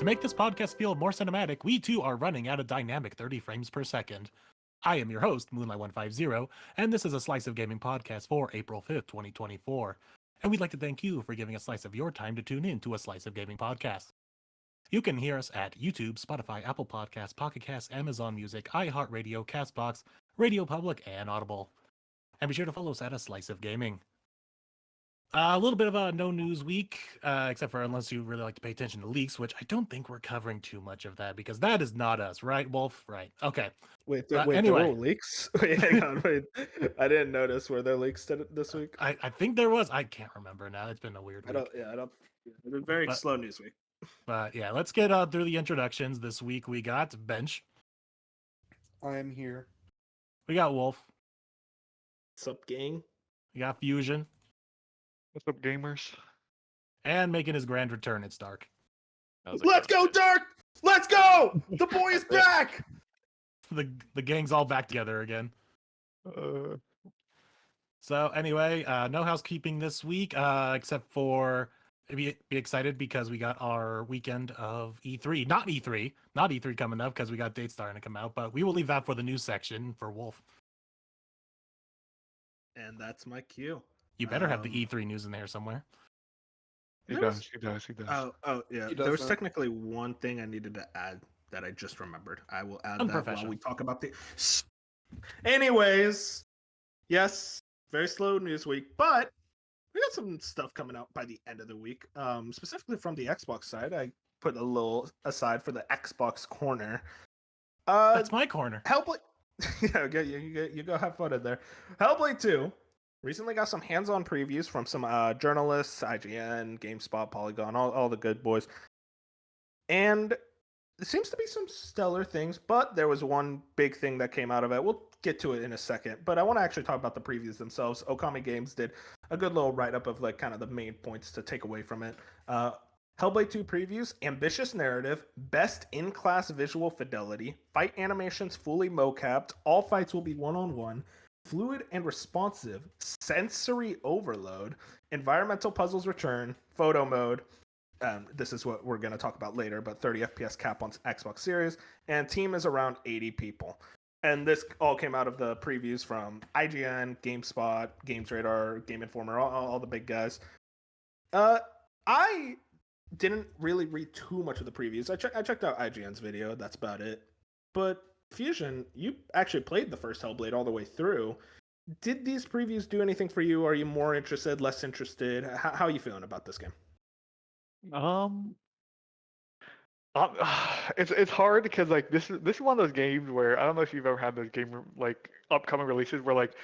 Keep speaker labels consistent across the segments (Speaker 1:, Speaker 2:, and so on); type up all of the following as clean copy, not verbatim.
Speaker 1: To make this podcast feel more cinematic, we too are running at a dynamic 30 frames per second. I am your host, Moonlight150, and this is a Slice of Gaming podcast for April 5th, 2024. And we'd like to thank you for giving a slice of your time to tune in to a Slice of Gaming podcast. You can hear us at YouTube, Spotify, Apple Podcasts, Pocket Casts, Amazon Music, iHeartRadio, Castbox, Radio Public, and Audible. And be sure to follow us at a Slice of Gaming. A little bit of a no news week, except for unless you really like to pay attention to leaks, which I don't think we're covering too much of that because that is not us, right, Wolf? Right. Okay.
Speaker 2: Wait,
Speaker 1: Anyway.
Speaker 2: there were leaks? Wait, hang on, wait. I didn't notice. Were there leaks this week?
Speaker 1: I think there was. I can't remember now. It's been a weird week.
Speaker 2: It's been very slow news week.
Speaker 1: But yeah, let's get through the introductions. This week we got Bench.
Speaker 3: I am here.
Speaker 1: We got Wolf.
Speaker 2: What's up, gang?
Speaker 1: We got Fusion.
Speaker 4: What's up, gamers?
Speaker 1: And making his grand return, it's Dark.
Speaker 2: Let's go, Dark! Let's go! The boy is back!
Speaker 1: The gang's all back together again. So anyway, no housekeeping this week, except for be excited because we got our weekend of E3. Not E3 coming up because we got dates starting to come out, but we will leave that for the news section for Wolf.
Speaker 2: And that's my cue.
Speaker 1: You better have the E3 news in there somewhere.
Speaker 4: He does.
Speaker 2: Oh, yeah. There was technically one thing I needed to add that I just remembered. I will add that while we talk about the... Anyways, yes, very slow news week, but we got some stuff coming out by the end of the week. Specifically from the Xbox side, I put a little aside for the Xbox corner.
Speaker 1: That's my corner.
Speaker 2: Hellblade... yeah, you go have fun in there. Hellblade 2 recently got some hands-on previews from some journalists, IGN, GameSpot, Polygon, all the good boys. And there seems to be some stellar things, but there was one big thing that came out of it. We'll get to it in a second, but I want to actually talk about the previews themselves. Okami Games did a good little write-up of like kind of the main points to take away from it. Hellblade 2 previews, ambitious narrative, best in-class visual fidelity, fight animations fully mocapped, all fights will be one-on-one, fluid and responsive, sensory overload, environmental puzzles return, photo mode, this is what we're going to talk about later, but 30 FPS cap on Xbox Series, and team is around 80 people. And this all came out of the previews from IGN, GameSpot, Games Radar, Game Informer, all the big guys. I didn't really read too much of the previews. I checked out IGN's video, that's about it. But Fusion, you actually played the first Hellblade all the way through. Did these previews do anything for you? Are you more interested, less interested? How are you feeling about this game?
Speaker 4: It's hard because like this is one of those games where I don't know if you've ever had those game like upcoming releases where like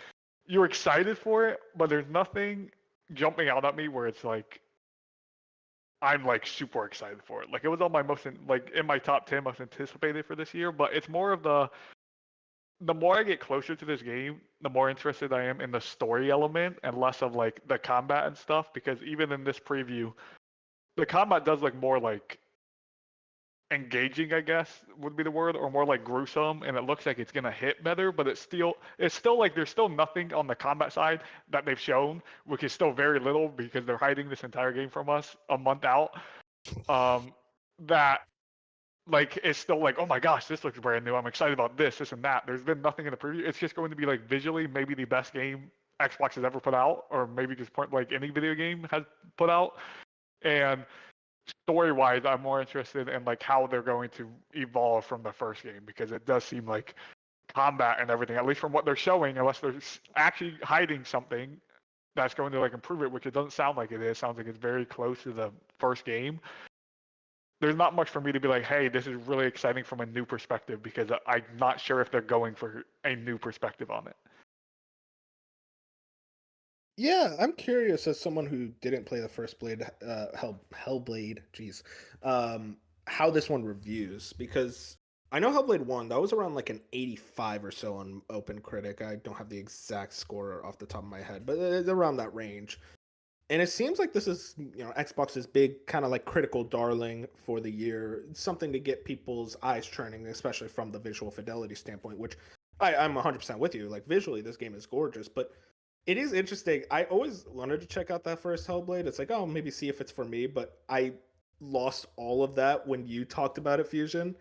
Speaker 4: you're excited for it, but there's nothing jumping out at me where it's like I'm like super excited for it. Like it was on my in my top 10 most anticipated for this year, but it's more of the more I get closer to this game, the more interested I am in the story element and less of like the combat and stuff, because even in this preview, the combat does look more like engaging, I guess would be the word, or more like gruesome, and it looks like it's gonna hit better, but it's still like there's still nothing on the combat side that they've shown, which is still very little because they're hiding this entire game from us a month out. That like it's still like, oh my gosh, this looks brand new. I'm excited about this and that. There's been nothing in the preview. It's just going to be like visually maybe the best game Xbox has ever put out, or maybe just like any video game has put out. And story-wise, I'm more interested in like how they're going to evolve from the first game, because it does seem like combat and everything, at least from what they're showing, unless they're actually hiding something that's going to like improve it, which it doesn't sound like it is. It sounds like it's very close to the first game. There's not much for me to be like, hey, this is really exciting from a new perspective, because I'm not sure if they're going for a new perspective on it.
Speaker 2: Yeah, I'm curious, as someone who didn't play the first Hellblade, how this one reviews, because I know Hellblade 1, that was around like an 85 or so on OpenCritic. I don't have the exact score off the top of my head, but it's around that range. And it seems like this is, Xbox's big kind of like critical darling for the year. It's something to get people's eyes churning, especially from the visual fidelity standpoint, which I'm 100% with you. Like visually, this game is gorgeous, but it is interesting. I always wanted to check out that first Hellblade. It's like, oh, maybe see if it's for me, but I lost all of that when you talked about it, Fusion.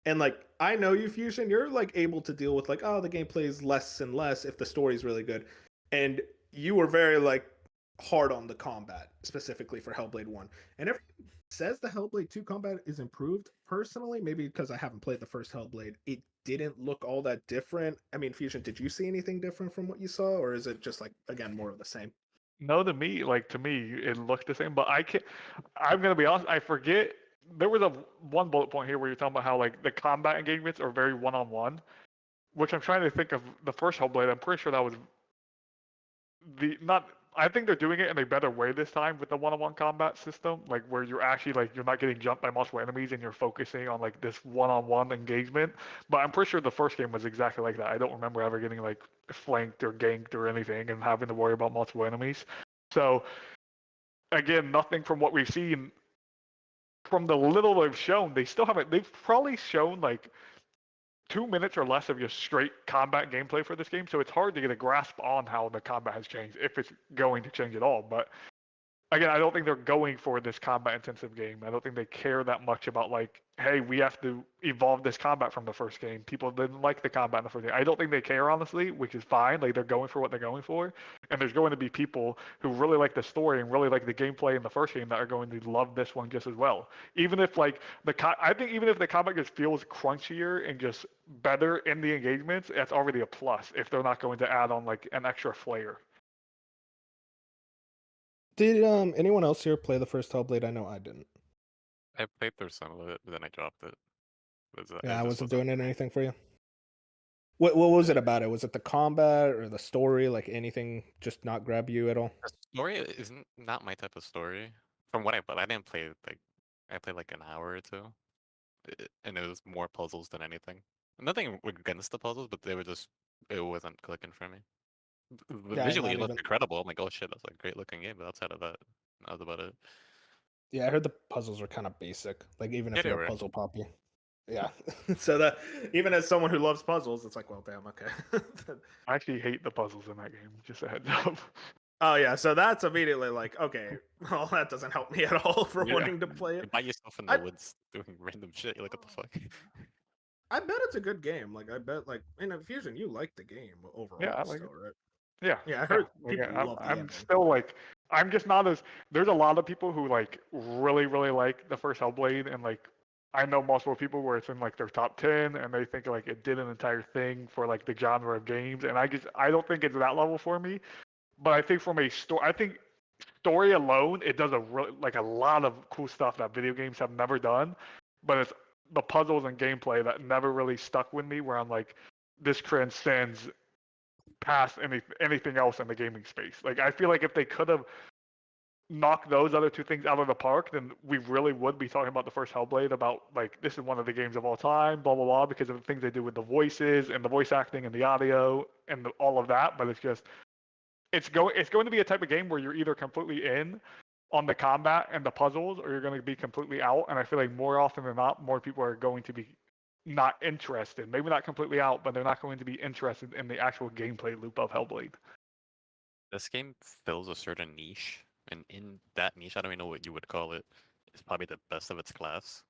Speaker 2: And like I know you, Fusion, you're like able to deal with like, oh, the gameplay is less and less if the story's really good. And you were very like hard on the combat, specifically for Hellblade 1. And everyone says the Hellblade 2 combat is improved. Personally, maybe because I haven't played the first Hellblade, it didn't look all that different. I mean, Fusion, did you see anything different from what you saw, or is it just like again more of the same?
Speaker 4: No, to me, it looked the same. But I can't. I'm gonna be honest. I forget. There was a one bullet point here where you're talking about how like the combat engagements are very one-on-one, which I'm trying to think of the first Hellblade. I'm pretty sure that was the not. I think they're doing it in a better way this time with the one-on-one combat system, like where you're actually like you're not getting jumped by multiple enemies and you're focusing on like this one-on-one engagement. But I'm pretty sure the first game was exactly like that. I don't remember ever getting like flanked or ganked or anything and having to worry about multiple enemies. So again, nothing from what we've seen. From the little they've shown, they still haven't. They've probably shown like 2 minutes or less of just straight combat gameplay for this game, so it's hard to get a grasp on how the combat has changed, if it's going to change at all. But again, I don't think they're going for this combat intensive game. I don't think they care that much about like, hey, we have to evolve this combat from the first game. People didn't like the combat in the first game. I don't think they care honestly, which is fine. Like they're going for what they're going for. And there's going to be people who really like the story and really like the gameplay in the first game that are going to love this one just as well. Even if like I think even if the combat just feels crunchier and just better in the engagements, that's already a plus if they're not going to add on like an extra flair.
Speaker 2: Did anyone else here play the first Hellblade? I know I didn't.
Speaker 5: I played through some of it, but then I dropped it.
Speaker 2: Yeah, I wasn't doing anything for you. What was it about it? Was it the combat or the story? Like anything just not grab you at all?
Speaker 5: The story isn't not my type of story. From what I played, I didn't play like I played like an hour or two, and it was more puzzles than anything. Nothing against the puzzles, but they were just it wasn't clicking for me.
Speaker 2: Yeah,
Speaker 5: Visually,
Speaker 2: not
Speaker 5: it looked
Speaker 2: even.
Speaker 5: incredible. I'm like, oh shit, that's a great looking game. But outside of that, that was about it.
Speaker 2: Yeah, I heard the puzzles are kind of basic. Like even
Speaker 5: Yeah,
Speaker 2: if
Speaker 5: they
Speaker 2: you're a
Speaker 5: were.
Speaker 2: puzzle poppy. Yeah. So that even as someone who loves puzzles, it's like, well, damn, okay.
Speaker 4: I actually hate the puzzles in that game, just a heads up.
Speaker 2: Oh yeah, so that's immediately like, okay, well, that doesn't help me at all for
Speaker 5: Yeah.
Speaker 2: wanting to play
Speaker 5: You
Speaker 2: it.
Speaker 5: buy yourself in the woods doing random shit. You're like, what the fuck?
Speaker 2: I bet it's a good game. Like I bet, like in Fusion, you like the game overall,
Speaker 4: Yeah, I like
Speaker 2: still,
Speaker 4: it.
Speaker 2: right?
Speaker 4: Yeah.
Speaker 2: Yeah, I heard
Speaker 4: Like,
Speaker 2: people love the
Speaker 4: I'm
Speaker 2: ending.
Speaker 4: still like, I'm just not as. There's a lot of people who like really like the first Hellblade, and like I know multiple people where it's in like their top 10, and they think like it did an entire thing for like the genre of games, and I don't think it's that level for me. But I think from a story, I think story alone, it does like a lot of cool stuff that video games have never done. But it's the puzzles and gameplay that never really stuck with me. Where I'm like, this transcends past anything else in the gaming space. Like I feel like if they could have knocked those other two things out of the park, then we really would be talking about the first Hellblade about like this is one of the games of all time, blah blah blah, because of the things they do with the voices and the voice acting and the audio and all of that. But it's just it's going to be a type of game where you're either completely in on the combat and the puzzles, or you're going to be completely out. And I feel like more often than not, more people are going to be not interested. Maybe not completely out, but they're not going to be interested in the actual gameplay loop of Hellblade.
Speaker 5: This game fills a certain niche, and in that niche, I don't even know what you would call it. It's probably the best of its class.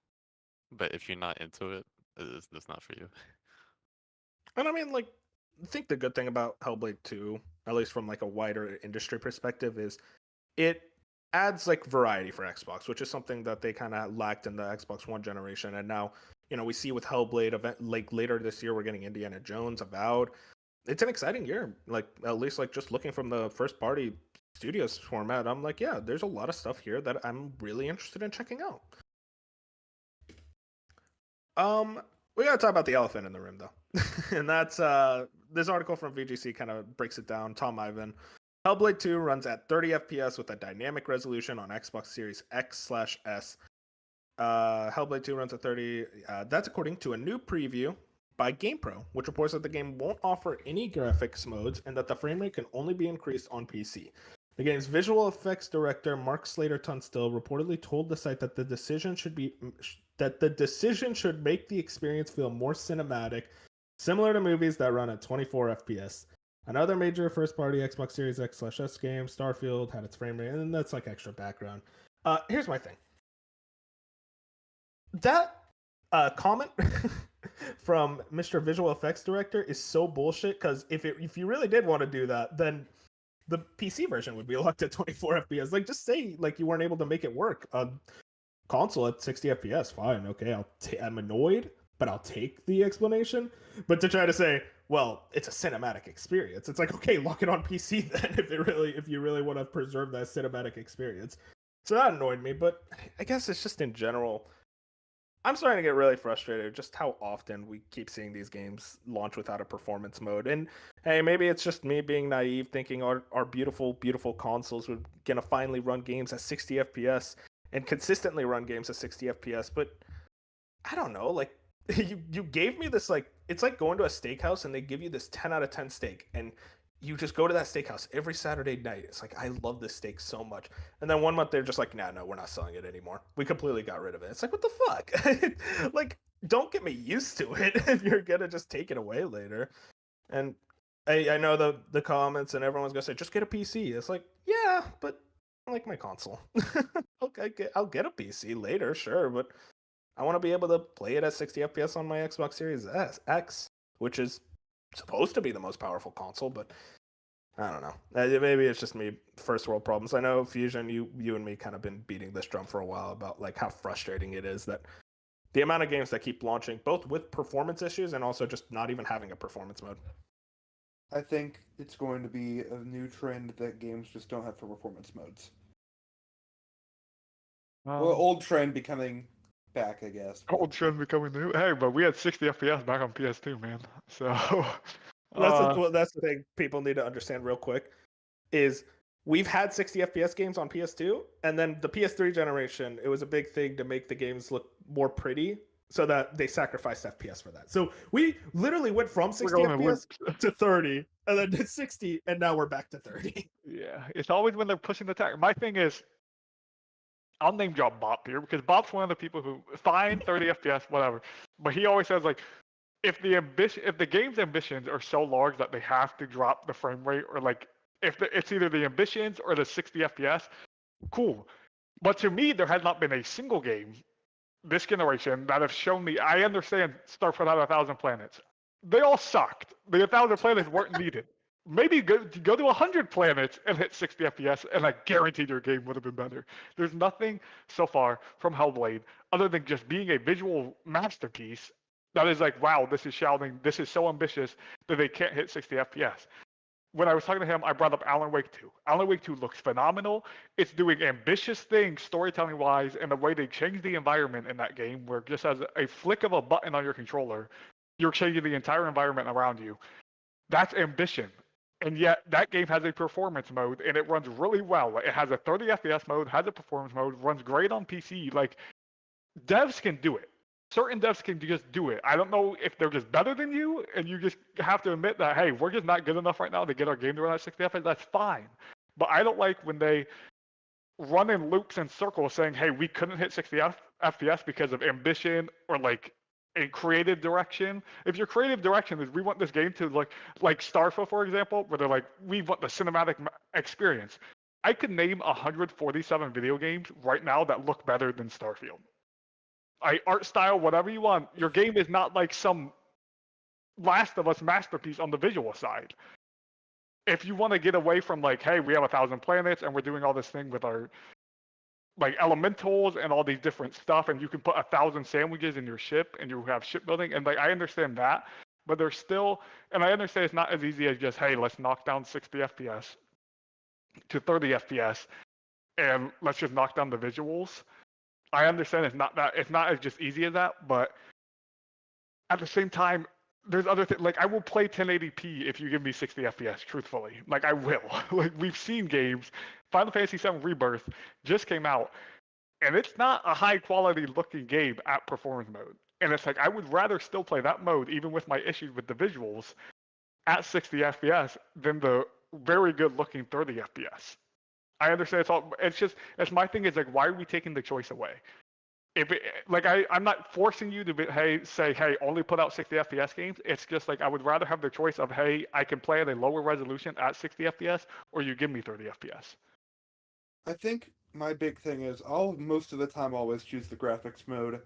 Speaker 5: But if you're not into it, it's not for you.
Speaker 2: And I mean, like, I think the good thing about Hellblade 2, at least from like a wider industry perspective, is it adds like variety for Xbox, which is something that they kind of lacked in the Xbox One generation. And now, we see with Hellblade event like later this year, we're getting Indiana Jones, Avowed. It's an exciting year. Like at least like just looking from the first party studios format, I'm like, yeah, there's a lot of stuff here that I'm really interested in checking out. We gotta talk about the elephant in the room though. And that's this article from VGC kind of breaks it down. Tom Ivan. Hellblade 2 runs at 30 FPS with a dynamic resolution on Xbox Series X/S. Hellblade 2 runs at 30. That's according to a new preview by GamePro, which reports that the game won't offer any graphics modes and that the frame rate can only be increased on PC. The game's visual effects director Mark Slater Tunstall reportedly told the site that the decision should make the experience feel more cinematic, similar to movies that run at 24 FPS. Another major first-party Xbox Series X/S game, Starfield, had its frame rate, and that's like extra background. Here's my thing. that comment from Mr. Visual Effects Director is so bullshit. Because if you really did want to do that, then the PC version would be locked at 24 FPS. Like, just say like you weren't able to make it work on console at 60 FPS. Fine, okay. I'm annoyed, but I'll take the explanation. But to try to say, well, it's a cinematic experience. It's like, okay, lock it on PC then if you really want to preserve that cinematic experience. So that annoyed me, but I guess it's just in general. I'm starting to get really frustrated just how often we keep seeing these games launch without a performance mode. And hey, maybe it's just me being naive thinking our beautiful, beautiful consoles were gonna finally run games at 60 FPS and consistently run games at 60 FPS, but I don't know, like you gave me this like it's like going to a steakhouse and they give you this 10 out of 10 steak and you just go to that steakhouse every Saturday night. It's like I love this steak so much. And then 1 month they're just like, nah, no, we're not selling it anymore. We completely got rid of it. It's like, what the fuck? Like, don't get me used to it if you're gonna just take it away later. And I know the comments and everyone's gonna say, just get a PC. It's like, yeah, but I like my console. I'll get a PC later, sure, but I want to be able to play it at 60 FPS on my Xbox Series X, which is supposed to be the most powerful console, but I don't know. Maybe it's just me, first world problems. I know Fusion, you and me kind of been beating this drum for a while about like how frustrating it is that the amount of games that keep launching, both with performance issues and also just not even having a performance mode.
Speaker 3: I think it's going to be a new trend that games just don't have for performance modes. Well, old trend becoming back, I guess.
Speaker 4: Old trend becoming new. Hey, but we had 60 FPS back on PS2, man. So
Speaker 2: That's the thing people need to understand real quick is we've had 60 FPS games on PS2, and then the PS3 generation, it was a big thing to make the games look more pretty, so that they sacrificed FPS for that. So we literally went from 60 FPS to 30, and then to 60, and now we're back to 30.
Speaker 4: Yeah, it's always when they're pushing the tech. My thing is, I'll name drop Bop here because Bop's one of the people who fine 30 FPS, whatever, but he always says like, if the game's ambitions are so large that they have to drop the frame rate, or like if it's either the ambitions or the 60 FPS, cool. But to me, there has not been a single game this generation that have shown me. I understand Starfront had 1,000 planets. They all sucked. The 1,000 planets weren't needed. Maybe go to 100 planets and hit 60 FPS, and I guarantee your game would have been better. There's nothing so far from Hellblade other than just being a visual masterpiece that is like, wow, this is shouting, this is so ambitious that they can't hit 60 FPS. When I was talking to him, I brought up Alan Wake 2. Alan Wake 2 looks phenomenal. It's doing ambitious things storytelling-wise, and the way they changed the environment in that game, where just as a flick of a button on your controller, you're changing the entire environment around you. That's ambition. And yet, that game has a performance mode, and it runs really well. It has a 30 FPS mode, has a performance mode, runs great on PC. Like, devs can do it. Certain devs can just do it. I don't know if they're just better than you, and you just have to admit that, hey, we're just not good enough right now to get our game to run at 60 FPS. That's fine. But I don't like when they run in loops and circles saying, hey, we couldn't hit 60 FPS because of ambition or like a creative direction. If your creative direction is we want this game to look like Starfield, for example, where they're like, we want the cinematic experience. I could name 147 video games right now that look better than Starfield. Art style, whatever you want. Your game is not like some Last of Us masterpiece on the visual side. If you want to get away from like, hey, we have 1,000 planets and we're doing all this thing with our like elementals and all these different stuff, and you can put 1,000 sandwiches in your ship and you have shipbuilding, and like I understand that, but there's still, and I understand it's not as easy as just, hey, let's knock down 60 FPS to 30 FPS and let's just knock down the visuals. I understand it's not as just easy as that, but at the same time, there's other things. Like I will play 1080p if you give me 60 FPS. Truthfully, like I will. Like we've seen games. Final Fantasy VII Rebirth just came out, and it's not a high quality looking game at performance mode. And it's like I would rather still play that mode, even with my issues with the visuals, at 60 FPS than the very good looking 30 FPS. I understand it's my thing is like, why are we taking the choice away? If it, like I'm not forcing you to say, hey, only put out 60 FPS games. It's just like I would rather have the choice of, hey, I can play at a lower resolution at 60 FPS, or you give me 30 FPS.
Speaker 3: I think my big thing is I'll most of the time always choose the graphics mode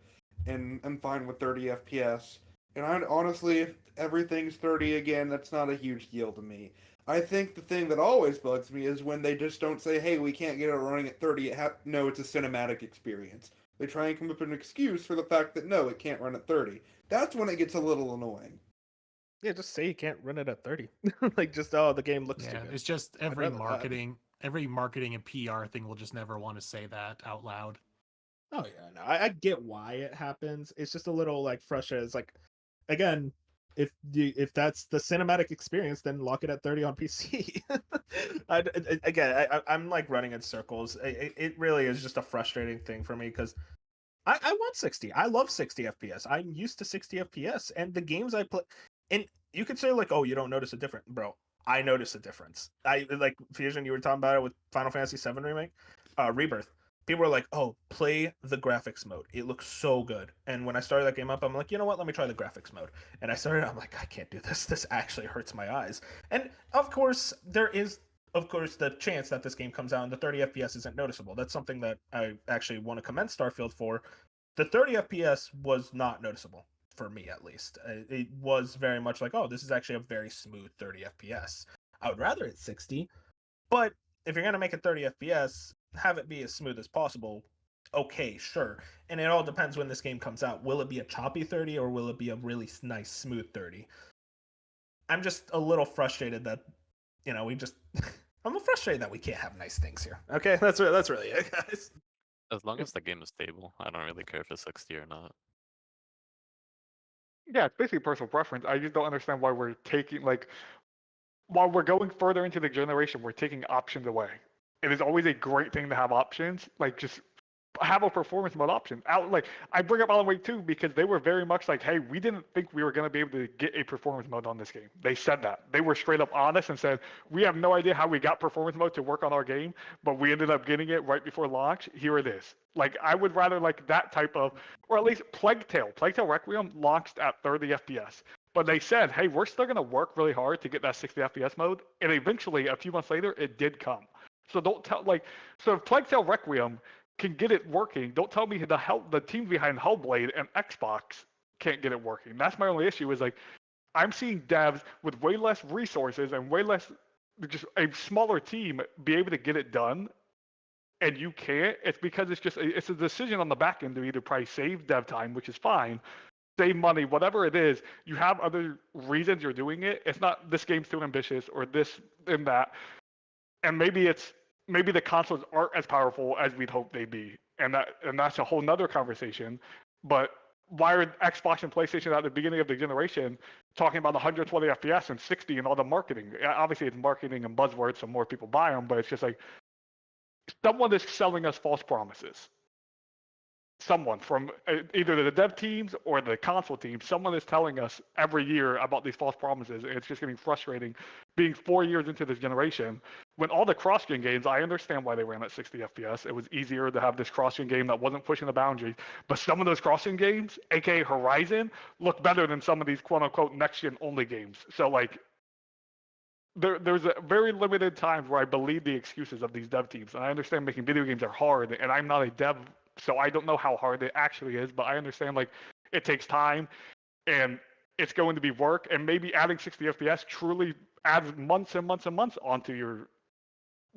Speaker 3: and I'm fine with 30 FPS. And honestly, if everything's 30 again, that's not a huge deal to me. I think the thing that always bugs me is when they just don't say, "Hey, we can't get it running at 30." No, it's a cinematic experience. They try and come up with an excuse for the fact that no, it can't run at 30. That's when it gets a little annoying.
Speaker 2: Yeah, just say you can't run it at 30. Like, just, oh, the game looks too
Speaker 1: Yeah,
Speaker 2: good.
Speaker 1: it's just
Speaker 2: rather that.
Speaker 1: every marketing and PR thing will just never want to say that out loud.
Speaker 2: Oh yeah, no, I get why it happens. It's just a little like frustrating. It's like, again, if that's the cinematic experience, then lock it at 30 on PC. I'm like running in circles. It really is just a frustrating thing for me because I want 60. I love 60 FPS. I'm used to 60 FPS, and the games I play, and you could say like, oh, you don't notice a difference, bro. I notice a difference. I like Fusion. You were talking about it with Final Fantasy VII remake, Rebirth. People were like, oh, play the graphics mode. It looks so good. And when I started that game up, I'm like, you know what? Let me try the graphics mode. And I started. I'm like, I can't do this. This actually hurts my eyes. And of course, there is the chance that this game comes out and the 30 FPS isn't noticeable. That's something that I actually want to commend Starfield for. The 30 FPS was not noticeable for me, at least. It was very much like, oh, this is actually a very smooth 30 FPS. I would rather it's 60, but if you're going to make it 30 FPS, have it be as smooth as possible. Okay, sure. And it all depends when this game comes out. Will it be a choppy 30 or will it be a really nice, smooth 30? I'm just a little frustrated that, we just. I'm frustrated that we can't have nice things here. Okay, that's really it, guys.
Speaker 5: As long as the game is stable, I don't really care if it's 60 or not.
Speaker 4: Yeah, it's basically personal preference. I just don't understand why we're taking while we're going further into the generation, we're taking options away. It is always a great thing to have options. Like just have a performance mode option. I bring up Alan Wake 2 because they were very much like, hey, we didn't think we were going to be able to get a performance mode on this game. They said that. They were straight up honest and said, we have no idea how we got performance mode to work on our game, but we ended up getting it right before launch. Here it is. Like, I would rather like that type of, or at least Plague Tale Requiem launched at 30 FPS. But they said, hey, we're still going to work really hard to get that 60 FPS mode. And eventually, a few months later, it did come. So don't tell, so if Plague Tale Requiem can get it working, don't tell me the team behind Hellblade and Xbox can't get it working. That's my only issue is like, I'm seeing devs with way less resources and way less, just a smaller team be able to get it done. And you can't. It's because it's a decision on the back end to either probably save dev time, which is fine, save money, whatever it is. You have other reasons you're doing it. It's not this game's too ambitious or this and that. And maybe the consoles aren't as powerful as we'd hope they'd be. And that's a whole nother conversation. But why are Xbox and PlayStation at the beginning of the generation talking about 120 FPS and 60 and all the marketing? Obviously, it's marketing and buzzwords, so more people buy them. But it's just like someone is selling us false promises. Someone from either the dev teams or the console teams, someone is telling us every year about these false promises. And it's just getting frustrating being 4 years into this generation. When all the cross-gen games, I understand why they ran at 60 FPS. It was easier to have this cross-gen game that wasn't pushing the boundaries. But some of those cross-gen games, aka Horizon, look better than some of these quote-unquote next-gen only games. So like, there's a very limited times where I believe the excuses of these dev teams. And I understand making video games are hard, and I'm not a dev, so I don't know how hard it actually is, but I understand like it takes time and it's going to be work, and maybe adding 60 FPS truly adds months and months and months onto your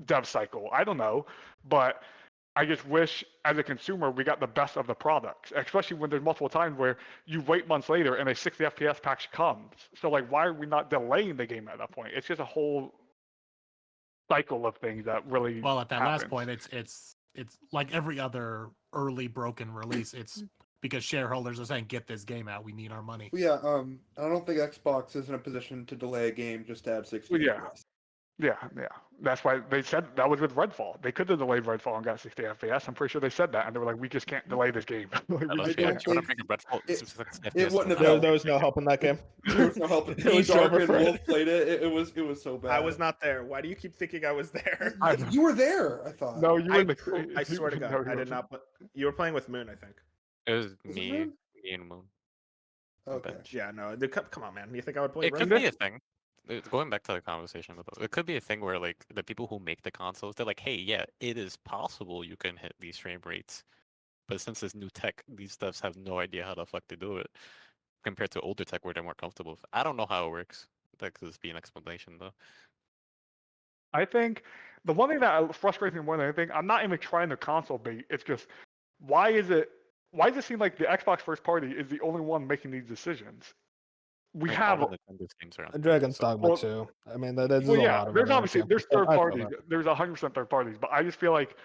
Speaker 4: dev cycle. I don't know, but I just wish as a consumer we got the best of the products, especially when there's multiple times where you wait months later and a 60 FPS patch comes. So like, why are we not delaying the game at that point? It's just a whole cycle of things that really
Speaker 1: Well, at that
Speaker 4: happens.
Speaker 1: last point, it's like every other early broken release. It's because shareholders are saying, "Get this game out. We need our money."
Speaker 3: Well, yeah, I don't think Xbox is in a position to delay a game just to have 60
Speaker 4: Yeah.
Speaker 3: FPS.
Speaker 4: Yeah. That's why they said that was with Redfall. They could have delayed Redfall and got 60 FPS. I'm pretty sure they said that, and they were like, "We just can't delay this game." Like, we just
Speaker 3: don't
Speaker 4: can't.
Speaker 5: You want to
Speaker 3: think
Speaker 5: bring a Redfall?
Speaker 3: it wouldn't have
Speaker 2: There
Speaker 3: helped.
Speaker 2: was no help in that game.
Speaker 3: There was no help.
Speaker 2: It was
Speaker 3: Dark
Speaker 2: over
Speaker 3: and
Speaker 2: for it.
Speaker 3: Wolf played it. It was so bad.
Speaker 2: I was not there. Why do you keep thinking I was there?
Speaker 3: You were there, I thought.
Speaker 4: No, you were in the.
Speaker 2: I swear to
Speaker 4: No,
Speaker 2: God,
Speaker 4: you
Speaker 2: I did
Speaker 4: wasn't.
Speaker 2: not. But you were playing with Moon, I think.
Speaker 5: It was
Speaker 3: Was it
Speaker 5: me
Speaker 3: Moon?
Speaker 5: and Moon.
Speaker 3: Okay.
Speaker 5: bench.
Speaker 2: Yeah, no. Come on, man. You think I would play?
Speaker 5: It could
Speaker 2: Red
Speaker 5: be
Speaker 2: Dead?
Speaker 5: a thing. Going back to the conversation, it could be a thing where like the people who make the consoles, they're like, hey, yeah, it is possible you can hit these frame rates But since it's new tech, these devs have no idea how the fuck to do it compared to older tech where they're more comfortable with. I don't know how it works. That could just be an explanation though.
Speaker 4: I think the one thing that frustrates me more than anything, I'm not even trying to console bait. It's just why does it seem like the Xbox first party is the only one making these decisions? We
Speaker 5: Like,
Speaker 4: have
Speaker 5: all of Nintendo's games are on
Speaker 2: Dragon's
Speaker 5: so-
Speaker 2: Dogma
Speaker 4: Well-
Speaker 2: too. I mean, there's
Speaker 4: well,
Speaker 2: a
Speaker 4: yeah,
Speaker 2: lot of
Speaker 4: there's
Speaker 2: other
Speaker 4: obviously
Speaker 2: examples,
Speaker 4: there's
Speaker 2: but
Speaker 4: third
Speaker 2: I feel
Speaker 4: parties.
Speaker 2: that.
Speaker 4: There's 100% third parties, but I just feel like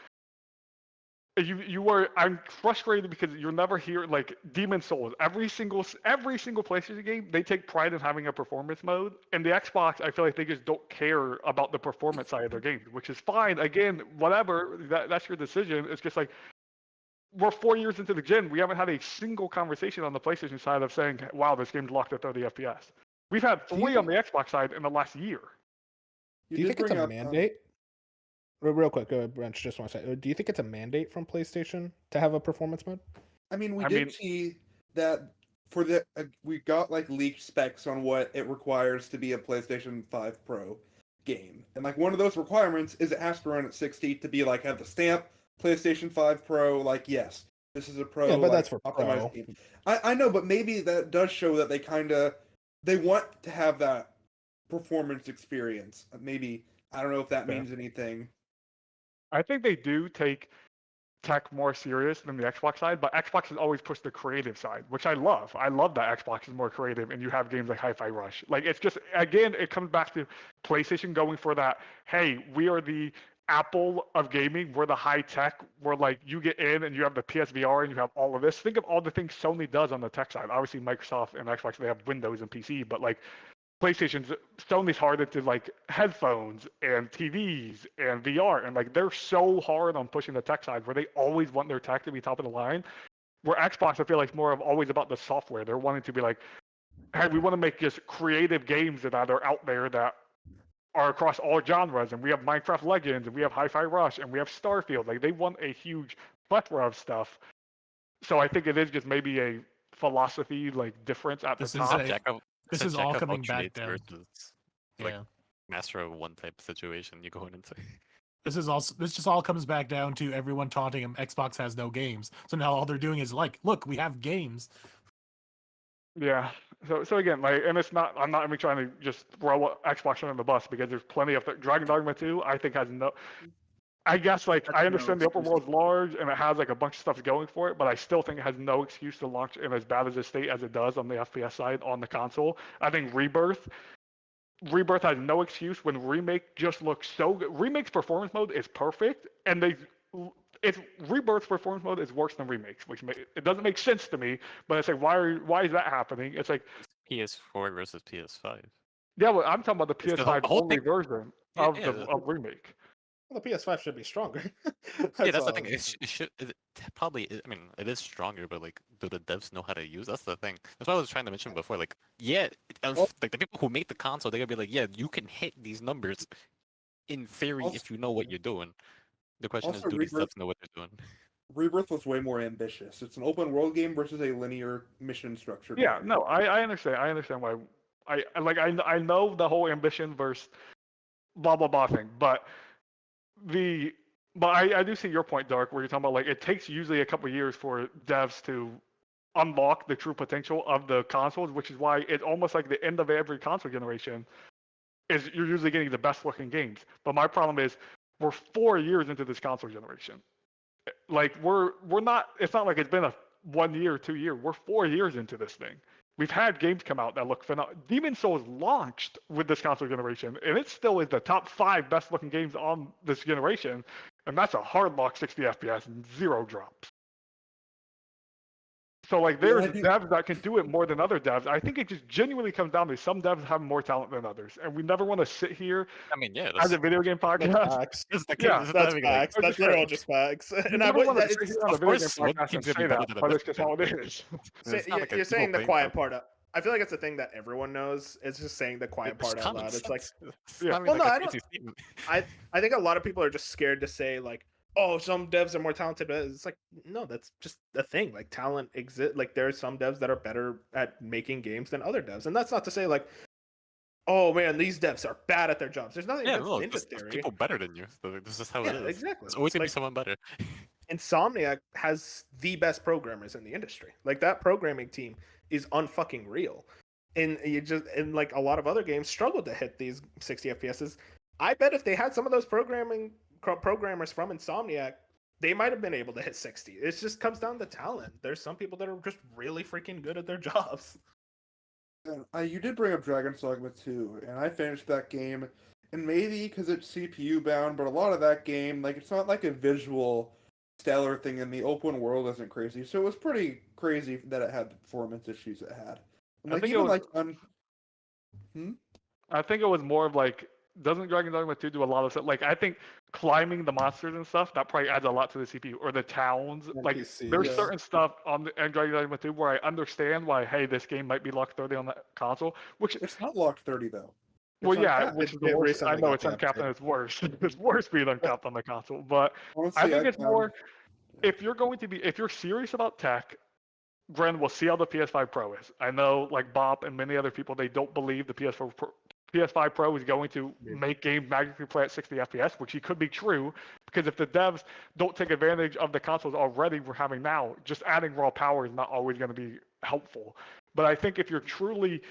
Speaker 4: I'm frustrated because you're never here like Demon Souls. Every single PlayStation game, they take pride in having a performance mode. And the Xbox, I feel like they just don't care about the performance side of their games, which is fine. Again, whatever, that's your decision. It's just like we're 4 years into the gen. We haven't had a single conversation on the PlayStation side of saying, "Wow, this game's locked at 30 FPS." We've had
Speaker 3: Do you
Speaker 4: 3 on the Xbox side in the last year.
Speaker 2: Do you
Speaker 3: did
Speaker 2: think it's
Speaker 3: bring
Speaker 2: a
Speaker 3: up,
Speaker 2: mandate? Real quick, Wrench, just want to say, do you think it's a mandate from PlayStation to have a performance mode?
Speaker 3: I mean, we
Speaker 4: I
Speaker 3: did
Speaker 4: mean-
Speaker 3: see that for the we got like leaked specs on what it requires to be a PlayStation 5 Pro game, and like one of those requirements is it has to run at 60 to be like have the stamp PlayStation 5 Pro. Like, yes, this is a Pro.
Speaker 2: Yeah, but
Speaker 3: like,
Speaker 2: that's for
Speaker 3: optimized
Speaker 2: Pro.
Speaker 3: game. I know, but maybe that does show that they want to have that performance experience. Maybe I don't know if that
Speaker 2: Fair.
Speaker 3: means anything.
Speaker 4: I think they do take tech more serious than the Xbox side, but Xbox has always pushed the creative side, which I love. I love that Xbox is more creative and you have games like Hi-Fi Rush. Like it's just again, it comes back to PlayStation going for that, hey, we are the Apple of gaming, we're the high tech, we're like you get in and you have the PSVR and you have all of this. Think of all the things Sony does on the tech side. Obviously Microsoft and Xbox, they have Windows and PC, but like Sony's hard into like headphones and TVs and VR, and like they're so hard on pushing the tech side where they always want their tech to be top of the line. Where Xbox, I feel like more of always about the software. They're wanting to be like, hey, we want to make just creative games that are out there that are across all genres, and we have Minecraft Legends, and we have Hi-Fi Rush, and we have Starfield. Like they want a huge plethora of stuff. So I think it is just maybe a philosophy like difference at
Speaker 1: This
Speaker 4: the
Speaker 1: is
Speaker 4: top.
Speaker 1: a- This is all coming back down.
Speaker 5: versus like
Speaker 1: Yeah.
Speaker 5: master of one type situation you're going into.
Speaker 1: This just all comes back down to everyone taunting him. Xbox has no games, so now all they're doing is like, look, we have games.
Speaker 4: Yeah. So again, like, and it's not. I'm not even trying to just throw Xbox under the bus because there's plenty of Dragon Dogma 2. I think has no. I guess like
Speaker 2: That's
Speaker 4: I
Speaker 2: no
Speaker 4: understand the open
Speaker 2: excuse.
Speaker 4: world's large and it has like a bunch of stuff going for it, but I still think it has no excuse to launch in as bad as a state as it does on the FPS side on the console. I think Rebirth has no excuse when Remake just looks so good. Remake's performance mode is perfect, and Rebirth's performance mode is worse than Remake's, which it doesn't make sense to me. But it's like why is that happening? It's like
Speaker 5: PS4 versus PS5.
Speaker 4: yeah, well, I'm talking about the
Speaker 5: It's the
Speaker 4: PS5
Speaker 5: whole
Speaker 4: only
Speaker 5: thing-
Speaker 4: version
Speaker 5: Yeah,
Speaker 4: of
Speaker 5: yeah,
Speaker 4: of Remake.
Speaker 2: Well, the PS5 should be stronger.
Speaker 5: Yeah, that's the
Speaker 2: all
Speaker 5: thing.
Speaker 2: I was
Speaker 5: It should probably. I mean, it is stronger, but like, do the devs know how to use? That's the thing. That's what I was trying to mention before. Like, yeah, like the people who make the console, they're gonna be like, yeah, you can hit these numbers in theory
Speaker 3: Also-
Speaker 5: if you know what you're doing. The question is,
Speaker 3: Also,
Speaker 5: do these
Speaker 3: Rebirth-
Speaker 5: devs know what they're doing?
Speaker 3: Rebirth was way more ambitious. It's an open world game versus a linear mission structure.
Speaker 4: Yeah, no, I understand. I understand why. I know the whole ambition versus blah blah blah thing, but I do see your point, Dark, where you're talking about like it takes usually a couple of years for devs to unlock the true potential of the consoles, which is why it's almost like the end of every console generation is you're usually getting the best looking games. But my problem is we're 4 years into this console generation. Like we're not. It's not like it's been a 1 year, 2 year. We're 4 years into this thing. We've had games come out that look phenomenal. Demon Souls launched with this console generation, and it still is the top 5 best looking games on this generation, and that's a hard lock 60 FPS and 0 drops. So like there's devs that can do it more than other devs. I think it just genuinely comes down to some devs have more talent than others, and we never want to sit here
Speaker 5: I mean, yeah,
Speaker 4: as
Speaker 5: that's,
Speaker 4: a video game
Speaker 2: That's
Speaker 4: podcast.
Speaker 2: facts.
Speaker 5: that's the
Speaker 4: Yeah,
Speaker 5: case.
Speaker 2: That's
Speaker 5: Like,
Speaker 2: facts.
Speaker 4: I'm
Speaker 2: That's
Speaker 4: just
Speaker 2: literal
Speaker 4: saying.
Speaker 2: just facts.
Speaker 4: You
Speaker 2: And I
Speaker 4: never
Speaker 2: would.
Speaker 4: want to
Speaker 2: That,
Speaker 4: sit
Speaker 2: it's,
Speaker 4: here on a
Speaker 5: of
Speaker 4: video game
Speaker 5: course, one
Speaker 4: podcast and
Speaker 5: team's gonna
Speaker 4: say
Speaker 5: be better
Speaker 4: that,
Speaker 5: than
Speaker 4: but
Speaker 5: another.
Speaker 4: it's just how it is.
Speaker 5: It's not like a
Speaker 2: you're saying
Speaker 5: people
Speaker 2: the
Speaker 5: playing
Speaker 2: quiet
Speaker 5: field.
Speaker 2: part. I feel like it's the thing that everyone knows. It's just saying the quiet
Speaker 5: There's
Speaker 2: part out loud.
Speaker 5: common
Speaker 2: It's like
Speaker 5: sense. It's
Speaker 4: Yeah.
Speaker 5: not
Speaker 2: Well,
Speaker 5: even
Speaker 2: no,
Speaker 5: like
Speaker 2: I
Speaker 5: a
Speaker 2: don't-
Speaker 5: crazy statement.
Speaker 2: I think a lot of people are just scared to say like, oh, some devs are more talented. But it's like, no, that's just a thing. Like talent exists. Like there are some devs that are better at making games than other devs, and that's not to say like, oh man, these devs are bad at their jobs. There's nothing
Speaker 5: Yeah,
Speaker 2: against
Speaker 5: no,
Speaker 2: ninja
Speaker 5: there's
Speaker 2: theory.
Speaker 5: people better than you. This is how it
Speaker 2: Yeah,
Speaker 5: is.
Speaker 2: exactly.
Speaker 5: There's always gonna be
Speaker 2: Like,
Speaker 5: someone better.
Speaker 2: Insomniac has the best programmers in the industry. Like that programming team is unfucking real. And like a lot of other games struggle to hit these 60 FPSs. I bet if they had some of those programmers from Insomniac, they might have been able to hit 60. It just comes down to talent. There's some people that are just really freaking good at their jobs.
Speaker 3: And you did bring up Dragon's Dogma 2, and I finished that game, and maybe because it's CPU bound, but a lot of that game, like, it's not like a visual stellar thing, and the open world isn't crazy, so it was pretty crazy that it had the performance issues it had. And,
Speaker 4: I
Speaker 3: like,
Speaker 4: think
Speaker 3: even
Speaker 4: it was,
Speaker 3: like
Speaker 4: I think it was more of like, doesn't Dragon Dogma 2 do a lot of stuff? Like, I think climbing the monsters and stuff, that probably adds a lot to the CPU, or the towns. Like,
Speaker 2: NPCs.
Speaker 4: there's certain stuff on the and Dragon Dogma 2 where I understand why, hey, this game might be locked 30 on the console, which,
Speaker 3: it's not locked 30 though.
Speaker 4: well,
Speaker 3: It's
Speaker 4: yeah,
Speaker 3: uncapped.
Speaker 4: which is the
Speaker 2: It
Speaker 4: worst. I
Speaker 2: recently
Speaker 4: know
Speaker 2: got
Speaker 4: it's
Speaker 2: the
Speaker 4: uncapped
Speaker 2: update.
Speaker 4: and it's worse. It's worse being uncapped on the console, but
Speaker 3: Honestly,
Speaker 4: I think it's
Speaker 3: found-
Speaker 4: more, if you're serious about tech, granted, we'll see how the PS5 Pro is. I know, like Bob and many other people, they don't believe the PS5 Pro is going to make games magically play at 60 FPS, which could be true, because if the devs don't take advantage of the consoles already we're having now, just adding raw power is not always going to be helpful. But I think if you're truly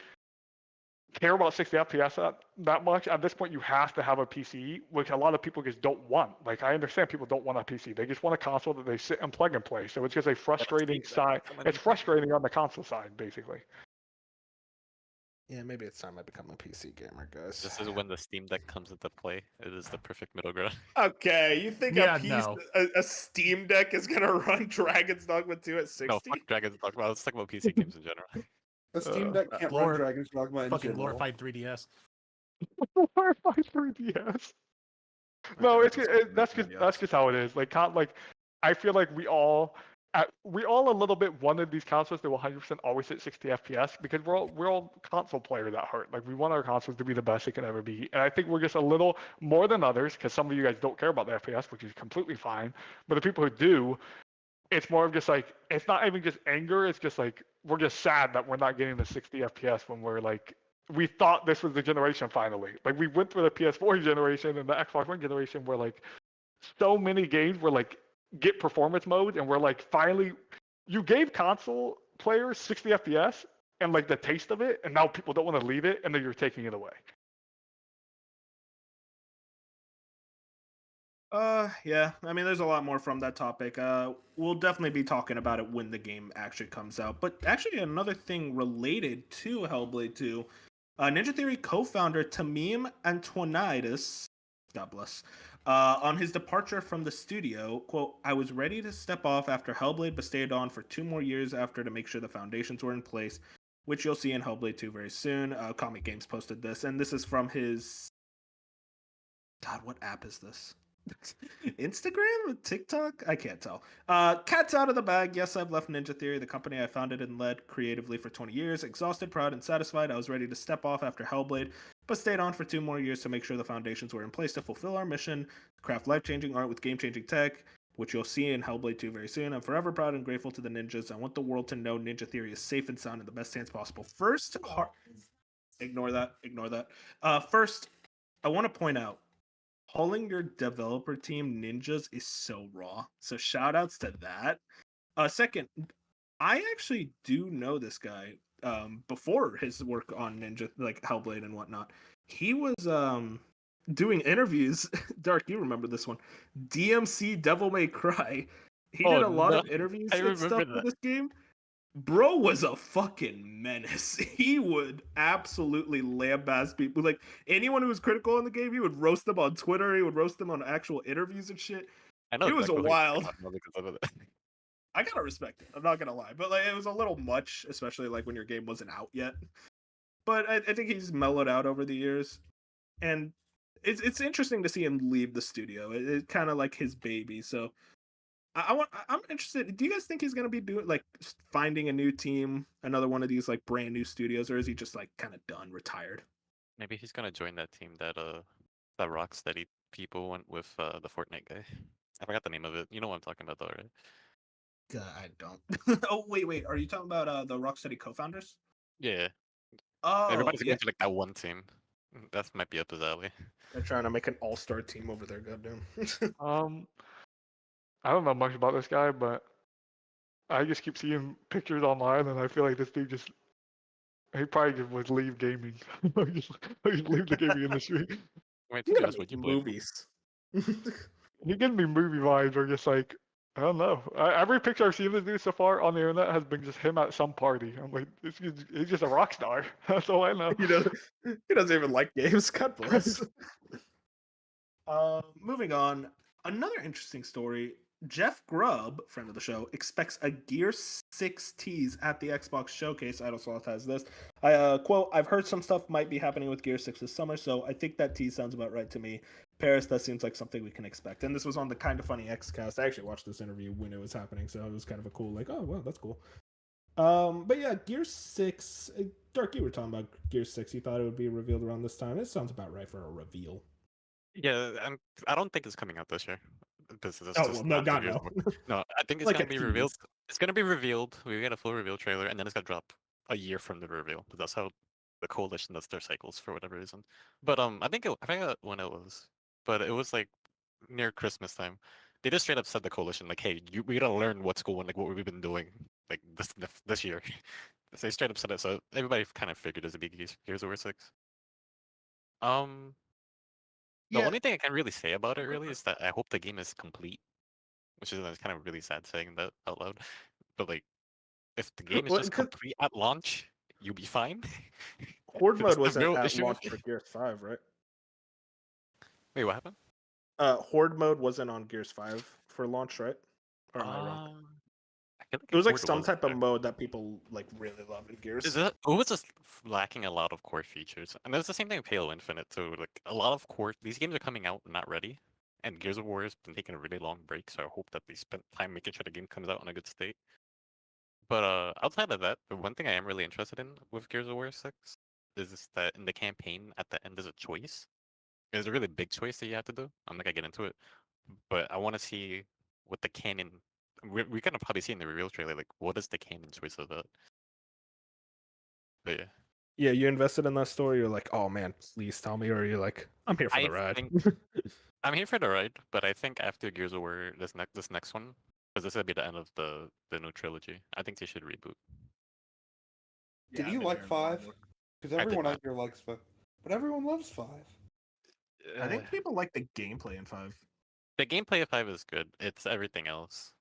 Speaker 4: care about 60 FPS that much, at this point you have to have a PC, which a lot of people just don't want. Like, I understand people don't want a PC. They just want a console that they sit and plug and play. So it's just a frustrating side. It's frustrating on the console side, basically.
Speaker 2: Yeah, maybe it's time I become a PC gamer, guys.
Speaker 5: This is when the Steam Deck comes into play. It is the perfect middle ground.
Speaker 2: Okay, you think
Speaker 1: Yeah,
Speaker 2: a piece,
Speaker 1: no.
Speaker 2: a Steam Deck is gonna run Dragon's Dogma 2 at 60?
Speaker 5: No, fuck Dragon's Dogma. Let's talk about PC games in general.
Speaker 3: The Steam Deck can't run Dragon's Dogma in
Speaker 1: Fucking
Speaker 3: general.
Speaker 1: glorified 3DS.
Speaker 4: Glorified 3DS. No, that's just how it is. Like, I feel like we all a little bit wanted these consoles to 100% always hit 60 FPS, because we're all console players at heart. Like, we want our consoles to be the best it can ever be, and I think we're just a little more than others, because some of you guys don't care about the FPS, which is completely fine. But the people who do, it's more of just like, it's not even just anger. It's just like, we're just sad that we're not getting the 60 FPS when we're like, we thought this was the generation finally. Like, we went through the PS4 generation and the Xbox One generation where, like, so many games were like, get performance mode, and we're like, finally, you gave console players 60 FPS and like the taste of it, and now people don't want to leave it, and then you're taking it away.
Speaker 2: Yeah. I mean, there's a lot more from that topic. We'll definitely be talking about it when the game actually comes out. But actually, another thing related to Hellblade 2, Ninja Theory co-founder Tamim Antoinides, God bless, on his departure from the studio, quote, "I was ready to step off after Hellblade, but stayed on for 2 more years after to make sure the foundations were in place, which you'll see in Hellblade 2 very soon." Comic Games posted this, and this is from his... God, what app is this? Instagram? TikTok? I can't tell. Cat's out of the bag. Yes, I've left Ninja Theory, the company I founded and led creatively for 20 years. Exhausted, proud, and satisfied. I was ready to step off after Hellblade, but stayed on for 2 more years to make sure the foundations were in place to fulfill our mission, to craft life-changing art with game-changing tech, which you'll see in Hellblade 2 very soon. I'm forever proud and grateful to the ninjas. I want the world to know Ninja Theory is safe and sound in the best hands possible. First, ignore that. First, I want to point out, calling your developer team ninjas is so raw. So shout outs to that. Second, I actually do know this guy before his work on Ninja, like Hellblade and whatnot. He was doing interviews. Dark, you remember this one. DMC Devil May Cry. He did a lot of interviews and stuff for this game. Bro was a fucking menace. He would absolutely lambast people. Like, anyone who was critical in the game, he would roast them on Twitter. He would roast them on actual interviews and shit.
Speaker 5: I know
Speaker 2: It was
Speaker 5: exactly
Speaker 2: a wild.
Speaker 5: because of it.
Speaker 2: I gotta respect it. I'm not gonna lie, but like, it was a little much, especially like when your game wasn't out yet. But I think he's mellowed out over the years, and it's interesting to see him leave the studio. It's kind of like his baby. So I'm interested. Do you guys think he's gonna be doing like finding a new team, another one of these like brand new studios, or is he just like kind of done, retired?
Speaker 5: Maybe he's gonna join that team that Rocksteady people went with the Fortnite guy. I forgot the name of it. You know what I'm talking about, though, right?
Speaker 2: I don't. Oh wait. Are you talking about the Rocksteady co-founders?
Speaker 5: Yeah.
Speaker 2: Oh,
Speaker 5: Everybody's
Speaker 2: yeah.
Speaker 5: going to like that one team. That might be up his alley.
Speaker 2: They're trying to make an all-star team over there. Goddamn.
Speaker 4: I don't know much about this guy, but I just keep seeing pictures online, and I feel like this dude just he probably just would leave gaming. just leave the gaming industry.
Speaker 5: Wait,
Speaker 2: You
Speaker 5: to be
Speaker 2: gotta
Speaker 5: honest,
Speaker 2: make
Speaker 5: would you blame him?
Speaker 2: movies.
Speaker 4: He gives me movie vibes, or just like I don't know. Every picture I've seen of this dude so far on the internet has been just him at some party. I'm like, he's just a rock star. That's all I know.
Speaker 2: He doesn't even like games. God bless. Moving on, another interesting story. Jeff Grubb, friend of the show, expects a Gear 6 tease at the Xbox Showcase. Idlesloth has this. I quote, I've heard some stuff might be happening with Gear 6 this summer, so I think that tease sounds about right to me. Paris, that seems like something we can expect. And this was on the Kinda Funny Xcast. I actually watched this interview when it was happening, so it was kind of a cool, like, oh, well, that's cool. But yeah, Gear 6, Dark, you were talking about Gear 6. You thought it would be revealed around this time. It sounds about right for a reveal.
Speaker 5: Yeah, I don't think it's coming out this year. This is
Speaker 2: Oh,
Speaker 5: just
Speaker 2: well, no,
Speaker 5: not the
Speaker 2: God,
Speaker 5: Gears
Speaker 2: no.
Speaker 5: of War. No, I think it's
Speaker 2: Like
Speaker 5: gonna
Speaker 2: a
Speaker 5: be revealed.
Speaker 2: tease.
Speaker 5: It's gonna be revealed. We get a full reveal trailer, and then it's gonna drop a year from the reveal. But that's how the coalition does their cycles for whatever reason. But I forgot when it was, but it was like near Christmas time. They just straight up said the coalition like, "Hey, we gotta learn what's going, like what we've been doing, like this year." So they straight up said it, so everybody kind of figured it would be Gears of War 6. Um, the
Speaker 2: Yeah,
Speaker 5: only thing I can really say about it really is that I hope the game is complete, which is kind of really sad saying that out loud. But like, if the game is
Speaker 2: well,
Speaker 5: just complete at launch, you'll be fine.
Speaker 2: Horde
Speaker 5: That's
Speaker 2: mode
Speaker 5: the
Speaker 2: wasn't
Speaker 5: real
Speaker 2: at
Speaker 5: issue
Speaker 2: launch
Speaker 5: with it.
Speaker 2: for Gears 5, right?
Speaker 5: Wait, what happened?
Speaker 2: Horde mode wasn't on Gears 5 for launch, right? Or am I wrong?
Speaker 5: I feel like
Speaker 2: It was like
Speaker 5: Horde
Speaker 2: some
Speaker 5: was
Speaker 2: type of
Speaker 5: there.
Speaker 2: mode that people like really love in Gears.
Speaker 5: It was just lacking a lot of core features, and it's the same thing with Halo Infinite too. Like a lot of core, these games are coming out not ready, and Gears of War has been taking a really long break. So I hope that they spent time making sure the game comes out in a good state. But outside of that, the one thing I am really interested in with Gears of War 6 is that in the campaign at the end there's a choice. There's a really big choice that you have to do. I'm not gonna get into it, but I want to see what the canon. We're gonna probably see in the reveal trailer, like what is the canon choice of it. But yeah,
Speaker 2: Yeah, you invested in that story. You're like, oh man, please tell me, or you're like, I'm here for the
Speaker 5: I
Speaker 2: ride.
Speaker 5: think I'm here for the ride, but I think after Gears of War, this next one, because this will be the end of the new trilogy. I think they should reboot.
Speaker 3: Did you like 5? Because
Speaker 5: I did
Speaker 3: everyone out
Speaker 5: not.
Speaker 3: here likes 5. But everyone loves 5.
Speaker 2: I think people like the gameplay in 5.
Speaker 5: The gameplay of 5 is good. It's everything else.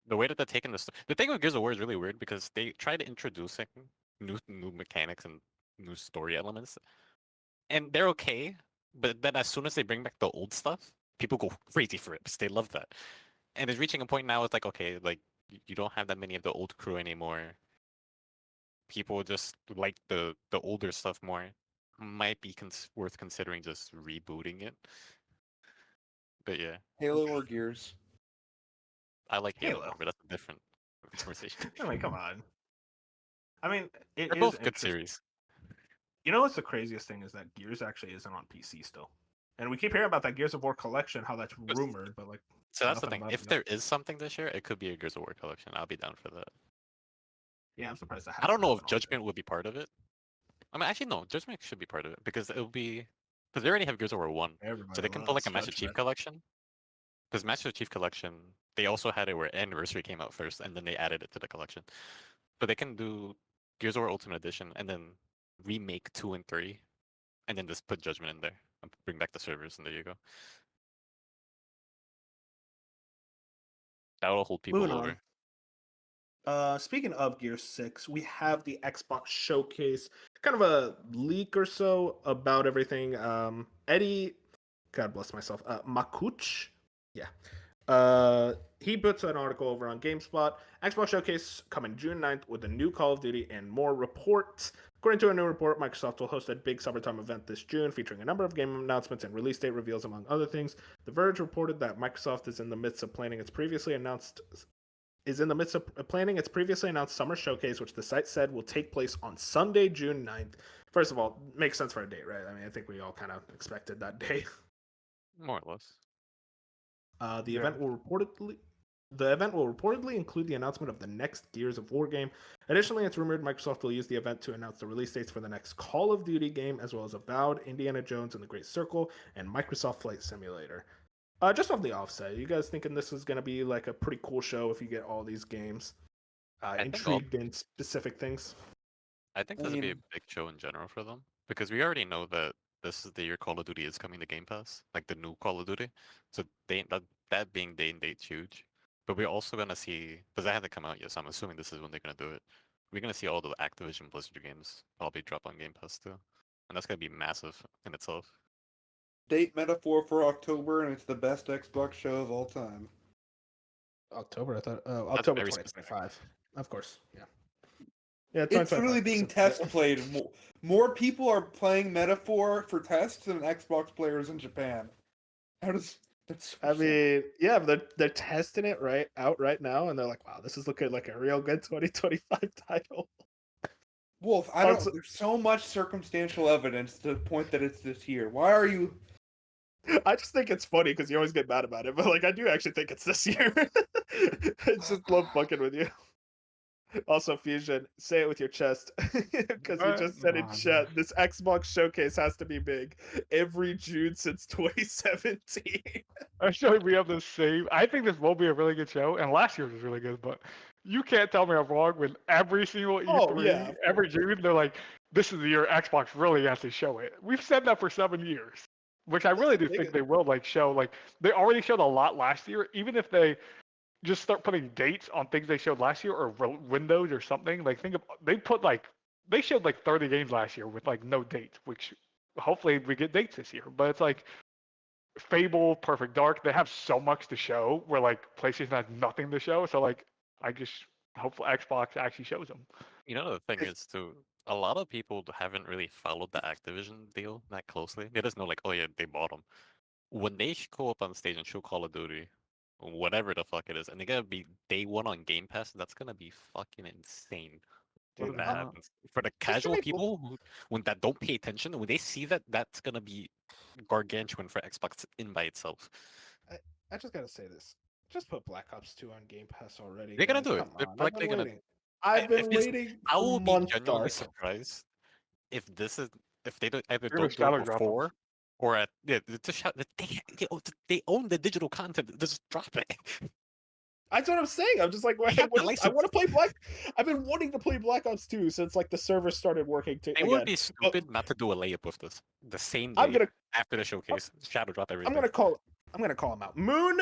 Speaker 5: The way that they're taking the thing with Gears of War is really weird because they tried introducing new mechanics and new story elements, and they're okay. But then as soon as they bring back the old stuff, people go crazy for it because they love that. And it's reaching a point now. It's like okay, like you don't have that many of the old crew anymore. People just like the older stuff more. Might be worth considering just rebooting it. But yeah,
Speaker 3: Halo or Gears?
Speaker 5: I like Halo,
Speaker 2: Halo.
Speaker 5: more, but that's a different conversation.
Speaker 2: I mean, come on. I mean, it
Speaker 5: They're
Speaker 2: is
Speaker 5: both good
Speaker 2: interesting.
Speaker 5: series.
Speaker 2: You know what's the craziest thing is that Gears actually isn't on PC still, and we keep hearing about that Gears of War collection, how that's rumored, but like,
Speaker 5: So that's the
Speaker 2: nothing
Speaker 5: thing.
Speaker 2: about
Speaker 5: If
Speaker 2: it.
Speaker 5: there is something this year, it could be a Gears of War collection. I'll be down for that.
Speaker 2: Yeah, I'm surprised that
Speaker 5: I don't know if
Speaker 2: hasn't happened
Speaker 5: Judgment would be part of it. I mean, actually, no. Judgment should be part of it because it'll be because they already have Gears of War 1,
Speaker 2: already.
Speaker 5: so they can put like a Master Chief collection. Because Master Chief collection, they also had it where Anniversary came out first, and then they added it to the collection. But they can do Gears of War Ultimate Edition and then remake 2 and 3, and then just put Judgment in there and bring back the servers, and there you go. That will hold people
Speaker 2: Moving
Speaker 5: over.
Speaker 2: on. Speaking of Gear 6, we have the Xbox Showcase, kind of a leak or so about everything. Eddie, God bless myself, Makuch, yeah. He puts an article over on GameSpot. Xbox Showcase coming June 9th with a new Call of Duty and more reports. According to a new report, Microsoft will host a big summertime event this June featuring a number of game announcements and release date reveals, among other things. The Verge reported that Microsoft is in the midst of planning its previously announced summer showcase, which the site said will take place on Sunday, June 9th. First of all, makes sense for a date, right? I mean, I think we all kind of expected that day.
Speaker 5: More or less.
Speaker 2: The event will reportedly include the announcement of the next Gears of War game. Additionally, it's rumored Microsoft will use the event to announce the release dates for the next Call of Duty game, as well as Avowed, Indiana Jones and the Great Circle, and Microsoft Flight Simulator. Just off the offset, you guys thinking this is gonna be like a pretty cool show if you get all these games?
Speaker 5: think all
Speaker 2: Intrigued in specific things.
Speaker 5: I think
Speaker 3: I
Speaker 5: this would be a
Speaker 3: mean,
Speaker 5: big show in general for them because we already know that this is the year Call of Duty is coming to Game Pass, like the new Call of Duty. So that being day and date's huge. But we're also gonna see because that hasn't come out yet, so I'm assuming this is when they're gonna do it. We're gonna see all the Activision Blizzard games probably drop on Game Pass too, and that's gonna be massive in itself.
Speaker 3: date metaphor for October, and it's the best Xbox show of all time.
Speaker 2: October, I thought.
Speaker 5: That's
Speaker 2: October
Speaker 5: very
Speaker 2: 2025. Of course, yeah. Yeah,
Speaker 3: It's
Speaker 2: 2025
Speaker 3: really being
Speaker 2: is-
Speaker 3: test played. More people are playing metaphor for tests than Xbox players in Japan. How does that's? So
Speaker 2: I
Speaker 3: sad.
Speaker 2: mean, yeah, they're testing it out right now, and they're like, "Wow, this is looking like a real good 2025 title."
Speaker 3: Wolf, I don't.
Speaker 2: also-
Speaker 3: There's so much circumstantial evidence to point that it's this year. Why are you?
Speaker 2: I just think it's funny because you always get mad about it, but like I do actually think it's this year. I just love fucking with you. Also, Fusion, say it with your chest because you just said in
Speaker 4: Nah,
Speaker 2: chat this Xbox showcase has to be big every June since 2017.
Speaker 4: Actually, we have the same. I think this will be a really good show, and last year's was really good. But you can't tell me I'm wrong when every single E3,
Speaker 2: Oh, yeah, of
Speaker 4: every June, they're like, "This is the year Xbox really has to show it." We've said that for 7 years, which I really do think they will like show. Like they already showed a lot last year, even if they just start putting dates on things they showed last year or windows or something. Like they showed like 30 games last year with like no dates, which hopefully we get dates this year. But it's like Fable, Perfect Dark, they have so much to show where like PlayStation has nothing to show. So like I just hopefully Xbox actually shows them.
Speaker 5: You know, the thing is too, a lot of people haven't really followed the Activision deal that closely. They just know like, oh yeah, they bought them. When they go up on stage and show Call of Duty, whatever the fuck it is, and they're gonna be day one on Game Pass, that's gonna be fucking insane.
Speaker 4: What
Speaker 5: When
Speaker 4: is
Speaker 5: that
Speaker 4: that?
Speaker 5: happens. For the
Speaker 2: Just give
Speaker 5: casual
Speaker 2: me
Speaker 5: people when that don't pay attention, when they see that, that's gonna be gargantuan for Xbox in by itself.
Speaker 2: I just gotta say this. Just put Black Ops 2 on Game Pass already.
Speaker 5: They're gonna
Speaker 2: Guys.
Speaker 5: do it.
Speaker 2: Come
Speaker 5: They're
Speaker 2: on.
Speaker 5: like
Speaker 2: I've
Speaker 5: they're
Speaker 2: been
Speaker 5: gonna.
Speaker 2: waiting. I've been waiting
Speaker 5: I
Speaker 2: for
Speaker 5: will be
Speaker 2: months,
Speaker 5: genuinely
Speaker 2: Dark.
Speaker 5: surprised if this is if they either
Speaker 4: They're gonna
Speaker 5: don't do it
Speaker 4: shadow drop 'em.
Speaker 5: before or at to shout that they own the digital content. Just drop it.
Speaker 2: That's what I'm saying. I'm just like,
Speaker 5: They have the
Speaker 2: I
Speaker 5: license.
Speaker 2: want to play Black. I've been wanting to play Black Ops 2 since like the server started working.
Speaker 5: They would
Speaker 2: Again.
Speaker 5: be stupid not to do a layup with this the same
Speaker 2: I'm
Speaker 5: day
Speaker 2: gonna
Speaker 5: after the showcase. Shadow drop everything.
Speaker 2: I'm gonna call him out. Moon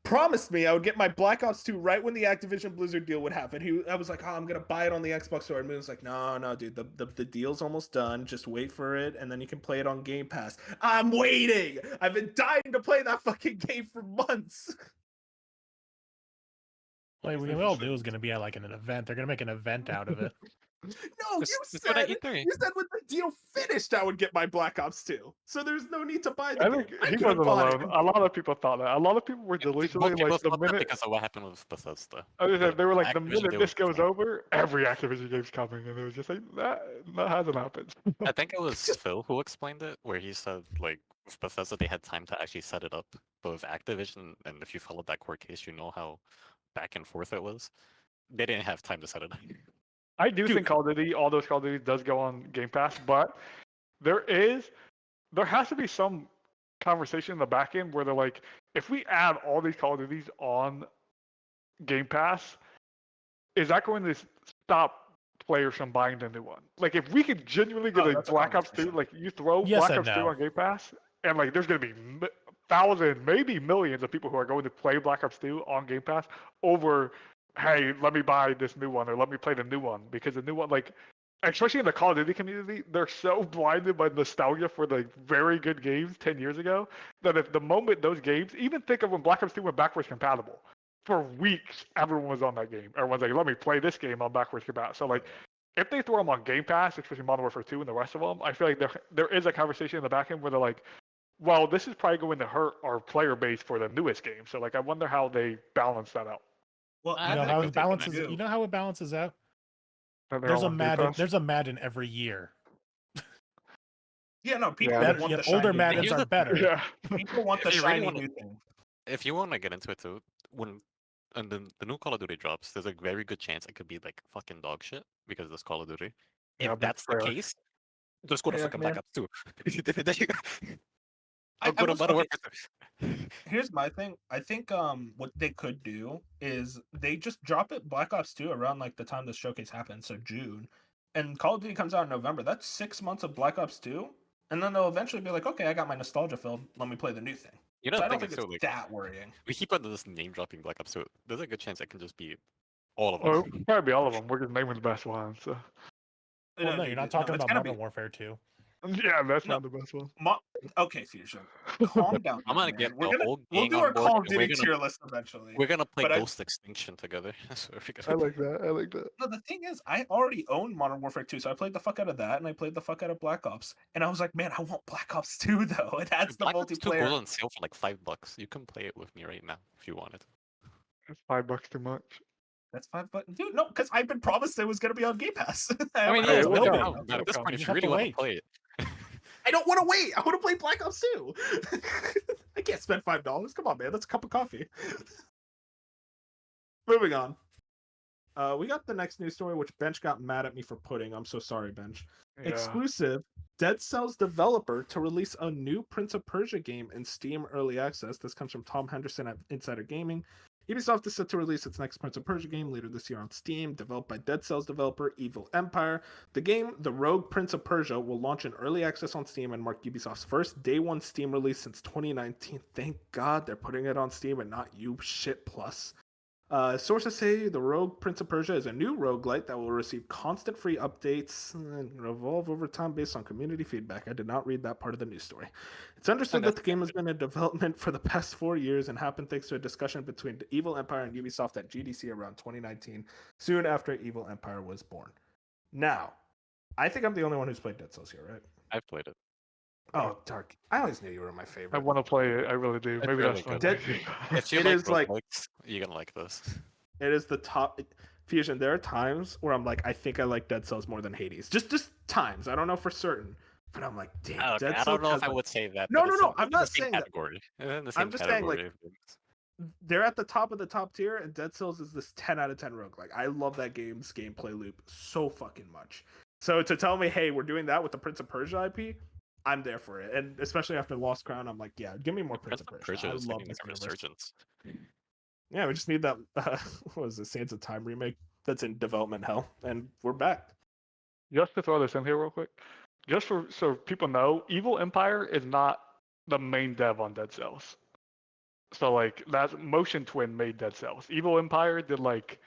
Speaker 2: promised me I would get my Black Ops 2 right when the Activision Blizzard deal would happen. I was like, oh, I'm gonna buy it on the Xbox store. And Moon's like, no, dude, the deal's almost done. Just wait for it, and then you can play it on Game Pass. I'm waiting. I've been dying to play that fucking game for months.
Speaker 1: Like, we all knew it was going to be at like an event. They're going to make an event out of it.
Speaker 2: No,
Speaker 5: Just-
Speaker 2: you
Speaker 5: just do it at
Speaker 2: said
Speaker 5: E3.
Speaker 2: when the deal finished, I would get my Black Ops 2. So there's no need to buy the
Speaker 4: I
Speaker 2: game.
Speaker 4: think
Speaker 2: I
Speaker 4: he
Speaker 2: could've
Speaker 4: wasn't
Speaker 2: bought
Speaker 4: alone.
Speaker 2: it.
Speaker 4: A lot of people thought that. A lot of people were
Speaker 5: Most
Speaker 4: delusionally
Speaker 5: people
Speaker 4: like the
Speaker 5: thought that
Speaker 4: minute.
Speaker 5: because of what happened with Bethesda.
Speaker 4: They were like the
Speaker 5: Activision
Speaker 4: minute
Speaker 5: deal
Speaker 4: this
Speaker 5: was
Speaker 4: goes
Speaker 5: fine.
Speaker 4: over, every Activision game's coming, and it was just like that hasn't happened.
Speaker 5: I think it was Phil who explained it, where he said like with Bethesda they had time to actually set it up, but with Activision, and if you followed that court case, you know how back and forth it was. They didn't have time to set it up.
Speaker 4: I do
Speaker 2: Dude.
Speaker 4: think Call of Duty, all those Call of Duty does go on Game Pass, but there has to be some conversation in the back end where they're like, if we add all these Call of Duties on Game Pass, is that going to stop players from buying the new one? Like, if we could genuinely get
Speaker 2: Oh,
Speaker 4: a
Speaker 2: that's a
Speaker 4: Black Ops 2,
Speaker 2: conversation.
Speaker 4: like you throw
Speaker 1: Yes
Speaker 4: Black
Speaker 1: and
Speaker 4: Ops 2
Speaker 1: no.
Speaker 4: on Game Pass, and like there's going to be thousands, maybe millions of people who are going to play Black Ops 2 on Game Pass over, hey, let me buy this new one or let me play the new one, because the new one, like, especially in the Call of Duty community, they're so blinded by nostalgia for the very good games 10 years ago that if the moment those games, even think of when Black Ops 2 went backwards compatible, for weeks everyone was on that game. Everyone's like, let me play this game on backwards compatible. So like, if they throw them on Game Pass, especially Modern Warfare 2 and the rest of them, I feel like there is a conversation in the back end where they're like, well, this is probably going to hurt our player base for the newest game. So like, I wonder how they balance that out.
Speaker 2: Well,
Speaker 5: I
Speaker 1: You know
Speaker 5: think
Speaker 1: how
Speaker 5: what
Speaker 1: it
Speaker 5: they're gonna
Speaker 1: balances.
Speaker 2: do-
Speaker 1: You know how it balances out.
Speaker 4: And they're
Speaker 1: There's
Speaker 4: all
Speaker 1: a
Speaker 4: on Game
Speaker 1: Madden.
Speaker 4: Pass.
Speaker 1: There's a Madden every year.
Speaker 2: Yeah, no, people
Speaker 4: Yeah,
Speaker 1: Better,
Speaker 2: want
Speaker 1: yet
Speaker 2: the
Speaker 1: older
Speaker 2: shiny
Speaker 1: Maddens
Speaker 5: Here's
Speaker 1: are
Speaker 5: the-
Speaker 1: better.
Speaker 4: Yeah.
Speaker 2: People want the
Speaker 5: If you really
Speaker 2: shiny
Speaker 5: wanna-
Speaker 2: new thing.
Speaker 5: If you want to get into it too, when and the new Call of Duty drops, there's a very good chance it could be like fucking dog shit because this Call of Duty.
Speaker 4: Yeah,
Speaker 5: If
Speaker 4: but
Speaker 5: that's the
Speaker 4: fair.
Speaker 5: case, just go to
Speaker 2: Yeah,
Speaker 5: fucking Black
Speaker 2: man.
Speaker 5: Ops 2. There you go.
Speaker 2: I
Speaker 5: Go to
Speaker 2: was-
Speaker 5: Modern
Speaker 2: okay,
Speaker 5: Warfare 2.
Speaker 2: Here's my thing. I think what they could do is they just drop it Black Ops 2 around like the time the showcase happens, so June, and Call of Duty comes out in November. That's 6 months of Black Ops 2, and then they'll eventually be like, okay, I got my nostalgia filled. Let me play the new thing.
Speaker 5: You know,
Speaker 2: So
Speaker 5: the
Speaker 2: I don't
Speaker 5: thing
Speaker 2: think
Speaker 5: is
Speaker 2: it's
Speaker 5: too, like,
Speaker 2: that worrying.
Speaker 5: we keep on this name dropping Black Ops, so there's a good chance it can just be all of
Speaker 4: Well,
Speaker 5: them.
Speaker 4: it'll probably be all of them. We're just naming the best ones. So.
Speaker 1: Well, no, you're not talking
Speaker 2: it's
Speaker 1: about
Speaker 2: gonna
Speaker 1: Modern
Speaker 2: be
Speaker 1: Warfare 2.
Speaker 4: Yeah, that's
Speaker 2: No.
Speaker 4: not the best one.
Speaker 2: Okay, Fusion. Calm down.
Speaker 5: I'm gonna
Speaker 2: man.
Speaker 5: get
Speaker 2: We're
Speaker 5: the
Speaker 2: gonna
Speaker 5: whole
Speaker 2: we'll
Speaker 5: gang
Speaker 2: do
Speaker 5: on
Speaker 2: our
Speaker 5: board,
Speaker 2: Call of
Speaker 5: and we're
Speaker 2: Duty
Speaker 5: gonna
Speaker 2: tier list eventually.
Speaker 5: play
Speaker 2: But I
Speaker 5: Ghost Extinction together. That's what we're
Speaker 4: I
Speaker 5: gonna.
Speaker 4: like that. I like that.
Speaker 2: No, the thing is, I already own Modern Warfare 2, so I played the fuck out of that, and I played the fuck out of Black Ops. And I was like, man, I want Black Ops 2, though. And that's the
Speaker 5: Black Ops 2 goes
Speaker 2: multiplayer.
Speaker 5: on sale for like $5. You can play it with me right now if you wanted.
Speaker 4: That's $5 too much.
Speaker 2: That's $5. Dude, no, because I've been promised it was going to be on Game Pass.
Speaker 5: I mean,
Speaker 2: I
Speaker 5: yeah,
Speaker 4: it will
Speaker 5: it'll
Speaker 4: come.
Speaker 5: come, but at this
Speaker 4: It'll
Speaker 5: point,
Speaker 4: come.
Speaker 5: if
Speaker 1: You
Speaker 5: you
Speaker 1: just have
Speaker 5: really
Speaker 1: to
Speaker 5: want to
Speaker 1: wait.
Speaker 5: play it,
Speaker 2: don't want to wait. I want to play Black Ops 2. I can't spend $5. Come on, man. That's a cup of coffee. Moving on. We got the next news story, which Bench got mad at me for putting. I'm so sorry, Bench.
Speaker 4: Yeah.
Speaker 2: Exclusive. Dead Cells developer to release a new Prince of Persia game in Steam Early Access. This comes from Tom Henderson at Insider Gaming. Ubisoft is set to release its next Prince of Persia game later this year on Steam, developed by Dead Cells developer Evil Empire. The game, The Rogue Prince of Persia, will launch in early access on Steam and mark Ubisoft's first day one Steam release since 2019. Thank God they're putting it on Steam and not Ushit Plus. Sources say The Rogue Prince of Persia is a new roguelite that will receive constant free updates and evolve over time based on community feedback. I did not read that part of the news story. It's understood that the game has been in development for the past 4 years and happened thanks to a discussion between the Evil Empire and Ubisoft at GDC around 2019, soon after Evil Empire was born. Now, I think I'm the only one who's played Dead Cells here, right?
Speaker 5: I've played it.
Speaker 2: Oh, Dark. I always knew you were my
Speaker 4: I
Speaker 2: favorite.
Speaker 4: want to play it. I really do.
Speaker 5: It's
Speaker 4: Maybe
Speaker 5: really
Speaker 4: that's not
Speaker 5: good. If you
Speaker 2: It
Speaker 5: like
Speaker 2: is like-
Speaker 5: roguelikes, you're gonna like this.
Speaker 2: It is the top Fusion. There are times where I'm like, I think I like Dead Cells more than Hades. Just times. I don't know for certain, but I'm like, damn.
Speaker 5: Okay,
Speaker 2: Dead
Speaker 5: I
Speaker 2: Cells
Speaker 5: don't know
Speaker 2: has
Speaker 5: if I
Speaker 2: like-
Speaker 5: would say that.
Speaker 2: No,
Speaker 5: but
Speaker 2: no,
Speaker 5: it's
Speaker 2: no,
Speaker 5: in-
Speaker 2: I'm
Speaker 5: it's in
Speaker 2: not
Speaker 5: the same
Speaker 2: saying that.
Speaker 5: category. It's in the same
Speaker 2: I'm just saying, like,
Speaker 5: category of things.
Speaker 2: They're at the top of the top tier, and Dead Cells is this 10 out of 10 roguelike. I love that game's gameplay loop so fucking much. So to tell me, hey, we're doing that with the Prince of Persia IP, I'm there for it. And especially after Lost Crown, I'm like, yeah, give me more Prince of Persia. I
Speaker 5: is
Speaker 2: love
Speaker 5: getting
Speaker 2: this
Speaker 5: like a
Speaker 2: universe.
Speaker 5: resurgence.
Speaker 2: Yeah, we just need that. What was it, Sands of Time remake that's in development hell, and we're back.
Speaker 4: Just to throw this in here real quick, just for so people know, Evil Empire is not the main dev on Dead Cells. So like that Motion Twin made Dead Cells. Evil Empire did like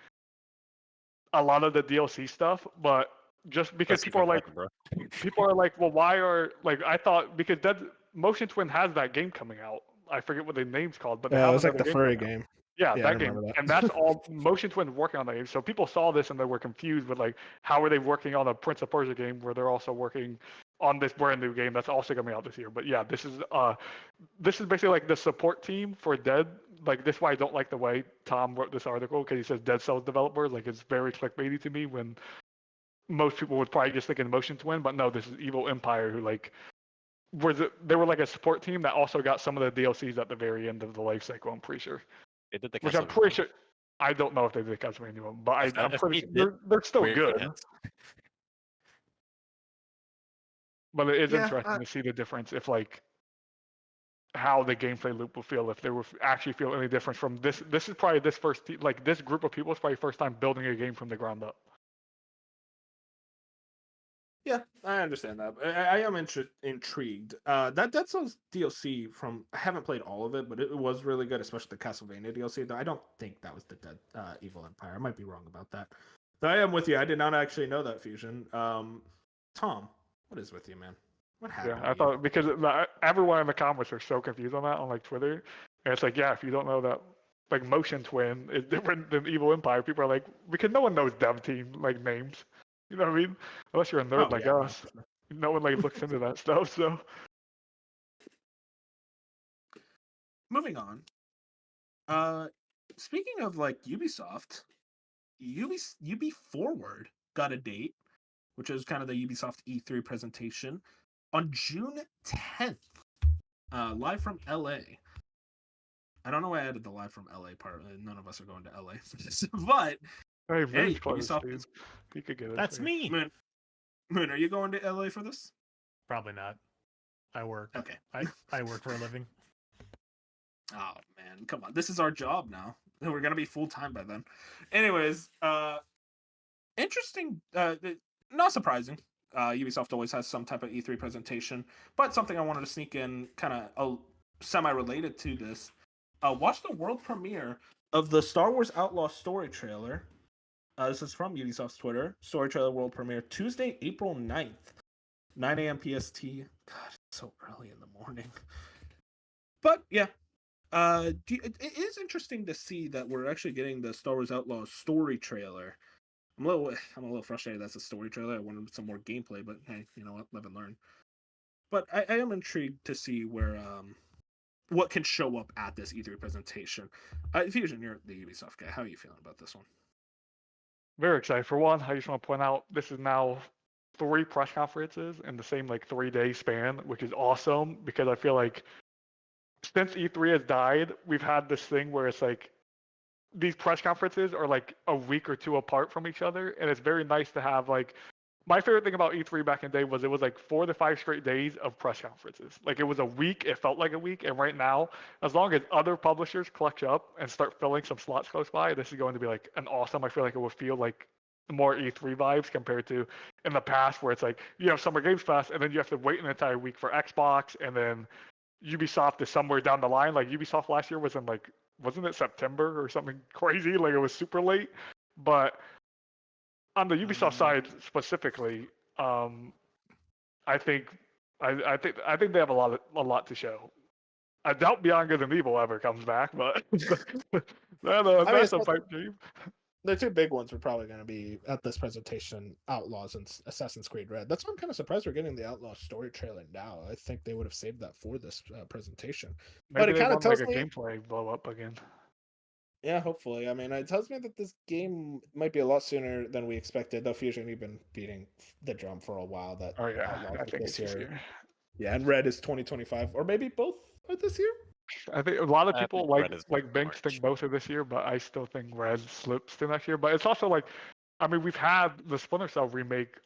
Speaker 4: a lot of the DLC stuff, but just because
Speaker 5: That's
Speaker 4: people are
Speaker 5: even
Speaker 4: like,
Speaker 5: better, bro.
Speaker 4: people are like, well, why are like I thought because Dead Motion Twin has that game coming out. I forget what the name's called, but they
Speaker 2: Yeah,
Speaker 4: have
Speaker 2: it was like
Speaker 4: another
Speaker 2: the
Speaker 4: game
Speaker 2: furry
Speaker 4: coming out.
Speaker 2: game.
Speaker 4: Yeah,
Speaker 2: Yeah, I
Speaker 4: that game,
Speaker 2: remember that.
Speaker 4: and that's all Motion Twin's working on that game. So people saw this and they were confused with like, how are they working on a Prince of Persia game where they're also working on this brand new game that's also coming out this year? But yeah, this is basically like the support team for Dead. Like this is why I don't like the way Tom wrote this article because he says Dead Cells developers. Like it's very clickbaity to me when most people would probably just think of Motion Twin, but no, this is Evil Empire who like they were like a support team that also got some of the DLCs at the very end of the life cycle. I'm pretty sure.
Speaker 5: They did the
Speaker 4: Which I'm
Speaker 5: Castlevania
Speaker 4: pretty
Speaker 5: one.
Speaker 4: sure. I don't know if they did Castlevania one, but
Speaker 5: If
Speaker 4: I'm
Speaker 5: they
Speaker 4: pretty
Speaker 5: did,
Speaker 4: sure they're still
Speaker 5: We're
Speaker 4: good.
Speaker 5: hits.
Speaker 4: But it is
Speaker 2: Yeah,
Speaker 4: interesting to see the difference if like how the gameplay loop will feel if they will actually feel any difference from this. This is probably this first like this group of people is probably first time building a game from the ground up.
Speaker 2: Yeah, I understand that. I am intrigued. That Dead Cells DLC from I haven't played all of it, but it was really good, especially the Castlevania DLC. Though I don't think that was the Dead Evil Empire. I might be wrong about that. But I am with you. I did not actually know that Fusion. Tom, what is with you, man? What happened?
Speaker 4: Yeah, I thought because everyone in the comments are so confused on that on like Twitter, and it's like yeah, if you don't know that like Motion Twin is different than Evil Empire, people are like because no one knows dev team like names. You know what I mean? Unless you're a nerd like us. No one like looks into that stuff. So
Speaker 2: moving on. Speaking of like Ubisoft, Ubi Forward got a date, which is kind of the Ubisoft E3 presentation on June 10th. Live from LA. I don't know why I added the live from LA part. None of us are going to LA for this, but
Speaker 4: hey,
Speaker 2: hey,
Speaker 4: Moon's close,
Speaker 2: Ubisoft
Speaker 4: dude.
Speaker 2: is-
Speaker 4: He could get it.
Speaker 1: That's me.
Speaker 2: Moon, are you going to LA for this?
Speaker 1: Probably not. I work.
Speaker 2: Okay.
Speaker 1: I work for a living.
Speaker 2: Oh man, come on. This is our job now. We're gonna be full time by then. Anyways, interesting. Not surprising. Ubisoft always has some type of E3 presentation, but something I wanted to sneak in, kind of semi-related to this. Watch the world premiere of the Star Wars Outlaw story trailer. This is from Ubisoft's Twitter. Story trailer world premiere Tuesday, April 9th, 9 a.m. PST. God, it's so early in the morning. But yeah, it is interesting to see that we're actually getting the Star Wars Outlaw story trailer. I'm a little frustrated that's a story trailer. I wanted some more gameplay, but hey, you know what? Live and learn. But I am intrigued to see where what can show up at this E3 presentation. Fusion, you're the Ubisoft guy. How are you feeling about this one?
Speaker 4: Very excited. For one, I just want to point out this is now 3 press conferences in the same like 3-day span, which is awesome because I feel like since E3 has died, we've had this thing where it's like these press conferences are like a week or two apart from each other, and it's very nice to have like my favorite thing about E3 back in the day was it was like 4 to 5 straight days of press conferences. Like it was a week, it felt like a week, and right now, as long as other publishers clutch up and start filling some slots close by, this is going to be like an awesome. I feel like it will feel like more E3 vibes compared to in the past where it's like you have Summer Games Fest and then you have to wait an entire week for Xbox, and then Ubisoft is somewhere down the line. Like Ubisoft last year was in like wasn't it September or something crazy? Like it was super late. But on the Ubisoft side specifically, I think I think they have a lot to show. I doubt Beyond Good and Evil ever comes back, but that's a pipe dream.
Speaker 2: The 2 big ones are probably going to be at this presentation: Outlaws and Assassin's Creed Red. That's why I'm kind of surprised we're getting the Outlaw story trailer now. I think they would have saved that for this presentation.
Speaker 4: Maybe
Speaker 2: But it
Speaker 4: they
Speaker 2: kind of
Speaker 4: want like
Speaker 2: tells
Speaker 4: a
Speaker 2: me,
Speaker 4: gameplay blow up again.
Speaker 2: yeah, hopefully. I mean, it tells me that this game might be a lot sooner than we expected. Though Fusion, you've been beating the drum for a while that
Speaker 4: Oh yeah,
Speaker 2: Outlaws
Speaker 4: I
Speaker 2: is
Speaker 4: think
Speaker 2: this
Speaker 4: it's this
Speaker 2: year.
Speaker 4: year.
Speaker 2: Yeah, and Red is 2025, or maybe both are this year.
Speaker 4: I think a lot of
Speaker 5: I
Speaker 4: people
Speaker 5: think Red is
Speaker 4: Banks
Speaker 5: March.
Speaker 4: think both are this year, but I still think Red slips to next year. But it's also like, I mean, we've had the Splinter Cell remake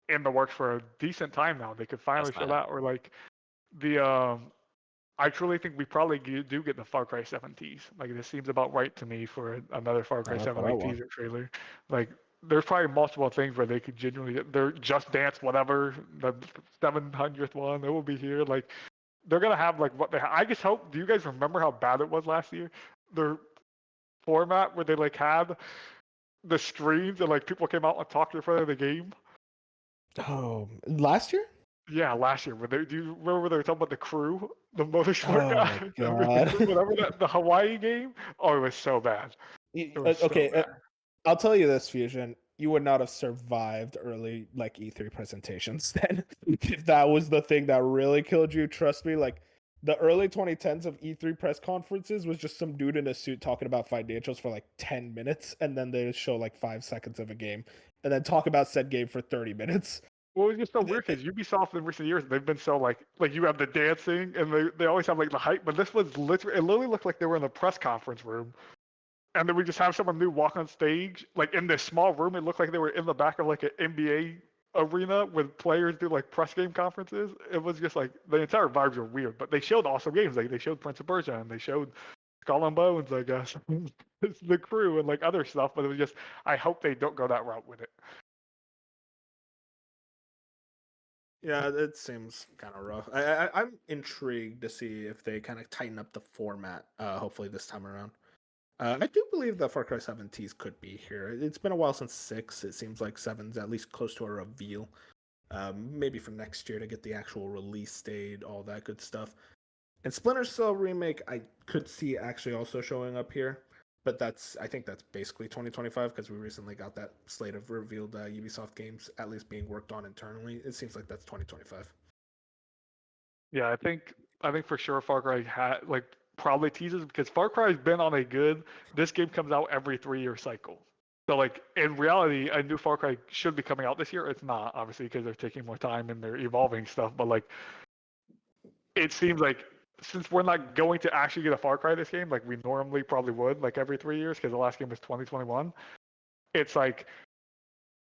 Speaker 4: in the works for a decent time now. They could finally
Speaker 5: That's
Speaker 4: show
Speaker 5: not
Speaker 4: that, or like the I truly think we probably do get the Far Cry 7 tease. Like this seems about right to me for another Far Cry
Speaker 2: That's
Speaker 4: 7
Speaker 2: what I
Speaker 4: like
Speaker 2: want.
Speaker 4: teaser trailer. Like there's probably multiple things where they could genuinely they're Just Dance whatever the 700th one, it will be here. Like they're gonna have like what they. I just hope. Do you guys remember how bad it was last year? Their format where they like had the screens and like people came out and talked in front of the game.
Speaker 2: Oh, last year?
Speaker 4: Yeah, last year. Do you remember when they were talking about the crew, the motorsport
Speaker 2: Oh my
Speaker 4: guy,
Speaker 2: god.
Speaker 4: whatever that the Hawaii game? Oh, it was so bad. It was so
Speaker 2: Okay,
Speaker 4: bad.
Speaker 2: I'll tell you this, Fusion. You would not have survived early like E3 presentations then if that was the thing that really killed you. Trust me, like the early 2010s of E3 press conferences was just some dude in a suit talking about financials for like 10 minutes, and then they show like 5 seconds of a game, and then talk about said game for 30 minutes.
Speaker 4: Well, it's just so weird because Ubisoft in recent years they've been so like you have the dancing and they always have like the hype, but this was literally it literally looked like they were in a press conference room. And then we just have someone new walk on stage, like in this small room. It looked like they were in the back of like an NBA arena with players do like press game conferences. It was just like the entire vibes were weird, but they showed awesome games. Like they showed Prince of Persia and they showed Skull and Bones, I guess, it's the crew and like other stuff. But it was just, I hope they don't go that route with it.
Speaker 2: Yeah, it seems kind of rough. I'm intrigued to see if they kind of tighten up the format. Hopefully this time around. I do believe that Far Cry 7 tease could be here. It's been a while since 6. It seems like 7's at least close to a reveal. Maybe for next year to get the actual release date, all that good stuff. And Splinter Cell remake, I could see actually also showing up here, but I think that's basically 2025 because we recently got that slate of revealed Ubisoft games at least being worked on internally. It seems like that's 2025.
Speaker 4: Yeah, I think for sure Far Cry had like probably teases because Far Cry's been on a good. This game comes out every 3-year cycle. So like in reality, a new Far Cry should be coming out this year. It's not obviously because they're taking more time and they're evolving stuff. But like it seems like since we're not going to actually get a Far Cry this game, like we normally probably would, like every 3 years, because the last game was 2021. It's like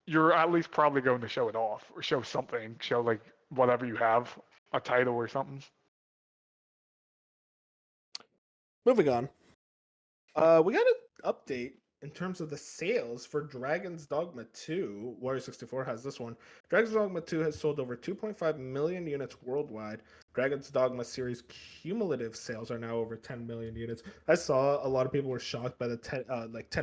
Speaker 4: you're at least probably going to show it off or show something, show like whatever you have, a title or something.
Speaker 2: moving on. We got an update in terms of the sales for Dragon's Dogma 2. Warrior 64 has this one. Dragon's Dogma 2 has sold over 2.5 million units worldwide. Dragon's Dogma series cumulative sales are now over 10 million units. I saw a lot of people were shocked by the 10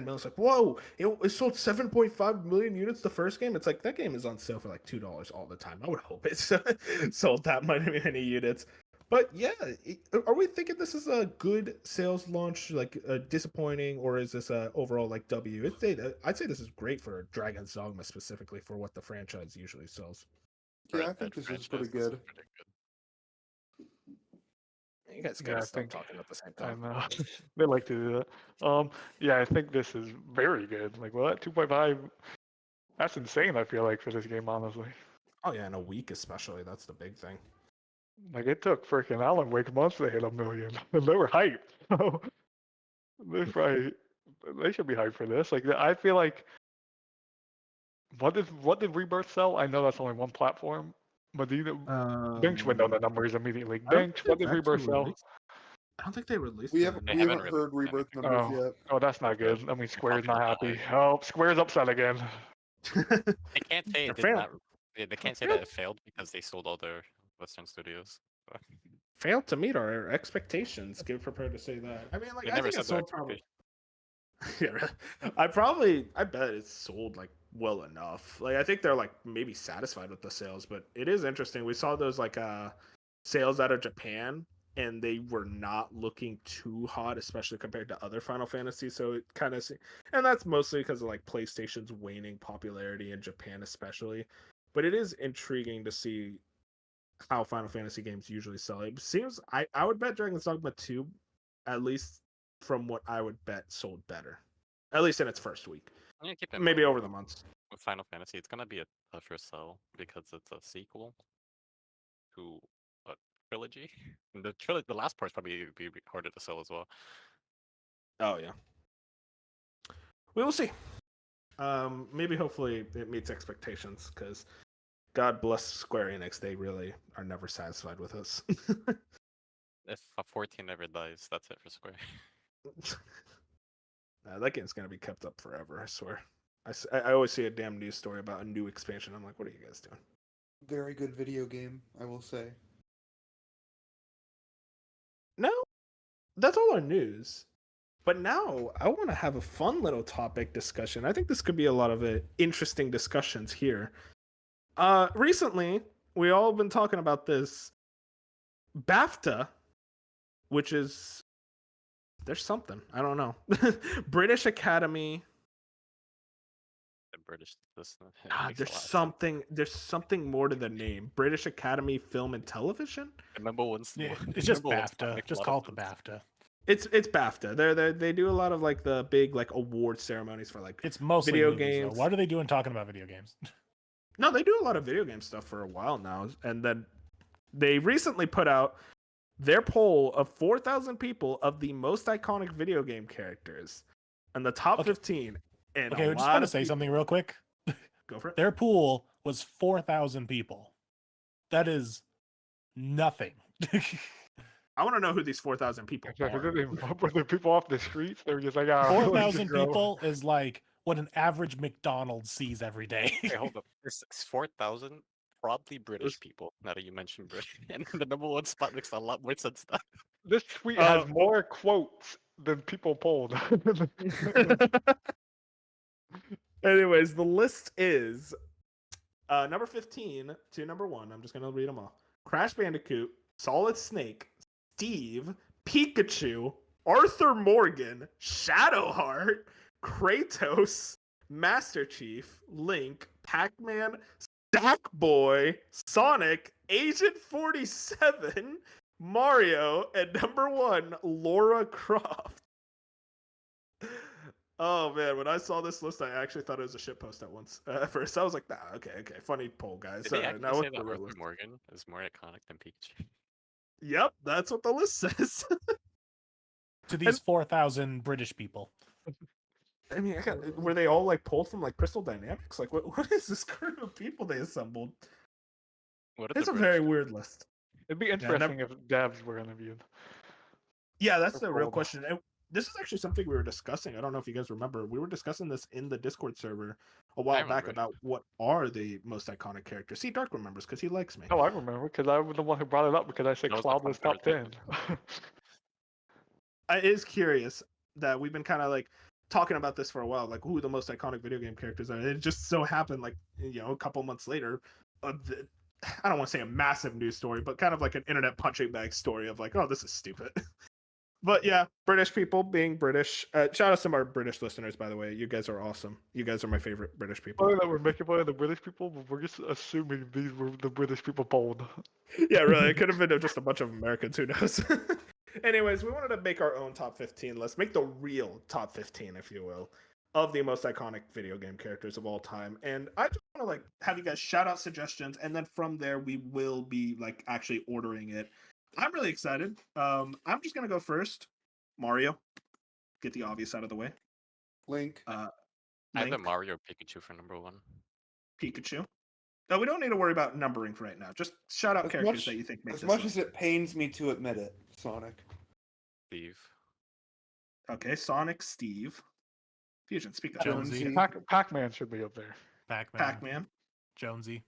Speaker 2: million. It's like, whoa, it sold 7.5 million units the first game. It's like that game is on sale for like $2 all the time. I would hope it's sold that many units. But yeah, are we thinking this is a good sales launch, like disappointing, or is this a overall like W? I'd say this is great for Dragon's Dogma specifically for what the franchise usually sells.
Speaker 5: For
Speaker 3: Yeah,
Speaker 5: a
Speaker 3: I think
Speaker 5: dead
Speaker 3: this is pretty
Speaker 5: franchise, this
Speaker 3: good.
Speaker 5: is pretty good.
Speaker 2: You guys
Speaker 4: Yeah,
Speaker 2: gotta
Speaker 4: I
Speaker 2: stop
Speaker 4: think
Speaker 2: talking at the same
Speaker 4: I
Speaker 2: time.
Speaker 4: know they like to do that. Yeah, I think this is very good. Like, what 2.5? That's insane. I feel like for this game, honestly.
Speaker 2: Oh yeah, in a week especially, that's the big thing.
Speaker 4: Like it took freaking Alan Wake months to hit 1 million, and they were hyped. So they should be hyped for this. Like I feel like what did Rebirth sell? I know that's only one platform, but do you Binks went down the numbers immediately.
Speaker 2: I don't
Speaker 4: Binks,
Speaker 2: think
Speaker 4: what
Speaker 2: they've
Speaker 4: did Rebirth
Speaker 2: actually
Speaker 4: sell?
Speaker 2: released. I don't think they released.
Speaker 3: We
Speaker 2: the
Speaker 3: haven't
Speaker 5: They
Speaker 3: we
Speaker 5: haven't
Speaker 3: haven't heard
Speaker 5: released
Speaker 3: Rebirth
Speaker 5: anything.
Speaker 3: numbers
Speaker 4: Oh,
Speaker 3: yet.
Speaker 4: oh, that's not
Speaker 5: Okay.
Speaker 4: good. I mean, Square's not
Speaker 5: Probably
Speaker 4: happy.
Speaker 5: not.
Speaker 4: Oh, Square's upset again.
Speaker 5: They can't say
Speaker 2: They're
Speaker 5: it did
Speaker 2: failed.
Speaker 5: not. They can't say that it failed because they sold all their Western studios.
Speaker 2: Failed to meet our expectations. Get prepared to say that. I mean, like
Speaker 5: They
Speaker 2: I
Speaker 5: never
Speaker 2: think it
Speaker 5: said their
Speaker 2: sold probably.
Speaker 5: expectations.
Speaker 2: Yeah, I bet it's sold like well enough. Like I think they're like maybe satisfied with the sales, but it is interesting. We saw those like sales out of Japan and they were not looking too hot, especially compared to other Final Fantasy. So it kind of and that's mostly because of like PlayStation's waning popularity in Japan especially. But it is intriguing to see how Final Fantasy games usually sell. It seems I would bet Dragon's Dogma 2 at least from what I would bet sold better. At least in its first week.
Speaker 5: Yeah, keep in
Speaker 2: Maybe
Speaker 5: mind,
Speaker 2: over the months.
Speaker 5: with Final Fantasy, it's gonna be a tougher sell because it's a sequel to a trilogy. And the last part's probably be harder to sell as well.
Speaker 2: Oh yeah. We will see. Maybe hopefully it meets expectations because God bless Square Enix, they really are never satisfied with us.
Speaker 5: If a 14 never dies, that's it for Square.
Speaker 2: That game's gonna be kept up forever, I swear. I always see a damn news story about a new expansion. I'm like, what are you guys doing?
Speaker 3: Very good video game, I will say.
Speaker 2: No, that's all our news. But now I want to have a fun little topic discussion. I think this could be a lot of interesting discussions here. Recently, we all been talking about this BAFTA, which is there's something I don't know. British Academy.
Speaker 5: The British system.
Speaker 2: There's something more to the name. British Academy Film and Television.
Speaker 5: Remember once?
Speaker 1: Yeah, it's just
Speaker 5: remember once that
Speaker 1: BAFTA.
Speaker 5: makes a
Speaker 1: Just
Speaker 5: lot
Speaker 1: call
Speaker 5: of
Speaker 1: it the
Speaker 5: sense.
Speaker 1: BAFTA.
Speaker 2: It's BAFTA. They do a lot of like the big like award ceremonies for like
Speaker 1: It's mostly
Speaker 2: video
Speaker 1: movies,
Speaker 2: games.
Speaker 1: though. What are they doing talking about video games?
Speaker 2: No, they do a lot of video game stuff for a while now, and then they recently put out their poll of 4,000 people of the most iconic video game characters, and the top
Speaker 1: Okay.
Speaker 2: 15. And
Speaker 1: Okay,
Speaker 2: a
Speaker 1: I just
Speaker 2: lot
Speaker 1: want to
Speaker 2: of
Speaker 1: say
Speaker 2: people-
Speaker 1: something real quick.
Speaker 2: Go for it.
Speaker 1: Their pool was 4,000 people. That is nothing.
Speaker 2: I want to know who these 4,000 people
Speaker 4: Exactly.
Speaker 2: are.
Speaker 4: Were there people off the streets? They were just like, ah,
Speaker 1: 4,000 people is like what an average McDonald's sees every day.
Speaker 5: Hey, hold up. There's 4,000 probably British people. Now that you mentioned British, and the number one spot makes a lot more sense now.
Speaker 4: This tweet has more quotes than people polled.
Speaker 2: Anyways, the list is number 15 to number 1. I'm just going to read them all. Crash Bandicoot, Solid Snake, Steve, Pikachu, Arthur Morgan, Shadowheart, Kratos, Master Chief, Link, Pac-Man, Sackboy, Sonic, Agent 47, Mario, and number 1, Laura Croft. Oh man, when I saw this list, I actually thought it was a shitpost at once. At first, I was like, "Nah, okay, funny poll, guys."
Speaker 5: Did they
Speaker 2: Now
Speaker 5: actually
Speaker 2: what's
Speaker 5: say
Speaker 2: the
Speaker 5: that
Speaker 2: real
Speaker 5: Arthur
Speaker 2: list?
Speaker 5: Morgan is more iconic than Pikachu?
Speaker 2: Yep, that's what the list says.
Speaker 1: To these 4,000 British people.
Speaker 2: I mean, were they all like pulled from like Crystal Dynamics? Like, what is this group of people they assembled?
Speaker 5: What are
Speaker 2: It's
Speaker 5: the
Speaker 2: a very
Speaker 5: British-
Speaker 2: weird list.
Speaker 4: It'd be interesting if devs were interviewed.
Speaker 2: Yeah, that's
Speaker 4: Or
Speaker 2: the real
Speaker 4: cold.
Speaker 2: question. And this is actually something we were discussing. I don't know if you guys remember. We were discussing this in the Discord server a while back
Speaker 5: remember.
Speaker 2: about what are the most iconic characters. See, Dark remembers because he likes me.
Speaker 4: Oh, I remember because I was the one who brought it up because I said
Speaker 5: That was the
Speaker 4: Cloud
Speaker 5: fun
Speaker 4: was top 10.
Speaker 5: conversation.
Speaker 2: It is curious that we've been kind of like talking about this for a while, like who the most iconic video game characters are. It just so happened, like a couple months later, I don't want to say a massive news story, but kind of like an internet punching bag story of like, oh, this is stupid. But yeah, British people being British. Shout out to our British listeners, by the way. You guys are awesome. You guys are my favorite British people.
Speaker 4: Funny that we're making fun of the British people, but we're just assuming these were the British people polled.
Speaker 2: Yeah, really. It could have been just a bunch of Americans. Who knows? Anyways, we wanted to make our own top 15. Let's make the real top 15, if you will, of the most iconic video game characters of all time. And I just want to like have you guys shout out suggestions, and then from there we will be like actually ordering it. I'm really excited. I'm just gonna go first. Mario, get the obvious out of the way.
Speaker 3: Link.
Speaker 5: I have a
Speaker 2: Link,
Speaker 5: Mario Pikachu for number 1.
Speaker 2: Pikachu. No, we don't need to worry about numbering for right now. Just shout out
Speaker 3: As
Speaker 2: characters
Speaker 3: much-
Speaker 2: that you think make
Speaker 3: As
Speaker 2: this
Speaker 3: much
Speaker 2: list.
Speaker 3: as it pains me to admit it, Sonic.
Speaker 5: Steve.
Speaker 2: Okay, Sonic, Steve, Fusion. Speak up.
Speaker 1: Jonesy.
Speaker 3: Jonesy.
Speaker 4: Pac-Man should be up there.
Speaker 1: Pac-Man.
Speaker 2: Pac-Man,
Speaker 1: Jonesy.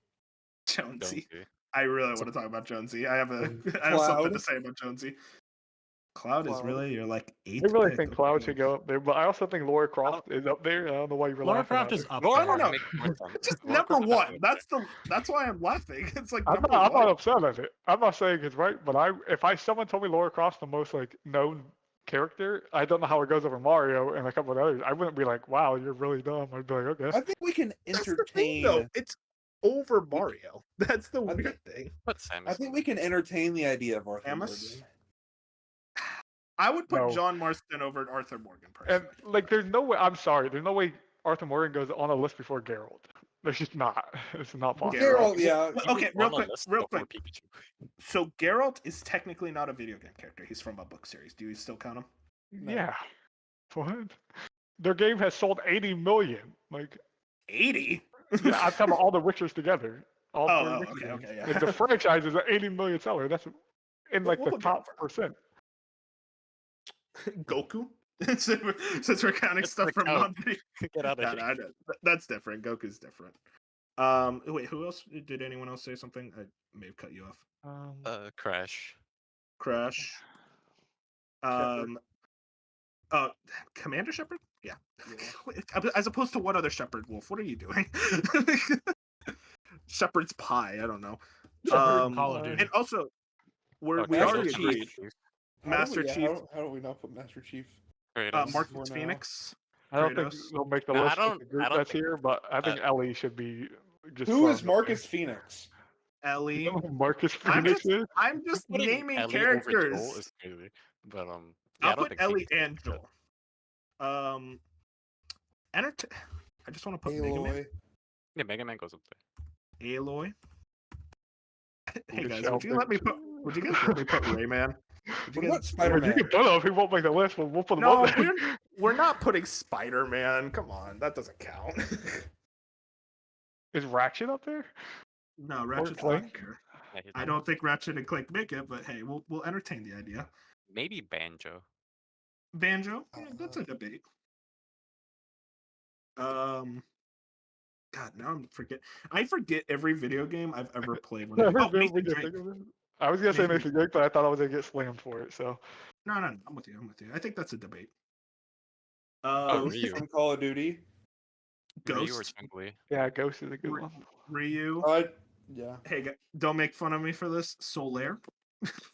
Speaker 2: Jonesy.
Speaker 5: Jonesy.
Speaker 2: I really want to talk about Jonesy. I have something
Speaker 3: Cloud.
Speaker 2: to say about Jonesy. Cloud is
Speaker 3: Cloud.
Speaker 2: really your like
Speaker 4: I
Speaker 2: eighth.
Speaker 4: really
Speaker 2: pick.
Speaker 4: think Cloud should go up there, but I also think Laura Croft is up there. I don't know why you were
Speaker 1: Lara
Speaker 4: laughing
Speaker 1: Croft
Speaker 4: at
Speaker 1: is
Speaker 4: her.
Speaker 1: up
Speaker 2: Well, I
Speaker 1: there.
Speaker 2: don't know.
Speaker 5: Makes more sense.
Speaker 2: Just
Speaker 5: Lara
Speaker 2: number
Speaker 5: Croft is
Speaker 2: one.
Speaker 5: definitely
Speaker 2: That's why I'm laughing. It's like
Speaker 4: I'm
Speaker 2: number
Speaker 4: not
Speaker 2: one.
Speaker 4: upset at it. I'm not saying it's right, but if someone told me Laura Croft's the most like known character, I don't know how it goes over Mario and a couple of others. I wouldn't be like, "Wow, you're really dumb." I'd be like, "Okay."
Speaker 3: I think we can
Speaker 2: That's the thing, though.
Speaker 3: entertain.
Speaker 2: It's over Mario. That's the
Speaker 3: I think-
Speaker 2: weird thing.
Speaker 5: Put Samus.
Speaker 3: I think we can entertain the idea of Arthur
Speaker 2: Samus?
Speaker 3: Morgan.
Speaker 2: I would put
Speaker 4: No.
Speaker 2: John Marston over Arthur Morgan
Speaker 4: And
Speaker 2: personally.
Speaker 4: like, there's no way. I'm sorry. There's no way Arthur Morgan goes on a list before Geralt. There's just not. It's not possible.
Speaker 3: Geralt, yeah.
Speaker 2: But
Speaker 5: He was
Speaker 2: okay,
Speaker 5: on
Speaker 2: real
Speaker 5: the
Speaker 2: quick,
Speaker 5: list
Speaker 2: real
Speaker 5: before
Speaker 2: quick.
Speaker 5: Pikachu.
Speaker 2: So Geralt is technically not a video game character. He's from a book series. Do you still count him?
Speaker 3: No.
Speaker 4: Yeah. What? Their game has sold 80 million. Like,
Speaker 2: 80.
Speaker 4: yeah, I'm talking about all the Witchers together. All
Speaker 2: Oh,
Speaker 4: three
Speaker 2: oh,
Speaker 4: Witcher
Speaker 2: okay,
Speaker 4: games.
Speaker 2: okay, yeah.
Speaker 4: Like, the franchise is an 80 million seller. That's in like
Speaker 2: We'll
Speaker 4: the
Speaker 2: put
Speaker 4: top
Speaker 2: Geralt
Speaker 4: percent.
Speaker 2: Goku. Since we're counting
Speaker 5: It's
Speaker 2: stuff
Speaker 5: the
Speaker 2: from
Speaker 5: count.
Speaker 2: non-video.
Speaker 5: Get out of
Speaker 2: No,
Speaker 5: here.
Speaker 2: no, I know. That's different. Goku's different. Wait, who else? Did anyone else say something? I may have cut you off.
Speaker 5: Crash.
Speaker 2: Crash.
Speaker 4: Shepard.
Speaker 2: Commander Shepard? Yeah. As opposed to what other Shepard, Wolf? What are you doing? Shepherd's pie. I don't know.
Speaker 1: Shepard in Call of Duty.
Speaker 2: And also, we
Speaker 3: Master
Speaker 2: already
Speaker 3: Chief.
Speaker 2: agreed. Master Chief.
Speaker 3: How do we not put Master Chief?
Speaker 5: Kratos.
Speaker 2: Marcus
Speaker 3: For now.
Speaker 2: Phoenix.
Speaker 4: I don't think
Speaker 2: Kratos.
Speaker 4: they'll make the
Speaker 5: No, I
Speaker 4: list with
Speaker 5: don't-
Speaker 4: the group
Speaker 5: I don't
Speaker 4: that's
Speaker 5: think-
Speaker 4: here, but I think Ellie should be just.
Speaker 3: Who is
Speaker 4: thrown up
Speaker 3: Marcus Phoenix?
Speaker 4: there.
Speaker 2: Ellie.
Speaker 4: You know who Marcus
Speaker 2: I'm
Speaker 4: Phoenix
Speaker 2: just,
Speaker 4: is?
Speaker 2: I'm just
Speaker 5: Putting
Speaker 2: naming
Speaker 5: Ellie over Joel
Speaker 2: characters.
Speaker 5: is crazy. But yeah, I
Speaker 2: I'll
Speaker 5: don't
Speaker 2: put
Speaker 5: think
Speaker 2: Ellie
Speaker 5: Pikachu
Speaker 2: and
Speaker 5: is good.
Speaker 2: Joel. I just want to put Mega Man.
Speaker 3: Aloy.
Speaker 5: Yeah, Mega Man goes up there.
Speaker 2: Aloy. Hey
Speaker 4: Michelle
Speaker 2: guys, would you let me put? Would you guys let me put Rayman? Would
Speaker 3: What
Speaker 2: you
Speaker 3: about
Speaker 2: guys?
Speaker 3: Spider
Speaker 4: Well, you
Speaker 3: Man?
Speaker 4: can put him. He won't make the list, but we'll put him
Speaker 2: No,
Speaker 4: up there.
Speaker 2: we're not putting Spider-Man. Come on, that doesn't count.
Speaker 4: Is Ratchet up there?
Speaker 2: No, Ratchet's
Speaker 4: Clank?
Speaker 2: not here.
Speaker 5: Yeah, he's
Speaker 2: I
Speaker 5: not-
Speaker 2: don't think Ratchet and Clank make it, but hey, we'll entertain the idea.
Speaker 5: Maybe Banjo.
Speaker 2: Banjo, yeah, that's a debate. God, now I forget every video game I've ever played. When
Speaker 4: Never
Speaker 2: oh,
Speaker 4: been
Speaker 2: Nathan
Speaker 4: when you
Speaker 2: Drake.
Speaker 4: think of it. I was gonna say
Speaker 2: Nathan-
Speaker 4: Nathan Drake, but I thought I was gonna get slammed for it. So
Speaker 2: No, I'm with you. I'm with you. I think that's a debate.
Speaker 5: Oh,
Speaker 2: Um,
Speaker 5: Ryu.
Speaker 3: From Call of Duty.
Speaker 5: Ryu or
Speaker 2: Ghost,
Speaker 5: Chun-Li.
Speaker 4: yeah, Ghost is a good
Speaker 2: Re-
Speaker 4: one.
Speaker 2: Ryu.
Speaker 3: Yeah.
Speaker 2: Hey, don't make fun of me for this. Solaire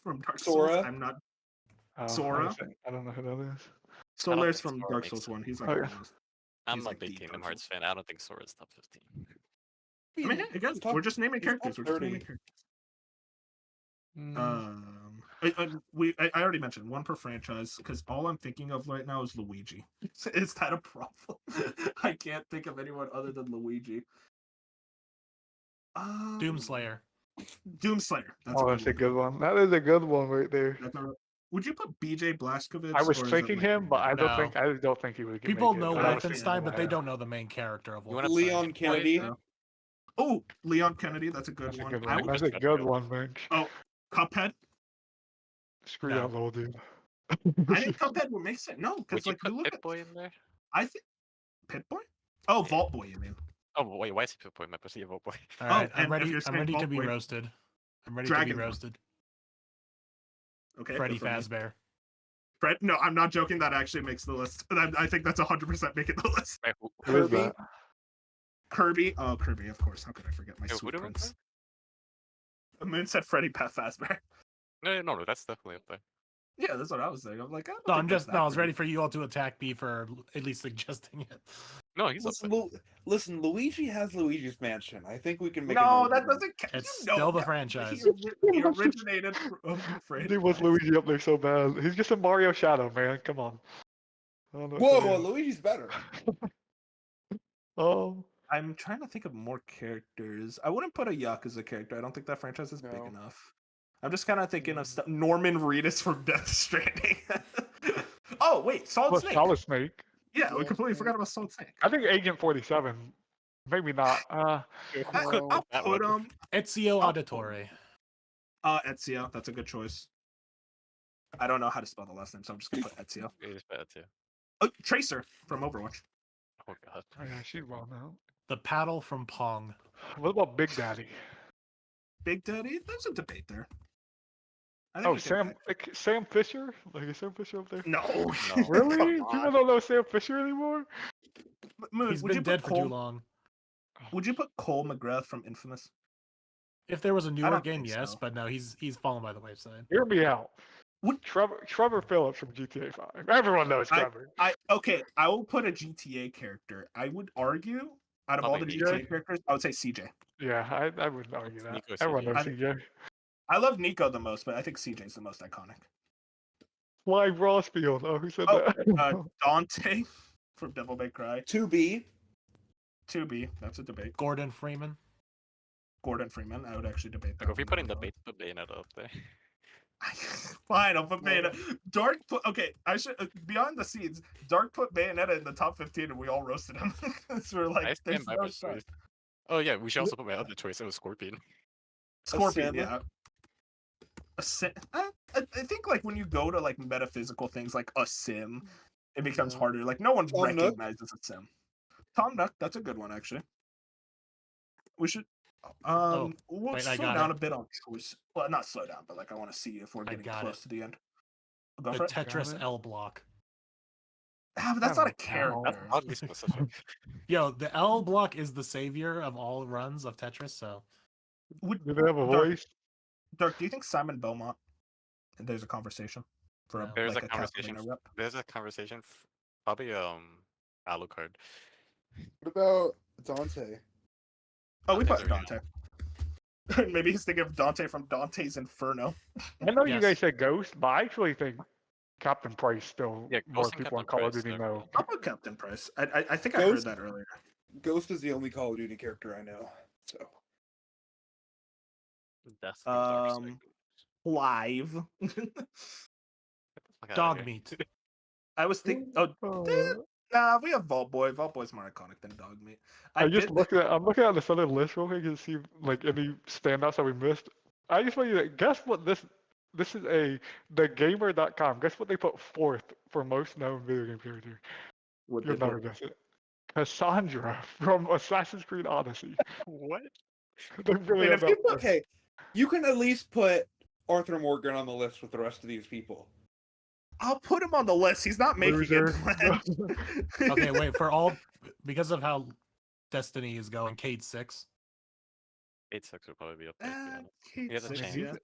Speaker 2: from Dark
Speaker 3: Sora.
Speaker 2: Souls. I'm not.
Speaker 4: Oh,
Speaker 2: Sora?
Speaker 4: I don't know who that is.
Speaker 2: Solaire's
Speaker 5: think
Speaker 2: from
Speaker 5: Sora
Speaker 2: Dark
Speaker 5: makes
Speaker 2: Souls
Speaker 5: it.
Speaker 2: 1. He's like
Speaker 4: Okay.
Speaker 2: almost.
Speaker 5: I'm
Speaker 2: He's
Speaker 5: a
Speaker 2: like
Speaker 5: big
Speaker 2: the
Speaker 5: Kingdom
Speaker 2: Dark
Speaker 5: Hearts fan. I don't think Sora's top 15.
Speaker 2: I mean, hey, guys,
Speaker 3: Top-
Speaker 2: we're just naming
Speaker 3: he's top
Speaker 2: characters. We're just naming
Speaker 3: 30.
Speaker 2: characters.
Speaker 4: Mm,
Speaker 2: I already mentioned one per franchise because all I'm thinking of right now is Luigi. Is that a problem? I can't think of anyone other than Luigi.
Speaker 1: Doomslayer.
Speaker 2: Doomslayer.
Speaker 4: oh, that's a good one. That is a good one right there.
Speaker 2: Would you put BJ Blazkowicz?
Speaker 4: I was
Speaker 2: or is it
Speaker 4: thinking
Speaker 2: like-
Speaker 4: him, but I
Speaker 1: No.
Speaker 4: don't think he would get.
Speaker 1: People
Speaker 4: make it,
Speaker 1: know
Speaker 4: but I was thinking
Speaker 1: Wolfenstein, but they
Speaker 4: him.
Speaker 1: don't know the main character of
Speaker 5: You wanna
Speaker 1: Wolfenstein.
Speaker 3: Leon Kennedy.
Speaker 2: Yeah. Oh, Leon Kennedy. That's a good
Speaker 4: That's a
Speaker 2: one.
Speaker 4: good
Speaker 2: I
Speaker 4: one.
Speaker 2: would-
Speaker 4: That's a good one, man.
Speaker 2: Cuphead.
Speaker 4: Screw
Speaker 1: No.
Speaker 4: that little dude.
Speaker 2: I think Cuphead would make sense. No,
Speaker 5: Would
Speaker 2: because
Speaker 5: you
Speaker 2: like
Speaker 5: put
Speaker 2: you look
Speaker 5: Pit
Speaker 2: at,
Speaker 5: Boy in there?
Speaker 2: I think Pit Boy. Oh,
Speaker 5: Yeah.
Speaker 2: Vault Boy, you mean?
Speaker 5: Oh wait, why is he Pit Boy? My Persia Vault Boy.
Speaker 1: All right,
Speaker 2: and if you're
Speaker 1: I'm
Speaker 2: saying
Speaker 1: ready to
Speaker 2: Vault
Speaker 1: be
Speaker 2: Boy,
Speaker 1: roasted. I'm ready to
Speaker 2: Dragon
Speaker 1: be
Speaker 2: Boy.
Speaker 1: roasted.
Speaker 2: Okay,
Speaker 1: Freddy
Speaker 2: good for me.
Speaker 1: Fazbear.
Speaker 2: Fred, no, I'm not joking. That actually makes the list. I think that's 100% making the list.
Speaker 5: Wait,
Speaker 4: Who is
Speaker 3: Kirby.
Speaker 4: that?
Speaker 2: Kirby. Oh, Kirby, of course. How could I forget my
Speaker 5: who
Speaker 2: sweet
Speaker 5: did we
Speaker 2: prince?
Speaker 5: play?
Speaker 2: Moon said Freddy Fazbear.
Speaker 5: No, that's definitely up there.
Speaker 2: Yeah, that's what I was saying. I'm like, I don't
Speaker 1: No,
Speaker 2: think
Speaker 1: I'm
Speaker 2: that's
Speaker 1: just no. I was
Speaker 2: that
Speaker 1: ready
Speaker 2: great.
Speaker 1: for you all to attack me for at least suggesting it.
Speaker 5: No, he's up
Speaker 3: Listen,
Speaker 5: there.
Speaker 3: listen, Luigi has Luigi's Mansion. I think we can make.
Speaker 2: No,
Speaker 3: a
Speaker 2: that doesn't count.
Speaker 1: It's
Speaker 2: You know
Speaker 1: still the
Speaker 2: that.
Speaker 1: franchise.
Speaker 2: He originated from Freddy.
Speaker 4: He was Luigi up there so bad. He's just a Mario Shadow, man. Come on. I don't know what to
Speaker 3: Whoa,
Speaker 4: tell
Speaker 3: well,
Speaker 4: you.
Speaker 3: Luigi's better.
Speaker 4: Oh,
Speaker 2: I'm trying to think of more characters. I wouldn't put a Yuck as a character. I don't think that franchise is big
Speaker 3: No.
Speaker 2: enough. I'm just kind of thinking of stuff. Norman Reedus from Death Stranding. Oh wait, Solid
Speaker 4: plus
Speaker 2: Snake.
Speaker 4: Solid Snake.
Speaker 2: Yeah, we
Speaker 3: Yeah,
Speaker 2: completely
Speaker 3: yeah.
Speaker 2: forgot about Solid Snake.
Speaker 4: I think Agent 47. Maybe not.
Speaker 2: I'll
Speaker 5: That
Speaker 2: put
Speaker 5: one.
Speaker 2: him.
Speaker 1: Ezio
Speaker 2: I'll put
Speaker 1: Auditore.
Speaker 2: Ezio. That's a good choice. I don't know how to spell the last name, so I'm just gonna put Ezio.
Speaker 5: He's bad too.
Speaker 2: Oh, Tracer from Overwatch.
Speaker 5: Oh god.
Speaker 4: Oh, yeah, she's well known.
Speaker 1: The paddle from Pong.
Speaker 4: What about Big Daddy?
Speaker 2: Big Daddy. There's a debate there. I think
Speaker 4: Oh,
Speaker 2: we can
Speaker 4: Sam.
Speaker 2: pick.
Speaker 4: Like Sam Fisher. Like is Sam Fisher up there?
Speaker 2: No.
Speaker 5: No.
Speaker 4: Really?
Speaker 2: Come
Speaker 4: People
Speaker 2: on.
Speaker 4: don't know Sam Fisher anymore.
Speaker 2: Moon,
Speaker 1: He's
Speaker 2: would
Speaker 1: been
Speaker 2: you
Speaker 1: dead
Speaker 2: put
Speaker 1: for too
Speaker 2: Cole?
Speaker 1: long.
Speaker 2: Would you put Cole McGrath from Infamous?
Speaker 1: If there was a newer
Speaker 2: don't
Speaker 1: game,
Speaker 2: think
Speaker 1: yes,
Speaker 2: so.
Speaker 1: but no, he's fallen by the wayside.
Speaker 4: Hear me out.
Speaker 2: Would-
Speaker 4: Trevor Phillips from GTA 5. Everyone knows Trevor.
Speaker 2: Okay, I will put a GTA character. I would argue out of all the
Speaker 5: Probably
Speaker 2: GTA characters, I would say CJ.
Speaker 4: Yeah, I wouldn't argue that.
Speaker 5: Nico
Speaker 4: Everyone
Speaker 5: CJ.
Speaker 4: knows CJ.
Speaker 2: I love Nico the most, but I think CJ is the most iconic.
Speaker 4: Why Rossfield? Oh, who said
Speaker 2: Oh,
Speaker 4: that?
Speaker 2: Dante from Devil May Cry.
Speaker 3: 2B.
Speaker 2: 2B, that's a debate.
Speaker 1: Gordon Freeman.
Speaker 2: Gordon Freeman, I would actually debate that.
Speaker 5: Like, if we
Speaker 2: one
Speaker 5: put in
Speaker 2: very
Speaker 5: debate, put Bayonetta up there.
Speaker 2: Fine, I'll put Bayonetta. Dark put I should behind the scenes. Dark put Bayonetta in the top 15, and we all roasted him. So we're like,
Speaker 5: I
Speaker 2: there's
Speaker 5: stand by
Speaker 2: no
Speaker 5: my
Speaker 2: shot.
Speaker 5: choice. Oh yeah, we should also put my other choice. It was Scorpion.
Speaker 2: Scorpion,
Speaker 3: Sim?
Speaker 2: yeah. I think like when you go to like metaphysical things like a sim, it becomes
Speaker 3: Yeah.
Speaker 2: harder. Like no one
Speaker 3: Tom Nook?
Speaker 2: recognizes a sim. Tom Nook, that's a good one actually. We should we'll
Speaker 1: wait, I
Speaker 2: slow
Speaker 1: got
Speaker 2: down
Speaker 1: it.
Speaker 2: a bit on choice. Well, not slow down, but like I want to see if we're
Speaker 1: I
Speaker 2: getting
Speaker 1: got
Speaker 2: close
Speaker 1: it.
Speaker 2: to the end. Go
Speaker 1: The
Speaker 2: for it.
Speaker 1: Tetris
Speaker 4: it.
Speaker 1: L block.
Speaker 2: But that's not a
Speaker 4: Oh,
Speaker 2: character.
Speaker 5: That's oddly specific.
Speaker 1: Yo, the L block is the savior of all runs of Tetris. So
Speaker 2: Would,
Speaker 4: Do they have a
Speaker 2: Dark,
Speaker 4: voice?
Speaker 2: Dark, do you think Simon Beaumont? There's a conversation for
Speaker 1: No.
Speaker 5: There's
Speaker 2: like
Speaker 5: a conversation.
Speaker 2: Castlevania rep.
Speaker 5: There's a conversation. Probably Alucard.
Speaker 3: What about Dante?
Speaker 2: Oh, we
Speaker 5: Dante's
Speaker 2: put
Speaker 5: original.
Speaker 2: Dante. Maybe he's thinking of Dante from Dante's Inferno.
Speaker 4: I know you
Speaker 1: Yes.
Speaker 4: guys said Ghost, but I actually think Captain Price still
Speaker 5: Yeah,
Speaker 4: more
Speaker 5: Ghost and
Speaker 4: people on
Speaker 5: Captain
Speaker 4: Call of
Speaker 5: Price,
Speaker 4: Duty
Speaker 5: they're-
Speaker 4: know.
Speaker 2: I'll put Captain Price. I think I heard
Speaker 3: Ghost?
Speaker 2: that earlier.
Speaker 3: Ghost is the only Call of Duty character I know. So
Speaker 5: Death from Dark Side.
Speaker 2: Live.
Speaker 5: Get the fuck outta
Speaker 1: dog
Speaker 5: here.
Speaker 1: meat.
Speaker 2: I was thinking. Oh, nah. We have Vault Boy. Vault Boy's more iconic than Dog Meat.
Speaker 4: I'm looking at this other list real quick to see like any standouts that we missed. I just want you to guess what this is thegamer.com. Guess what they put fourth for most known video game character.
Speaker 2: What
Speaker 4: You'll
Speaker 2: they
Speaker 4: never
Speaker 2: put.
Speaker 4: guess it. Cassandra from Assassin's Creed Odyssey.
Speaker 5: What?
Speaker 4: They really
Speaker 2: Wait,
Speaker 4: have
Speaker 2: if you
Speaker 4: that
Speaker 2: put-
Speaker 4: fourth.
Speaker 3: okay, you can at least put Arthur Morgan on the list with the rest of these people.
Speaker 2: I'll put him on the list. He's not making
Speaker 4: Loser.
Speaker 2: it.
Speaker 1: Okay, wait, for all because of how Destiny is going, Cade 6.
Speaker 5: 8-6 would probably be up there. To be honest.
Speaker 2: Kate
Speaker 5: Yeah, the
Speaker 2: Six,
Speaker 5: chain.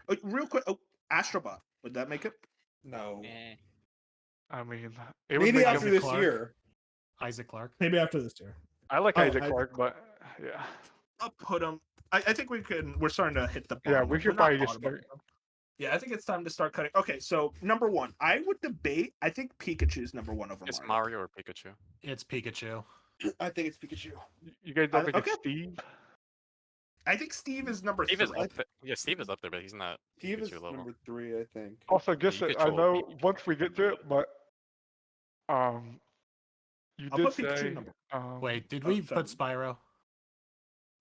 Speaker 2: yeah. Real quick. Oh, Astrobot. Would that make it?
Speaker 3: No.
Speaker 5: Eh.
Speaker 4: I mean, it would
Speaker 3: Maybe
Speaker 4: make
Speaker 3: after
Speaker 4: him-
Speaker 3: this
Speaker 1: Clark.
Speaker 3: year.
Speaker 1: Isaac Clarke.
Speaker 2: Maybe after this year.
Speaker 4: I like
Speaker 2: Oh,
Speaker 4: Isaac
Speaker 2: I-
Speaker 4: Clarke, but yeah.
Speaker 2: I'll put him. I think we can. We're starting to hit the.
Speaker 4: Yeah,
Speaker 2: bottom
Speaker 4: we
Speaker 2: of-
Speaker 4: should
Speaker 2: we're not
Speaker 4: probably just
Speaker 2: bottom of
Speaker 4: start.
Speaker 2: it. Yeah, I think it's time to start cutting. Okay, so number one, I would debate. I think Pikachu's number one over
Speaker 5: It's
Speaker 2: Mario.
Speaker 5: Mario or Pikachu.
Speaker 1: It's Pikachu.
Speaker 3: I think it's Pikachu.
Speaker 4: You guys don't think
Speaker 2: okay.
Speaker 4: it's Steve?
Speaker 2: I think Steve is number
Speaker 5: Steve is
Speaker 2: three.
Speaker 5: up there. Yeah, Steve is up there, but he's not.
Speaker 3: Steve is
Speaker 5: Pikachu level.
Speaker 3: number 3, I think.
Speaker 4: Also, just
Speaker 5: you
Speaker 4: that
Speaker 5: could
Speaker 4: I
Speaker 5: troll
Speaker 4: know
Speaker 5: Pikachu.
Speaker 4: once we get to it, but you
Speaker 2: I'll
Speaker 4: did
Speaker 2: put Pikachu
Speaker 4: say
Speaker 2: number.
Speaker 1: Wait, did
Speaker 2: Oh,
Speaker 1: we
Speaker 2: sorry.
Speaker 1: put Spyro?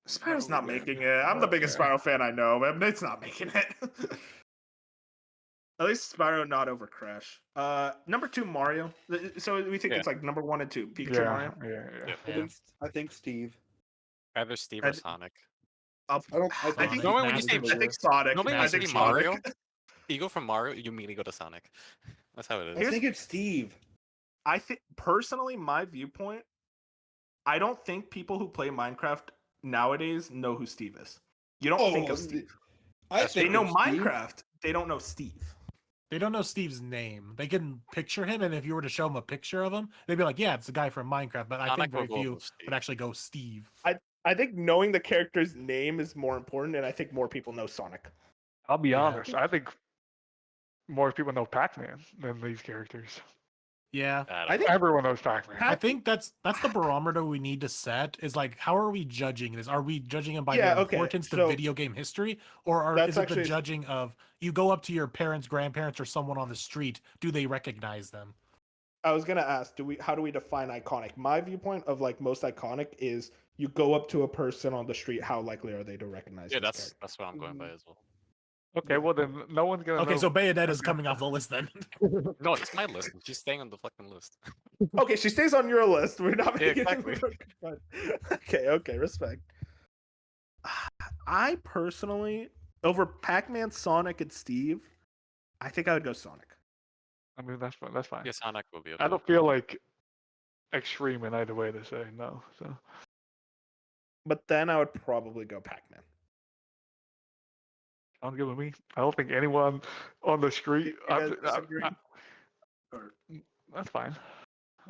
Speaker 2: Spyro's
Speaker 3: No,
Speaker 2: not
Speaker 3: we didn't.
Speaker 2: making it. I'm the biggest
Speaker 4: Okay.
Speaker 2: Spyro fan I know, but it's not making it. At least Spyro not over Crash. Number 2 Mario. So we think
Speaker 5: Yeah.
Speaker 2: it's like number 1 and 2 Pikachu
Speaker 4: Yeah,
Speaker 2: Mario.
Speaker 4: yeah.
Speaker 5: Yeah.
Speaker 3: I think Steve.
Speaker 5: Either Steve
Speaker 2: I
Speaker 5: or
Speaker 2: d-
Speaker 5: Sonic.
Speaker 3: I think
Speaker 1: Sonic,
Speaker 5: Normally when you
Speaker 1: Master
Speaker 5: say
Speaker 2: I think Sonic.
Speaker 5: normally when
Speaker 2: I
Speaker 5: you
Speaker 2: think
Speaker 5: say
Speaker 2: Sonic.
Speaker 5: Mario, you go from Mario, you immediately go to Sonic. That's how it
Speaker 3: I
Speaker 5: is.
Speaker 3: think it's Steve.
Speaker 2: I think personally, my viewpoint, I don't think people who play Minecraft nowadays know who Steve is. You don't think of Steve.
Speaker 3: I
Speaker 5: That's
Speaker 2: They
Speaker 3: think
Speaker 2: know
Speaker 3: of Steve.
Speaker 2: Minecraft. They don't know Steve.
Speaker 1: They don't know Steve's name. They can picture him, and if you were to show them a picture of him, they'd be like, "Yeah, it's the guy from Minecraft." But I
Speaker 5: Sonic
Speaker 1: think very
Speaker 5: will go
Speaker 1: few
Speaker 5: with Steve.
Speaker 1: would actually go Steve.
Speaker 2: I think knowing the character's name is more important, and I think more people know Sonic.
Speaker 4: I'll be
Speaker 1: Yeah.
Speaker 4: honest. I think more people know Pac-Man than these characters.
Speaker 1: Yeah,
Speaker 2: I think
Speaker 4: Everyone knows Pac-Man.
Speaker 1: I think that's the barometer we need to set. Is like, how are we judging this? Are we judging them by
Speaker 2: Yeah,
Speaker 1: their
Speaker 2: okay,
Speaker 1: importance to
Speaker 2: so
Speaker 1: video game history, or
Speaker 2: that's
Speaker 1: is it the
Speaker 2: actually-
Speaker 1: judging of you go up to your parents, grandparents, or someone on the street? Do they recognize them?
Speaker 2: I was gonna ask, how do we define iconic? My viewpoint of like most iconic is you go up to a person on the street, how likely are they to recognize?
Speaker 5: Yeah,
Speaker 2: this
Speaker 5: that's
Speaker 2: character?
Speaker 5: what I'm going by as well.
Speaker 4: Okay, well then no one's gonna
Speaker 1: Okay,
Speaker 4: know.
Speaker 1: so Bayonetta's coming off the list then.
Speaker 5: No, it's my list. She's staying on the fucking list.
Speaker 2: Okay, she stays on your list. We're not
Speaker 5: Yeah,
Speaker 2: making
Speaker 5: exactly.
Speaker 2: Okay, respect. I personally, over Pac-Man, Sonic, and Steve, I think I would go Sonic.
Speaker 4: I mean, that's fine. That's fine.
Speaker 5: Yeah, Sonic will be.
Speaker 4: I don't feel like extreme in either way to say no. So
Speaker 2: But then I would probably go Pac-Man.
Speaker 4: sounds good with me. I don't think anyone on the street.
Speaker 2: You guys disagree? Or-
Speaker 4: That's fine.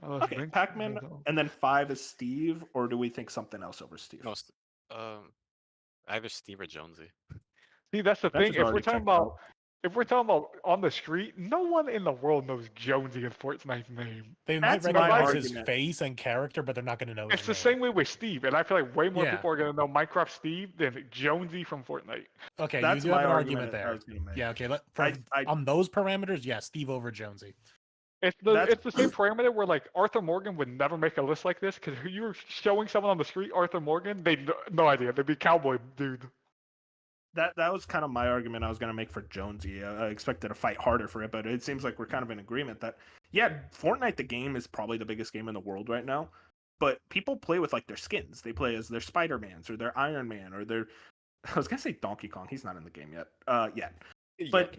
Speaker 2: Okay, Pac-Man, and then 5 is Steve, or do we think something else over Steve?
Speaker 5: No, either Steve or Jonesy.
Speaker 4: See, that's the
Speaker 2: That
Speaker 4: thing.
Speaker 2: is
Speaker 4: If we're
Speaker 2: already
Speaker 4: talking
Speaker 2: checked
Speaker 4: about
Speaker 2: out.
Speaker 4: if we're talking about on the street, no one in the world knows Jonesy and Fortnite's name.
Speaker 1: They might
Speaker 2: That's my
Speaker 1: recognize his
Speaker 2: argument.
Speaker 1: face and character, but they're not going to know.
Speaker 4: It's the
Speaker 1: his name.
Speaker 4: same way with Steve, and I feel like way more
Speaker 1: Yeah.
Speaker 4: people are gonna know Minecraft Steve than Jonesy from Fortnite.
Speaker 1: Okay,
Speaker 2: That's
Speaker 1: you do have
Speaker 2: my
Speaker 1: an
Speaker 2: argument
Speaker 1: argument
Speaker 2: I
Speaker 1: there.
Speaker 2: was gonna make.
Speaker 1: Yeah, okay.
Speaker 2: I-
Speaker 1: On those parameters, yeah, Steve over Jonesy.
Speaker 2: That's-
Speaker 4: It's the same parameter where like Arthur Morgan would never make a list like this because you were showing someone on the street Arthur Morgan, they no idea. They'd be cowboy dude.
Speaker 2: That was kind of my argument I was going to make for Jonesy. I expected to fight harder for it, but it seems like we're kind of in agreement that, yeah, Fortnite, the game, is probably the biggest game in the world right now. But people play with like their skins. They play as their Spider-Mans or their Iron Man or their. I was going to say Donkey Kong. He's not in the game yet. But,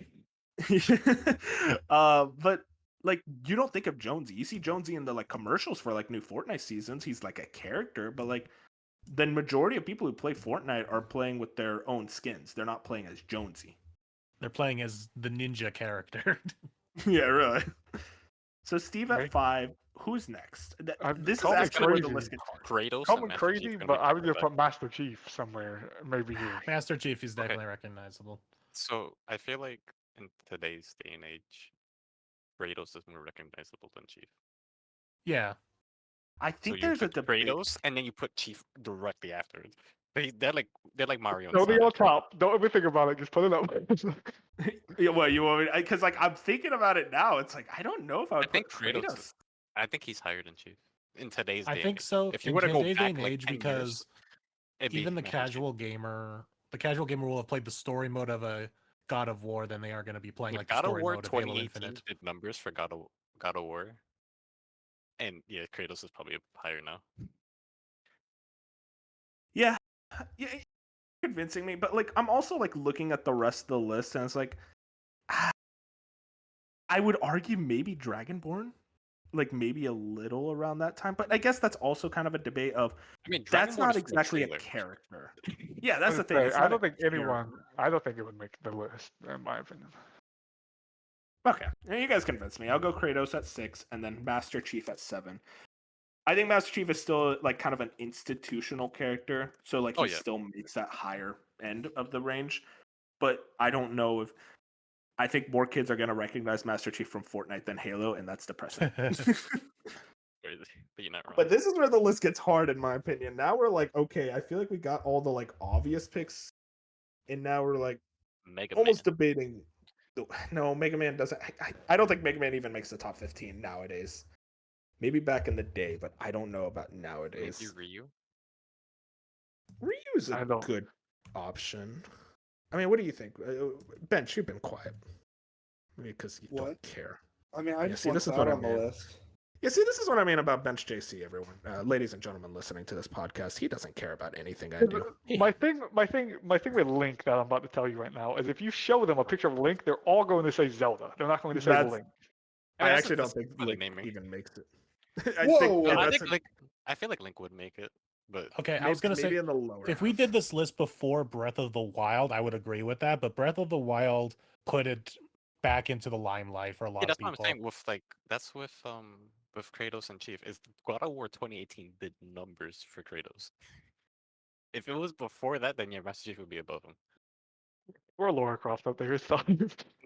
Speaker 2: but like you don't think of Jonesy. You see Jonesy in the like commercials for like new Fortnite seasons. He's like a character, but like. The majority of people who play Fortnite are playing with their own skins. They're not playing as Jonesy.
Speaker 1: They're playing as the ninja character.
Speaker 2: Yeah, really. So Steve at
Speaker 4: Right.
Speaker 2: 5. Who's next? This is
Speaker 4: call me
Speaker 2: actually where the
Speaker 4: crazy.
Speaker 2: list gets hard.
Speaker 5: Kratos.
Speaker 4: Call
Speaker 5: and
Speaker 4: me
Speaker 5: Master Chief
Speaker 4: crazy,
Speaker 5: gonna
Speaker 4: but
Speaker 5: be
Speaker 4: I would
Speaker 5: together.
Speaker 4: just put Master Chief somewhere, maybe here.
Speaker 1: Master Chief is
Speaker 5: Okay.
Speaker 1: definitely recognizable.
Speaker 5: So I feel like in today's day and age, Kratos is more recognizable than Chief.
Speaker 1: Yeah,
Speaker 2: I
Speaker 5: So
Speaker 2: think
Speaker 5: you
Speaker 2: there's a
Speaker 5: put
Speaker 2: debate.
Speaker 5: Kratos, and then you put Chief directly after it. They're like Mario. And
Speaker 4: Don't be on
Speaker 5: Sonic.
Speaker 4: top. Don't ever think about it. Just put it up.
Speaker 2: Yeah, well, you want me? Because like I'm thinking about it now. It's like I don't know if I
Speaker 5: I
Speaker 2: would
Speaker 5: think
Speaker 2: put Kratos.
Speaker 5: Kratos. I think he's higher than Chief in today's day.
Speaker 1: I
Speaker 5: and
Speaker 1: think
Speaker 5: age.
Speaker 1: so.
Speaker 5: If you
Speaker 1: in
Speaker 5: were to go
Speaker 1: today's day
Speaker 5: back
Speaker 1: and
Speaker 5: like
Speaker 1: age,
Speaker 5: 10
Speaker 1: because
Speaker 5: years, it'd be
Speaker 1: even the
Speaker 5: Master Chief.
Speaker 1: casual gamer will have played the story mode of a God of War than they are going to be playing
Speaker 5: With
Speaker 1: like the
Speaker 5: God of
Speaker 1: story
Speaker 5: War
Speaker 1: mode of Halo
Speaker 5: 2018
Speaker 1: Infinite.
Speaker 5: did numbers for God of War, and yeah, Kratos is probably higher now.
Speaker 2: Yeah, yeah, convincing me. But like I'm also like looking at the rest of the list, and it's like I would argue maybe Dragonborn, like maybe a little around that time. But I guess that's also kind of a debate of
Speaker 5: I mean,
Speaker 2: that's
Speaker 5: Dragon Ball
Speaker 2: not
Speaker 5: is still
Speaker 2: exactly a
Speaker 5: Taylor.
Speaker 2: character. Yeah, that's the thing.
Speaker 4: Say,
Speaker 2: it's
Speaker 4: I
Speaker 2: not
Speaker 4: don't
Speaker 2: a
Speaker 4: think anyone.
Speaker 2: character.
Speaker 4: I don't think it would make the list, in my opinion.
Speaker 2: Okay, yeah, you guys convinced me. I'll go Kratos at 6, and then Master Chief at 7. I think Master Chief is still like kind of an institutional character, so like
Speaker 5: Oh,
Speaker 2: he
Speaker 5: yeah.
Speaker 2: still makes that higher end of the range. But I don't know if I think more kids are gonna recognize Master Chief from Fortnite than Halo, and that's depressing.
Speaker 5: Crazy, but you're not wrong.
Speaker 2: But this is where the list gets hard, in my opinion. Now we're like, okay, I feel like we got all the like obvious picks, and now we're like
Speaker 5: Mega
Speaker 2: almost
Speaker 5: Man.
Speaker 2: debating. No, Mega Man doesn't. I don't think Mega Man even makes the top 15 nowadays. Maybe back in the day, but I don't know about nowadays.
Speaker 5: Maybe Ryu.
Speaker 2: Ryu is
Speaker 4: I
Speaker 2: a
Speaker 4: don't-
Speaker 2: good option. I mean, what do you think? Bench, you've been quiet. Because you
Speaker 3: What?
Speaker 2: don't care.
Speaker 3: I mean, I
Speaker 2: Yeah,
Speaker 3: just
Speaker 2: see,
Speaker 3: want
Speaker 2: this is
Speaker 3: Cloud
Speaker 2: what I
Speaker 3: on the
Speaker 2: mean.
Speaker 3: list.
Speaker 2: Yeah, see, this is what I mean about Bench JC, everyone. Ladies and gentlemen listening to this podcast, he doesn't care about anything I do.
Speaker 4: My thing with Link that I'm about to tell you right now is if you show them a picture of Link, they're all going to say Zelda. They're not going to say
Speaker 2: That's-
Speaker 4: Link.
Speaker 2: I
Speaker 5: that's
Speaker 2: actually don't
Speaker 5: just
Speaker 2: think
Speaker 5: for the
Speaker 2: Link
Speaker 5: naming.
Speaker 2: even makes it. I
Speaker 3: Whoa,
Speaker 2: think
Speaker 3: no,
Speaker 5: I
Speaker 2: that's
Speaker 5: think I feel like Link would make it, but
Speaker 1: Okay, I
Speaker 2: maybe,
Speaker 1: was gonna
Speaker 2: maybe
Speaker 1: say
Speaker 2: in the lower
Speaker 1: if we
Speaker 2: half.
Speaker 1: did this list before Breath of the Wild, I would agree with that. But Breath of the Wild put it back into the limelight for a lot
Speaker 5: yeah,
Speaker 1: of
Speaker 5: that's what I'm
Speaker 1: people.
Speaker 5: saying. That's with Kratos and Chief. Is God of War 2018 did numbers for Kratos? If it was before that, then yeah, Master Chief would be above him.
Speaker 4: Or Lara Croft up there. So.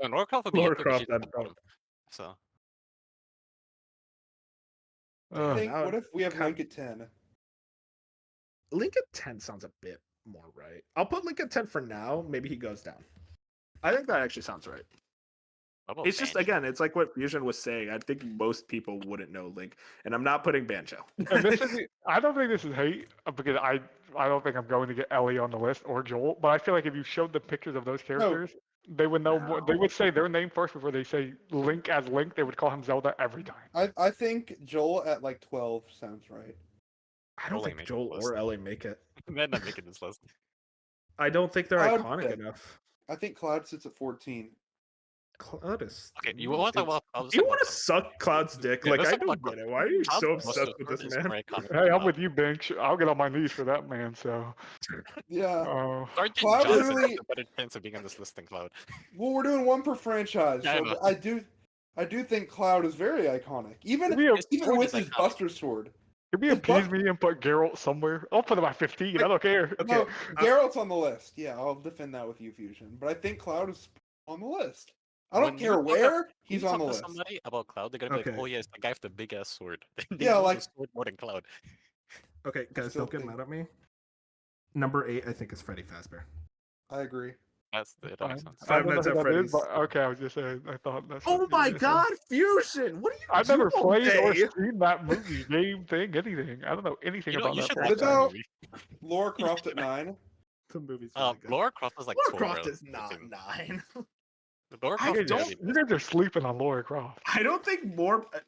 Speaker 5: No, Lara Croft would be
Speaker 2: Lara
Speaker 5: up there, but
Speaker 2: Croft,
Speaker 5: she's at
Speaker 2: I'd
Speaker 5: the
Speaker 2: probably-
Speaker 5: bottom. So
Speaker 3: I think,
Speaker 2: now
Speaker 3: what if we have
Speaker 2: kind-
Speaker 3: Link at 10?
Speaker 2: Link at 10 sounds a bit more right. I'll put Link at 10 for now. Maybe he goes down. I think that actually sounds right.
Speaker 5: how about
Speaker 2: It's just,
Speaker 5: Banjo?
Speaker 2: again, it's like what Fusion was saying. I think most people wouldn't know Link, and I'm not putting Banjo.
Speaker 4: And this is, I don't think this is hate because I don't think I'm going to get Ellie on the list or Joel. But I feel like if you showed the pictures of those characters, they would know more. They would say their name first before they say Link as Link. They would call him Zelda every time.
Speaker 3: I think Joel at like 12 sounds right.
Speaker 2: I don't
Speaker 5: Joel ain't
Speaker 2: think
Speaker 5: making
Speaker 2: Joel
Speaker 5: the list.
Speaker 2: or Ellie make it.
Speaker 5: They're not making this list.
Speaker 2: I don't think they're
Speaker 3: Cloud
Speaker 2: iconic
Speaker 3: pick.
Speaker 2: enough.
Speaker 3: I think Cloud sits at 14.
Speaker 2: Cloud is.
Speaker 5: Okay, you want to talk about? I'll just
Speaker 2: You
Speaker 5: talk
Speaker 2: want to
Speaker 5: about
Speaker 2: suck Cloud's dick?
Speaker 5: Yeah,
Speaker 2: Like,
Speaker 5: let's
Speaker 2: I
Speaker 5: talk
Speaker 2: don't
Speaker 5: about
Speaker 2: get it. Why are you
Speaker 5: Cloud's
Speaker 2: so
Speaker 5: most
Speaker 2: obsessed with
Speaker 5: sword
Speaker 2: this
Speaker 5: is
Speaker 2: man?
Speaker 5: more iconic
Speaker 4: Hey,
Speaker 5: than
Speaker 4: I'm
Speaker 5: Cloud.
Speaker 4: with you, Binks. I'll get on my knees for that man. So,
Speaker 3: Yeah.
Speaker 5: Sergeant
Speaker 3: Cloud
Speaker 5: Johnson
Speaker 3: literally-
Speaker 5: has a better chance of being on this list than Cloud.
Speaker 3: Well, we're doing one per franchise,
Speaker 5: Yeah, I
Speaker 3: so
Speaker 5: know.
Speaker 3: I do think Cloud is very iconic. Even
Speaker 4: Give me a-
Speaker 5: His
Speaker 3: even
Speaker 5: sword
Speaker 3: with
Speaker 5: is
Speaker 3: his
Speaker 5: iconic.
Speaker 3: Buster Sword.
Speaker 4: Can we
Speaker 3: His
Speaker 4: appease
Speaker 3: butt-
Speaker 4: me and put Geralt somewhere? I'll put him at 15. I don't care.
Speaker 2: Okay,
Speaker 3: No, Geralt's on the list. Yeah, I'll defend that with you, Fusion. But I think Cloud is on the list. I don't
Speaker 5: When
Speaker 3: care
Speaker 5: you talk
Speaker 3: where
Speaker 5: You
Speaker 3: he's on
Speaker 5: talk
Speaker 3: the
Speaker 5: to
Speaker 3: list.
Speaker 5: somebody about Cloud, they're gonna be
Speaker 2: Okay.
Speaker 5: like, "Oh yeah, it's the guy with the big ass sword." They
Speaker 3: Yeah,
Speaker 5: know the
Speaker 3: like-
Speaker 5: sword more than Cloud.
Speaker 2: Okay, guys,
Speaker 3: still
Speaker 2: don't get
Speaker 3: think-
Speaker 2: mad at me. Number 8, I think, is Freddy Fazbear.
Speaker 3: I agree.
Speaker 5: That makes
Speaker 4: Fine.
Speaker 5: sense.
Speaker 4: I
Speaker 2: Five
Speaker 4: don't know
Speaker 2: Nights
Speaker 4: who
Speaker 2: at
Speaker 4: that is,
Speaker 2: Freddy's.
Speaker 4: but okay, I was just saying. I thought that's.
Speaker 2: Oh
Speaker 4: what
Speaker 2: my
Speaker 4: it is.
Speaker 2: God, Fusion! What are you
Speaker 4: I've
Speaker 2: doing
Speaker 4: never
Speaker 2: all
Speaker 4: played or
Speaker 2: day?
Speaker 4: seen that movie, game thing, anything. I don't know anything
Speaker 5: You know,
Speaker 4: about
Speaker 5: you
Speaker 4: that
Speaker 5: should
Speaker 4: franchise.
Speaker 5: watch that
Speaker 3: Without-
Speaker 5: movie.
Speaker 3: Lara Croft at 9.
Speaker 2: The movie's really good.
Speaker 5: Lara Croft is like
Speaker 2: Lara
Speaker 5: 12,
Speaker 2: Croft
Speaker 5: bro.
Speaker 2: is not 9.
Speaker 5: Lara
Speaker 2: I
Speaker 5: Croft
Speaker 4: You
Speaker 5: is
Speaker 2: don't-
Speaker 4: guys, you guys are sleeping on Lara Croft.
Speaker 2: I don't think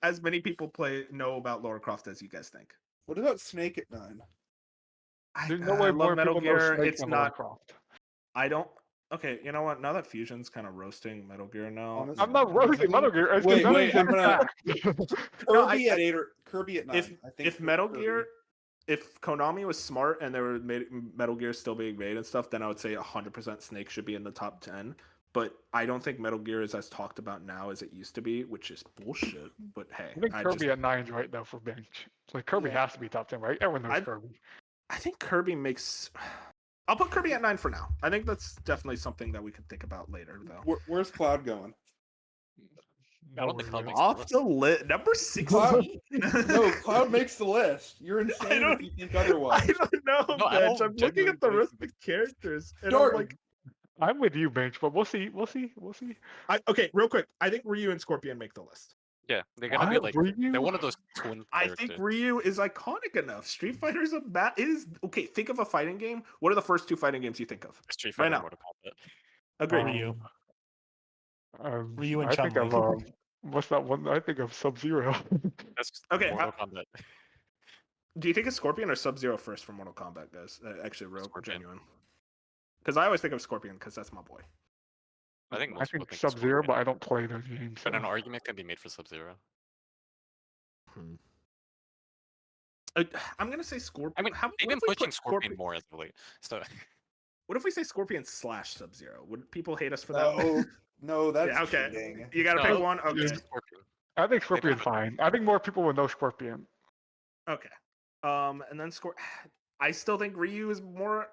Speaker 2: as many people know about Lara Croft as you guys think.
Speaker 3: What about Snake at 9?
Speaker 4: There's no way
Speaker 2: I
Speaker 4: more
Speaker 2: love Metal
Speaker 4: people know
Speaker 2: Gear.
Speaker 4: Snake
Speaker 2: It's
Speaker 4: than Lara
Speaker 2: not.
Speaker 4: Croft.
Speaker 2: I don't. Okay, you know what? Now that Fusion's kind of roasting Metal Gear now.
Speaker 3: Honestly,
Speaker 4: I'm not roasting Metal Gear. It's
Speaker 3: Wait,
Speaker 4: just
Speaker 3: wait, I'm gonna-
Speaker 4: fact.
Speaker 2: No,
Speaker 3: Kirby at 8 or Kirby at 9.
Speaker 2: If
Speaker 3: I think
Speaker 2: if Metal
Speaker 3: Kirby-
Speaker 2: Gear, if Konami was smart and they were Metal Gear still being made and stuff, then I would say 100% Snake should be in the top 10. But I don't think Metal Gear is as talked about now as it used to be, which is bullshit. But hey,
Speaker 4: I think
Speaker 2: I
Speaker 4: Kirby
Speaker 2: just-
Speaker 4: at 9 is right though for bench. Like Kirby
Speaker 3: Yeah.
Speaker 4: has to be top 10, right? Everyone knows
Speaker 2: I-
Speaker 4: Kirby.
Speaker 2: I think Kirby makes. I'll put Kirby at 9 for now. I think that's definitely something that we could think about later, though.
Speaker 3: Where's Cloud going?
Speaker 5: I don't think Cloud
Speaker 4: Nowhere
Speaker 5: makes
Speaker 2: Off the list, number 16.
Speaker 3: No, Cloud makes the list. You're insane
Speaker 2: don't-
Speaker 3: if you think otherwise.
Speaker 2: I don't know,
Speaker 5: No, I
Speaker 2: Bench.
Speaker 5: don't
Speaker 2: I'm looking at the
Speaker 5: genuinely
Speaker 2: rest of the characters, and
Speaker 3: Jordan.
Speaker 2: I'm like,
Speaker 4: I'm with you, bench, but we'll see. We'll see. We'll see.
Speaker 2: okay, real quick. I think Ryu and Scorpion make the list.
Speaker 5: Yeah, they're gonna be
Speaker 4: What?
Speaker 5: like
Speaker 4: Ryu?
Speaker 5: they're one of those twin
Speaker 2: I
Speaker 5: characters.
Speaker 2: think Ryu is iconic enough. Street Fighter is okay. Think of a fighting game. What are the first 2 fighting games you think of?
Speaker 5: Street
Speaker 2: right
Speaker 5: Fighter,
Speaker 2: now.
Speaker 5: Mortal Kombat.
Speaker 2: Agree.
Speaker 1: Ryu. Ryu and
Speaker 4: I think
Speaker 1: Chun-Li.
Speaker 4: of what's that one? I think of Sub Zero.
Speaker 5: That's
Speaker 2: Okay,
Speaker 5: Mortal Kombat.
Speaker 2: Do you think it's Scorpion or Sub Zero first from Mortal Kombat, guys? Actually, real
Speaker 5: Scorpion.
Speaker 2: genuine. Because I always think of Scorpion because that's my boy.
Speaker 5: I think
Speaker 4: I
Speaker 5: most people
Speaker 4: think Sub Zero,
Speaker 5: Scorpion.
Speaker 4: but I don't play those games.
Speaker 5: But
Speaker 4: so.
Speaker 5: an argument can be made for Sub Zero.
Speaker 2: I'm gonna say Scorpion.
Speaker 5: I mean, they've been
Speaker 2: what if we
Speaker 5: pushing
Speaker 2: put
Speaker 5: Scorpion more as of late. So
Speaker 2: What if we say Scorpion / Sub Zero? Would people hate us for that?
Speaker 3: No, no, that's
Speaker 2: Yeah, okay.
Speaker 3: cheating.
Speaker 2: You gotta
Speaker 5: No,
Speaker 2: pick one. Okay.
Speaker 5: it's Scorpion.
Speaker 4: I think Scorpion's
Speaker 5: have it.
Speaker 4: fine. I think more people would know Scorpion.
Speaker 2: Okay. And then I still think Ryu is more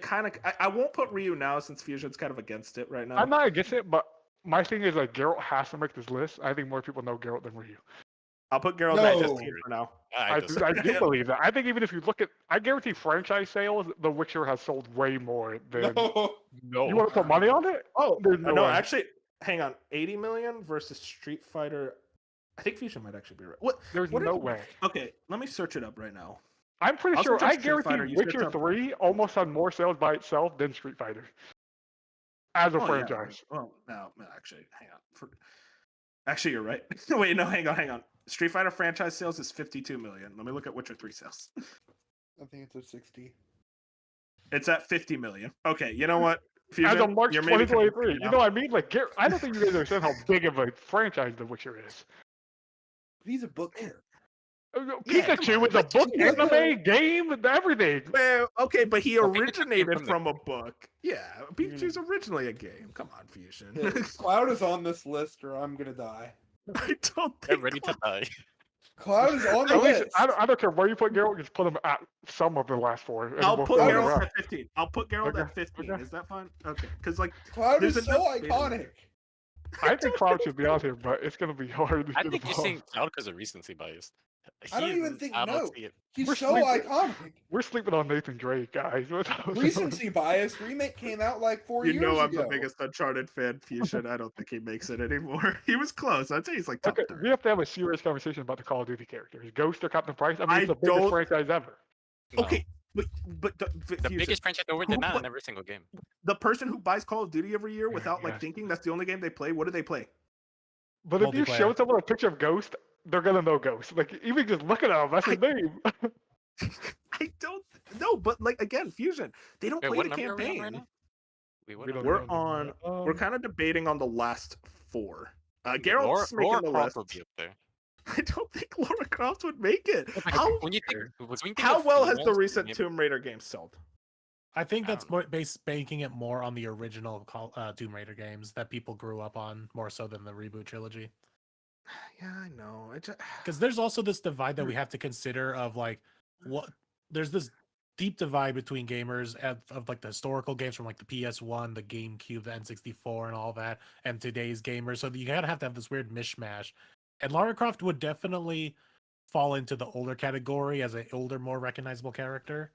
Speaker 2: kind of. I won't put Ryu now since Fusion's kind of against it right now.
Speaker 4: I'm not against it, but my thing is like Geralt has to make this list. I think more people know Geralt than Ryu.
Speaker 2: I'll put Geralt
Speaker 3: No.
Speaker 2: at 15 for now.
Speaker 4: I do believe that. I think even if you look at, I guarantee franchise sales, The Witcher has sold way more than.
Speaker 3: No.
Speaker 5: No.
Speaker 4: You want to put money on it?
Speaker 2: Oh
Speaker 4: There's
Speaker 2: no,
Speaker 4: no way.
Speaker 2: actually, hang on. 80 million versus Street Fighter. I think Fusion might actually be right. What?
Speaker 4: There's
Speaker 2: What
Speaker 4: no
Speaker 2: did-
Speaker 4: way.
Speaker 2: Okay, let me search it up right now.
Speaker 4: I'm pretty
Speaker 2: I'll
Speaker 4: sure.
Speaker 2: search up
Speaker 4: I
Speaker 2: Street
Speaker 4: guarantee
Speaker 2: Fighter, you search
Speaker 4: Witcher
Speaker 2: up-
Speaker 4: 3 almost had more sales by itself than Street Fighter. as a
Speaker 2: Oh, yeah.
Speaker 4: franchise.
Speaker 2: Well, no, actually, hang on. Actually, you're right. Wait, no, hang on. Street Fighter franchise sales is 52 million. Let me look at Witcher 3 sales.
Speaker 3: I think it's at 60.
Speaker 2: It's at 50 million. Okay, you know what?
Speaker 4: As
Speaker 2: Fusion,
Speaker 4: of March
Speaker 2: you're maybe
Speaker 4: 2023.
Speaker 2: confused
Speaker 4: You
Speaker 2: now.
Speaker 4: know what I mean? Like, I don't think you guys understand how big of a franchise The Witcher is.
Speaker 3: But he's a book character.
Speaker 2: Yeah, come
Speaker 4: Pikachu
Speaker 2: on,
Speaker 4: is a
Speaker 2: like,
Speaker 4: book,
Speaker 2: yeah.
Speaker 4: anime, game, and everything.
Speaker 2: Well, okay, but he
Speaker 5: Well, Pikachu came
Speaker 2: originated
Speaker 5: from the
Speaker 2: from a book. Yeah, Pikachu's originally a game. Come on, Fusion.
Speaker 3: Yeah, Cloud is on this list, or I'm gonna die.
Speaker 2: I don't
Speaker 5: Get
Speaker 2: think.
Speaker 5: ready to die.
Speaker 3: Cloud is on the
Speaker 4: At least,
Speaker 3: list.
Speaker 4: I don't care where you put Geralt, just put him at some of the last four. and
Speaker 2: I'll
Speaker 4: we'll
Speaker 2: put
Speaker 4: fill the
Speaker 2: Geralt
Speaker 4: rest.
Speaker 2: at 15. I'll put Geralt
Speaker 4: Okay,
Speaker 2: at 15.
Speaker 4: okay.
Speaker 2: Is that fine? Okay, because like
Speaker 3: Cloud
Speaker 2: there's
Speaker 3: is so
Speaker 2: enough data.
Speaker 3: iconic.
Speaker 4: I think Cloud should be on here, but it's gonna be hard to
Speaker 5: I
Speaker 4: get
Speaker 5: think you're
Speaker 4: above.
Speaker 5: saying Cloud because of recency bias.
Speaker 3: I don't
Speaker 5: He
Speaker 3: even
Speaker 5: is-
Speaker 3: think
Speaker 5: I don't
Speaker 3: no.
Speaker 5: see it.
Speaker 3: He's
Speaker 4: We're
Speaker 3: so
Speaker 4: sleeping.
Speaker 3: iconic.
Speaker 4: We're sleeping on Nathan Drake, guys.
Speaker 3: Recency bias remake came out like 4 years
Speaker 2: You know I'm
Speaker 3: ago.
Speaker 2: the biggest Uncharted fan, Fusion. I don't think he makes it anymore. He was close. I'd say he's like top
Speaker 4: Okay,
Speaker 2: 30.
Speaker 4: we have to have a serious conversation about the Call of Duty characters. Ghost or Captain Price? I mean,
Speaker 2: I
Speaker 4: it's the biggest
Speaker 2: don't-
Speaker 4: franchise ever.
Speaker 5: No.
Speaker 2: Okay, but
Speaker 5: The
Speaker 2: Fusion,
Speaker 5: biggest franchise over
Speaker 2: Who
Speaker 5: did not
Speaker 2: put-
Speaker 5: in every single game.
Speaker 2: the person who buys Call of Duty every year without like
Speaker 4: Yes.
Speaker 2: thinking that's the only game they play, what do they play?
Speaker 4: But if you
Speaker 1: Multiplayer.
Speaker 4: show someone a picture of Ghost, they're gonna know Ghost. Like, even just look at him, that's his name.
Speaker 2: I don't know, but like again, Fusion, they don't
Speaker 5: Wait,
Speaker 2: play
Speaker 5: what
Speaker 2: the
Speaker 5: number are we on
Speaker 2: campaign.
Speaker 5: right now? What
Speaker 4: We don't
Speaker 5: number?
Speaker 2: We're
Speaker 4: know.
Speaker 2: on. We're kind of debating on the last four. Geralt's
Speaker 5: Laura
Speaker 2: making the
Speaker 5: Croft
Speaker 2: list.
Speaker 5: will be up there.
Speaker 2: I don't think Laura Croft would make it.
Speaker 5: Like,
Speaker 2: How
Speaker 5: when you think, when you think
Speaker 2: how
Speaker 5: of
Speaker 2: well has the
Speaker 5: females,
Speaker 2: recent
Speaker 5: maybe-
Speaker 2: Tomb Raider game sold?
Speaker 1: I think
Speaker 5: I
Speaker 1: that's
Speaker 5: don't know.
Speaker 1: more banking it more on the original Tomb Raider games that people grew up on more so than the reboot trilogy.
Speaker 2: Yeah, I know.
Speaker 1: Because there's also this divide that we have to consider of like what there's this deep divide between gamers of like the historical games from like the PS1, the GameCube, the N64, and all that, and today's gamers. So you gotta have to have this weird mishmash. And Lara Croft would definitely fall into the older category as an older, more recognizable character.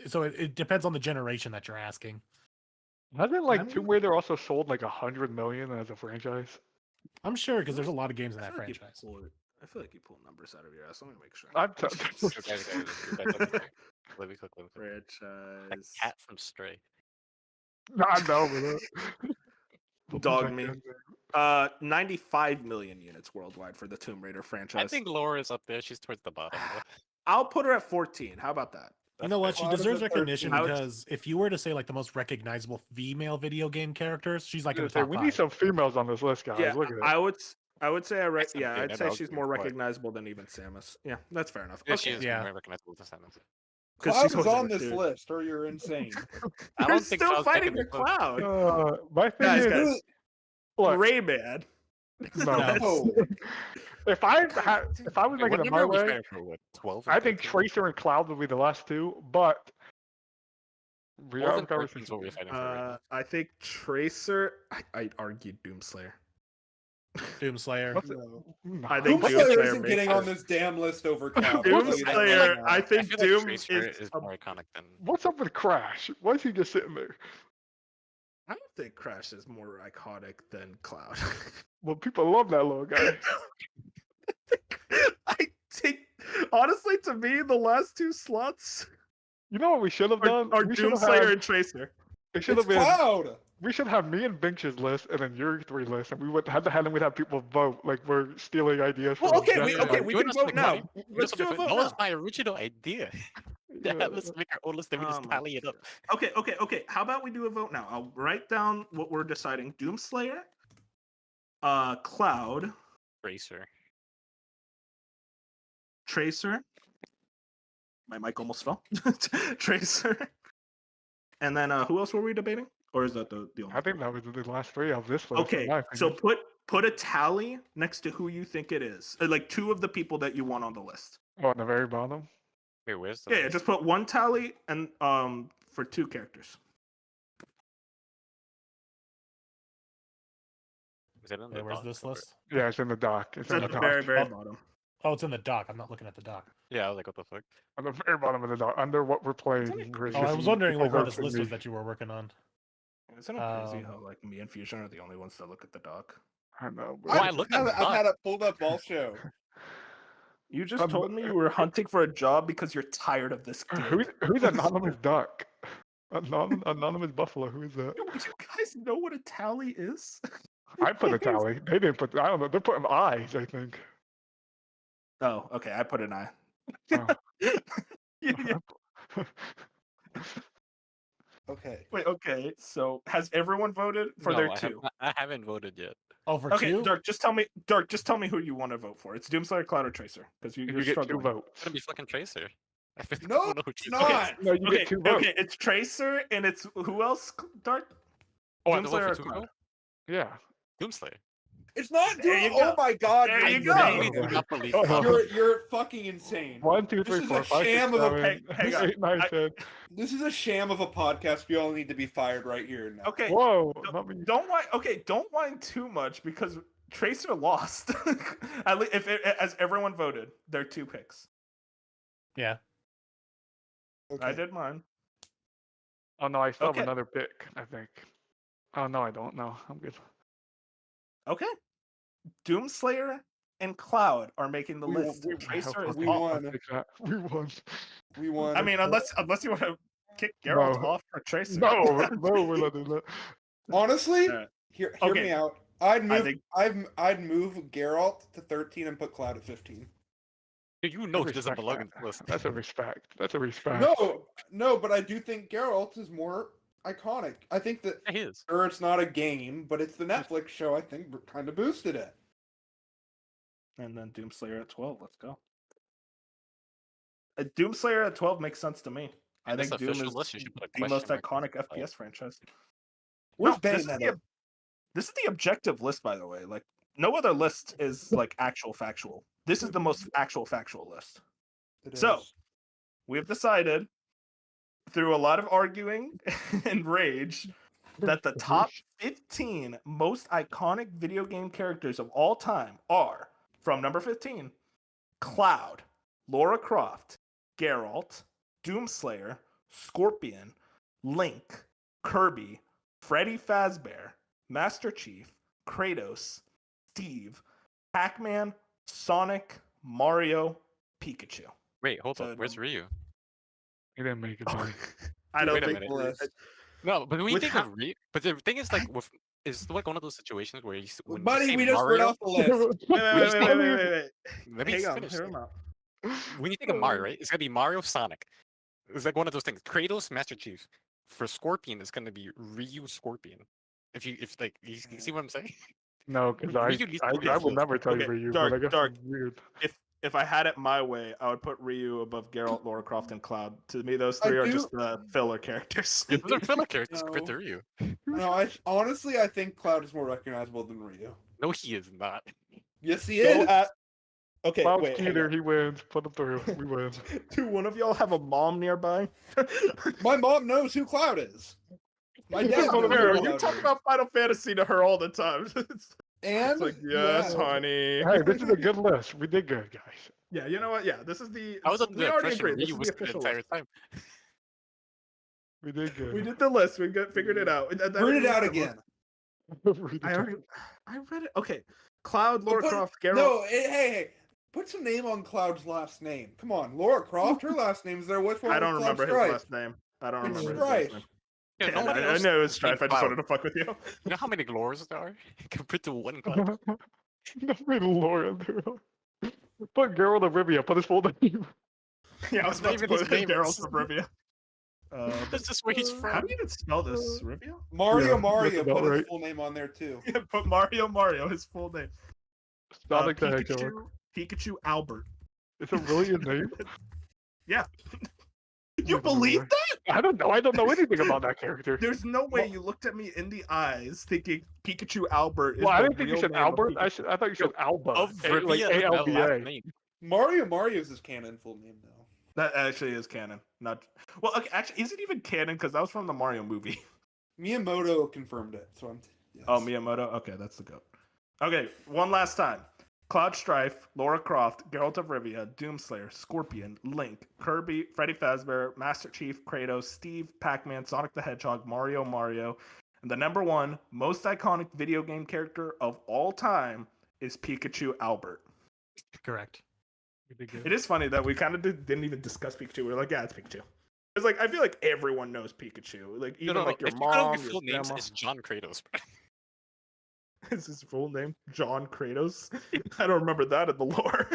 Speaker 1: So it depends on the generation that you're asking.
Speaker 4: Hasn't like
Speaker 2: I'm-
Speaker 4: Tomb Raider also sold like 100 million as a franchise?
Speaker 1: I'm sure because there's a lot of games in
Speaker 2: I
Speaker 1: that
Speaker 2: feel like you
Speaker 1: franchise.
Speaker 2: I feel like you pull numbers out of your ass. Let me make sure.
Speaker 4: I'm
Speaker 5: Okay, let me quick. Let me quick. That
Speaker 2: Franchise.
Speaker 5: cat from Stray.
Speaker 4: I know, but
Speaker 2: Dogma. 95 million units worldwide for the Tomb Raider franchise.
Speaker 5: I think Laura's up there. She's towards the bottom. though.
Speaker 2: I'll put her at 14. How about that?
Speaker 1: You know what?
Speaker 5: That's
Speaker 1: She
Speaker 3: Cloud is
Speaker 1: deserves
Speaker 3: at
Speaker 1: recognition
Speaker 2: 13.
Speaker 1: because if you were to say like the most recognizable female video game characters, she's like in the
Speaker 4: say,
Speaker 1: top
Speaker 4: we
Speaker 1: five.
Speaker 4: need some females on this list, guys.
Speaker 2: Yeah,
Speaker 4: Look at it.
Speaker 2: I would say
Speaker 5: That's
Speaker 2: yeah,
Speaker 5: okay,
Speaker 2: I'd
Speaker 5: that
Speaker 2: say
Speaker 5: I'll
Speaker 2: she's
Speaker 5: give
Speaker 2: more
Speaker 5: for it.
Speaker 2: recognizable than even Samus. Yeah, that's fair enough.
Speaker 5: Yeah,
Speaker 2: Okay.
Speaker 5: she is
Speaker 1: Yeah.
Speaker 5: very recognizable to Samus.
Speaker 2: Because
Speaker 3: Cloud
Speaker 2: she's
Speaker 3: is
Speaker 2: always
Speaker 3: on
Speaker 2: in it,
Speaker 3: this
Speaker 2: dude.
Speaker 3: list, or you're insane.
Speaker 5: I
Speaker 2: You're
Speaker 5: don't think
Speaker 2: still
Speaker 5: Cloud's
Speaker 2: fighting the
Speaker 5: technically close.
Speaker 2: cloud.
Speaker 4: My thing
Speaker 2: Guys,
Speaker 4: is,
Speaker 2: guys,
Speaker 4: look,
Speaker 2: Rayman.
Speaker 4: no.
Speaker 3: No.
Speaker 4: if I was
Speaker 5: Wait,
Speaker 4: making
Speaker 5: what
Speaker 4: it
Speaker 5: number
Speaker 4: my
Speaker 5: are we
Speaker 4: way,
Speaker 5: fighting for? What, 12?
Speaker 4: I think Tracer and Cloud would be the last two, but we
Speaker 5: 12
Speaker 4: have a
Speaker 5: and 13 is
Speaker 4: conversation.
Speaker 5: what we're fighting for right now.
Speaker 2: I think Tracer. I'd argue Doomslayer.
Speaker 1: Doomslayer.
Speaker 4: What's it?
Speaker 3: No.
Speaker 2: I think
Speaker 3: Doomslayer
Speaker 2: Doomslayer
Speaker 3: isn't
Speaker 2: makes
Speaker 3: getting
Speaker 2: it.
Speaker 3: on this damn list over Cloud. I'll tell you that right
Speaker 2: Doomslayer.
Speaker 3: now.
Speaker 2: I think
Speaker 5: feel
Speaker 2: Doom
Speaker 5: like Tracer
Speaker 2: is.
Speaker 5: is more iconic than.
Speaker 4: What's up with Crash? Why is he just sitting there?
Speaker 2: I don't think Crash is more iconic than Cloud.
Speaker 4: Well, people love that little guy.
Speaker 2: I think, honestly, to me, the last two slots
Speaker 4: You know what we should have done?
Speaker 2: are
Speaker 4: We should have
Speaker 2: Doomslayer
Speaker 4: had,
Speaker 2: and Tracer.
Speaker 4: it should
Speaker 3: It's
Speaker 4: have been.
Speaker 3: Cloud.
Speaker 4: We should have me and Binch's list and then your three lists, and we would have to have them. We'd have people vote like we're stealing ideas.
Speaker 2: Well,
Speaker 4: from
Speaker 2: okay,
Speaker 4: Jeff
Speaker 2: we
Speaker 4: and I.
Speaker 2: can vote now. Let's do a vote
Speaker 5: That was
Speaker 2: now.
Speaker 5: my original idea.
Speaker 4: Yeah.
Speaker 5: Let's make our own list and we
Speaker 2: Oh
Speaker 5: just
Speaker 2: my
Speaker 5: tally it up.
Speaker 2: Okay. How about we do a vote now? I'll write down what we're deciding. Doomslayer, Cloud,
Speaker 5: Tracer.
Speaker 2: Tracer. My mic almost fell. Tracer. And then who else were we debating? Or is that the only?
Speaker 4: I think that was the last three of this list.
Speaker 2: Okay,
Speaker 4: in my
Speaker 2: so
Speaker 4: opinion.
Speaker 2: put a tally next to who you think it is. Like two of the people that you want on the list.
Speaker 4: Oh, on the very bottom.
Speaker 5: Wait, where's the
Speaker 2: Yeah,
Speaker 5: list?
Speaker 2: just put one tally and for two characters.
Speaker 5: Is it in the
Speaker 1: Wait, where's
Speaker 5: doc
Speaker 1: this
Speaker 5: or-
Speaker 1: list?
Speaker 4: Yeah, it's in the dock. It's
Speaker 2: It's
Speaker 4: in
Speaker 2: at
Speaker 4: the
Speaker 2: the
Speaker 4: dock.
Speaker 2: very, very
Speaker 1: Oh.
Speaker 2: bottom.
Speaker 1: Oh, it's in the dock. I'm not looking at the dock.
Speaker 5: Yeah, I was like, what the fuck?
Speaker 4: On the very bottom of the dock, under what we're playing.
Speaker 2: Isn't it
Speaker 4: where
Speaker 1: Oh, I
Speaker 4: this
Speaker 1: was
Speaker 4: is-
Speaker 1: wondering like where
Speaker 4: works
Speaker 1: this
Speaker 4: for
Speaker 1: list
Speaker 4: me.
Speaker 1: was that you were working on.
Speaker 2: Isn't it crazy
Speaker 1: Um,
Speaker 2: how like me and Fusion are the only ones that look at the doc?
Speaker 4: I know.
Speaker 5: Well, I
Speaker 3: I've
Speaker 5: looked at the
Speaker 3: I've had
Speaker 5: doc.
Speaker 3: it pulled up all show.
Speaker 2: You just told me you were hunting for a job because you're tired of this game.
Speaker 4: Who's anonymous duck? Anonymous Buffalo. Who is that?
Speaker 2: Do you guys know what a tally is?
Speaker 4: I put a tally. They didn't put. I don't know. They're putting eyes. I think.
Speaker 2: Oh, okay. I put an eye.
Speaker 4: Oh.
Speaker 2: Yeah.
Speaker 3: Okay.
Speaker 2: Wait, okay. So has everyone voted for their two?
Speaker 5: I haven't voted yet.
Speaker 1: Oh, for
Speaker 2: Okay,
Speaker 1: two?
Speaker 2: Dark, just tell me who you want to vote for. It's Doomslayer, Cloud, or Tracer, because
Speaker 4: You
Speaker 2: you're
Speaker 4: get two
Speaker 2: struggling.
Speaker 4: votes.
Speaker 5: It's gonna be fucking Tracer. I think
Speaker 3: No,
Speaker 5: people know who
Speaker 3: it's
Speaker 5: Tracer
Speaker 3: not.
Speaker 5: is.
Speaker 4: No, you
Speaker 2: Okay,
Speaker 4: get two votes.
Speaker 2: okay, it's Tracer, and it's who else? Dark.
Speaker 5: Oh, I have to vote
Speaker 2: Doomslayer
Speaker 5: for
Speaker 2: or
Speaker 5: two
Speaker 2: Cloud?
Speaker 5: vote?
Speaker 4: Yeah.
Speaker 5: Doomslayer.
Speaker 3: It's not
Speaker 2: There
Speaker 3: Doom.
Speaker 2: you
Speaker 3: Oh
Speaker 2: go.
Speaker 3: my God!
Speaker 2: There
Speaker 3: you're
Speaker 2: you go.
Speaker 5: I do
Speaker 3: insane.
Speaker 5: not believe
Speaker 4: Oh,
Speaker 5: Cloud.
Speaker 4: no.
Speaker 3: You're fucking insane.
Speaker 4: 1, 2, 3,
Speaker 3: This is
Speaker 4: 4,
Speaker 3: a
Speaker 4: 5, 6,
Speaker 3: sham of a
Speaker 4: 7,
Speaker 2: hang on.
Speaker 4: 8, 9, 10.
Speaker 3: This is a sham of a podcast. We all need to be fired right here and now.
Speaker 2: Okay,
Speaker 4: Whoa,
Speaker 2: don't-
Speaker 4: not me.
Speaker 2: don't whine. Okay, don't whine too much because Tracer lost. At least as everyone voted, their two picks.
Speaker 1: Yeah.
Speaker 3: Okay.
Speaker 2: I did mine.
Speaker 4: Oh no, I still
Speaker 2: Okay.
Speaker 4: have another pick. I think. Oh no, I don't. No, I'm good.
Speaker 2: Okay, Doomslayer and Cloud are making the list. Tracer is
Speaker 3: we
Speaker 2: off.
Speaker 3: won.
Speaker 4: We won.
Speaker 3: We won.
Speaker 2: I mean, unless you want to kick Geralt
Speaker 4: No.
Speaker 2: off for Tracer.
Speaker 4: No, no, we're not doing that.
Speaker 3: Honestly,
Speaker 2: Alright.
Speaker 3: hear
Speaker 2: Okay.
Speaker 3: me out. I'd move.
Speaker 2: think-
Speaker 3: I'd move Geralt to 13 and put Cloud at 15.
Speaker 5: Dude, you know he doesn't
Speaker 4: Respect
Speaker 5: belong in
Speaker 4: that.
Speaker 5: the list.
Speaker 4: That's a respect. That's a respect.
Speaker 3: No, but I do think Geralt is more iconic. I think that
Speaker 5: Yeah, he is.
Speaker 3: sure it's not a game, but it's the Netflix show. I think kind of boosted it.
Speaker 2: And then Doomslayer at 12. Let's go. Doomslayer at 12 makes sense to me. I
Speaker 5: In this
Speaker 2: think Doom
Speaker 5: official
Speaker 2: is
Speaker 5: list, you should put a
Speaker 2: the most
Speaker 5: question mark
Speaker 2: iconic
Speaker 5: next to
Speaker 2: FPS franchise.
Speaker 3: Where's
Speaker 2: No, this is
Speaker 3: Bayonetta?
Speaker 2: This is the objective list, by the way. Like, no other list is like actual factual. This is the most actual factual list.
Speaker 3: It
Speaker 2: So,
Speaker 3: is.
Speaker 2: we have decided, through a lot of arguing and rage, that the top 15 most iconic video game characters of all time are, from number 15, Cloud, Lara Croft, Geralt, Doomslayer, Scorpion, Link, Kirby, Freddy Fazbear, Master Chief, Kratos, Steve, Pac-Man, Sonic, Mario, Pikachu.
Speaker 5: Wait, hold
Speaker 2: So
Speaker 5: up. Where's Ryu?
Speaker 4: He didn't make it. Buddy.
Speaker 2: I don't
Speaker 5: Wait a
Speaker 2: think
Speaker 5: minute.
Speaker 3: List.
Speaker 5: No, but when you
Speaker 2: With
Speaker 5: think
Speaker 2: how-
Speaker 5: of Ryu, but the thing is, like, with it's like one of those situations where when
Speaker 3: Buddy,
Speaker 5: you say
Speaker 3: we just read
Speaker 5: Mario,
Speaker 3: off the list.
Speaker 2: Wait.
Speaker 5: let me
Speaker 2: Hang on,
Speaker 5: finish.
Speaker 2: hear him out.
Speaker 5: When you think of Mario, right? It's gonna be Mario, Sonic. It's like one of those things. Kratos, Master Chief. For Scorpion, it's gonna be Ryu, Scorpion. If you see what I'm saying?
Speaker 4: No, because
Speaker 5: Ryu needs to be
Speaker 4: I
Speaker 5: on
Speaker 4: will
Speaker 5: this
Speaker 4: never tell you
Speaker 2: Okay,
Speaker 4: for you,
Speaker 2: Dark,
Speaker 4: but I guess
Speaker 2: Dark.
Speaker 4: it's weird.
Speaker 2: If I had it my way, I would put Ryu above Geralt, Lara Croft, and Cloud. To me, those three are
Speaker 3: do-
Speaker 2: just filler characters.
Speaker 5: Yeah, those are filler characters compared to
Speaker 3: No.
Speaker 5: Ryu.
Speaker 3: No, honestly, I think Cloud is more recognizable than Ryu.
Speaker 5: No, he is not.
Speaker 3: Yes, he
Speaker 2: So,
Speaker 3: is.
Speaker 2: okay,
Speaker 4: Cloud
Speaker 2: wait. hang
Speaker 4: Skeeter,
Speaker 2: on.
Speaker 4: he wins. Put him through. We win.
Speaker 2: Do one of y'all have a mom nearby?
Speaker 3: My mom knows who Cloud is. My
Speaker 4: You
Speaker 3: dad
Speaker 4: just wanna
Speaker 3: knows
Speaker 4: know,
Speaker 3: who
Speaker 2: You
Speaker 3: Cloud
Speaker 2: talk
Speaker 3: is.
Speaker 2: about Final Fantasy to her all the time. It's
Speaker 3: And
Speaker 2: like, yes,
Speaker 3: yeah.
Speaker 2: honey.
Speaker 4: Hey, this is a good list. We did good, guys.
Speaker 2: Yeah, you know what? Yeah, this is the.
Speaker 5: I was under
Speaker 2: we
Speaker 5: the
Speaker 2: already
Speaker 5: impression
Speaker 2: agreed. This
Speaker 5: Ryu
Speaker 2: is
Speaker 5: was
Speaker 2: the
Speaker 5: the
Speaker 2: official
Speaker 5: entire
Speaker 2: list.
Speaker 5: time.
Speaker 4: We did good.
Speaker 2: We did the list. We figured it out.
Speaker 3: Read it out again.
Speaker 2: I read it. Okay, Cloud, Lara
Speaker 3: Put-
Speaker 2: Croft, Geralt.
Speaker 3: No, hey, put some name on Cloud's last name. Come on, Lara Croft. Her last name's there. Which one?
Speaker 2: I don't
Speaker 3: was
Speaker 2: remember his
Speaker 3: Cloud
Speaker 2: last name. I don't
Speaker 3: It's
Speaker 2: remember his
Speaker 3: Strife.
Speaker 2: last name.
Speaker 5: Yeah,
Speaker 2: Yeah,
Speaker 5: nobody
Speaker 2: I
Speaker 5: else
Speaker 2: know it was
Speaker 5: named
Speaker 2: Strife. I just
Speaker 5: Cloud.
Speaker 2: wanted to fuck with you.
Speaker 5: You know how many Glores there are compared to one Cloud?
Speaker 4: No, wait, Laura. Put Geralt of Rivia. Put his full name.
Speaker 2: Yeah, I was
Speaker 5: That's
Speaker 2: about to
Speaker 5: not even
Speaker 2: put
Speaker 5: his name,
Speaker 2: Geralt
Speaker 5: it's-
Speaker 2: of Rivia.
Speaker 5: That's just where he's
Speaker 2: How
Speaker 5: from.
Speaker 2: do you even spell this? Rivia?
Speaker 3: Mario.
Speaker 4: Yeah,
Speaker 3: Mario.
Speaker 4: that's about
Speaker 3: Put his
Speaker 4: right.
Speaker 3: full name on there too.
Speaker 2: Yeah, put Mario, his full name.
Speaker 4: Sonic the Hedgehog.
Speaker 2: Pikachu Albert.
Speaker 4: It's a really a name.
Speaker 2: Yeah. You
Speaker 4: Neither do
Speaker 2: believe
Speaker 4: I.
Speaker 2: that?
Speaker 4: I don't know. I don't know anything about that character.
Speaker 2: There's no way you looked at me in the eyes thinking Pikachu Albert is
Speaker 4: Well, I
Speaker 2: the
Speaker 4: didn't think you
Speaker 2: real
Speaker 4: said
Speaker 2: name of
Speaker 4: Albert.
Speaker 2: Pikachu.
Speaker 4: I thought you said Alba.
Speaker 5: Of
Speaker 4: like
Speaker 5: Rivia, that's not the last
Speaker 4: ALBA.
Speaker 5: name.
Speaker 3: Mario's his canon full name though.
Speaker 2: That actually is canon. Not well. Okay, actually, is it even canon? Because that was from the Mario movie.
Speaker 3: Miyamoto confirmed it, so I'm. Yes.
Speaker 2: Oh, Miyamoto. Okay, that's the goat. Okay, one last time. Cloud Strife, Lara Croft, Geralt of Rivia, Doomslayer, Scorpion, Link, Kirby, Freddy Fazbear, Master Chief, Kratos, Steve, Pac-Man, Sonic the Hedgehog, Mario, and the number one most iconic video game character of all time is Pikachu Albert.
Speaker 1: Correct.
Speaker 4: We did good.
Speaker 2: It is funny that we kind of didn't even discuss Pikachu. We were like, yeah, it's Pikachu. It's like I feel like everyone knows Pikachu. Like even like your
Speaker 5: If you got
Speaker 2: mom,
Speaker 5: his
Speaker 2: your
Speaker 5: full names,
Speaker 2: grandma.
Speaker 5: it's John Kratos. Bro.
Speaker 2: Is his full name John Kratos? I don't remember that in the lore.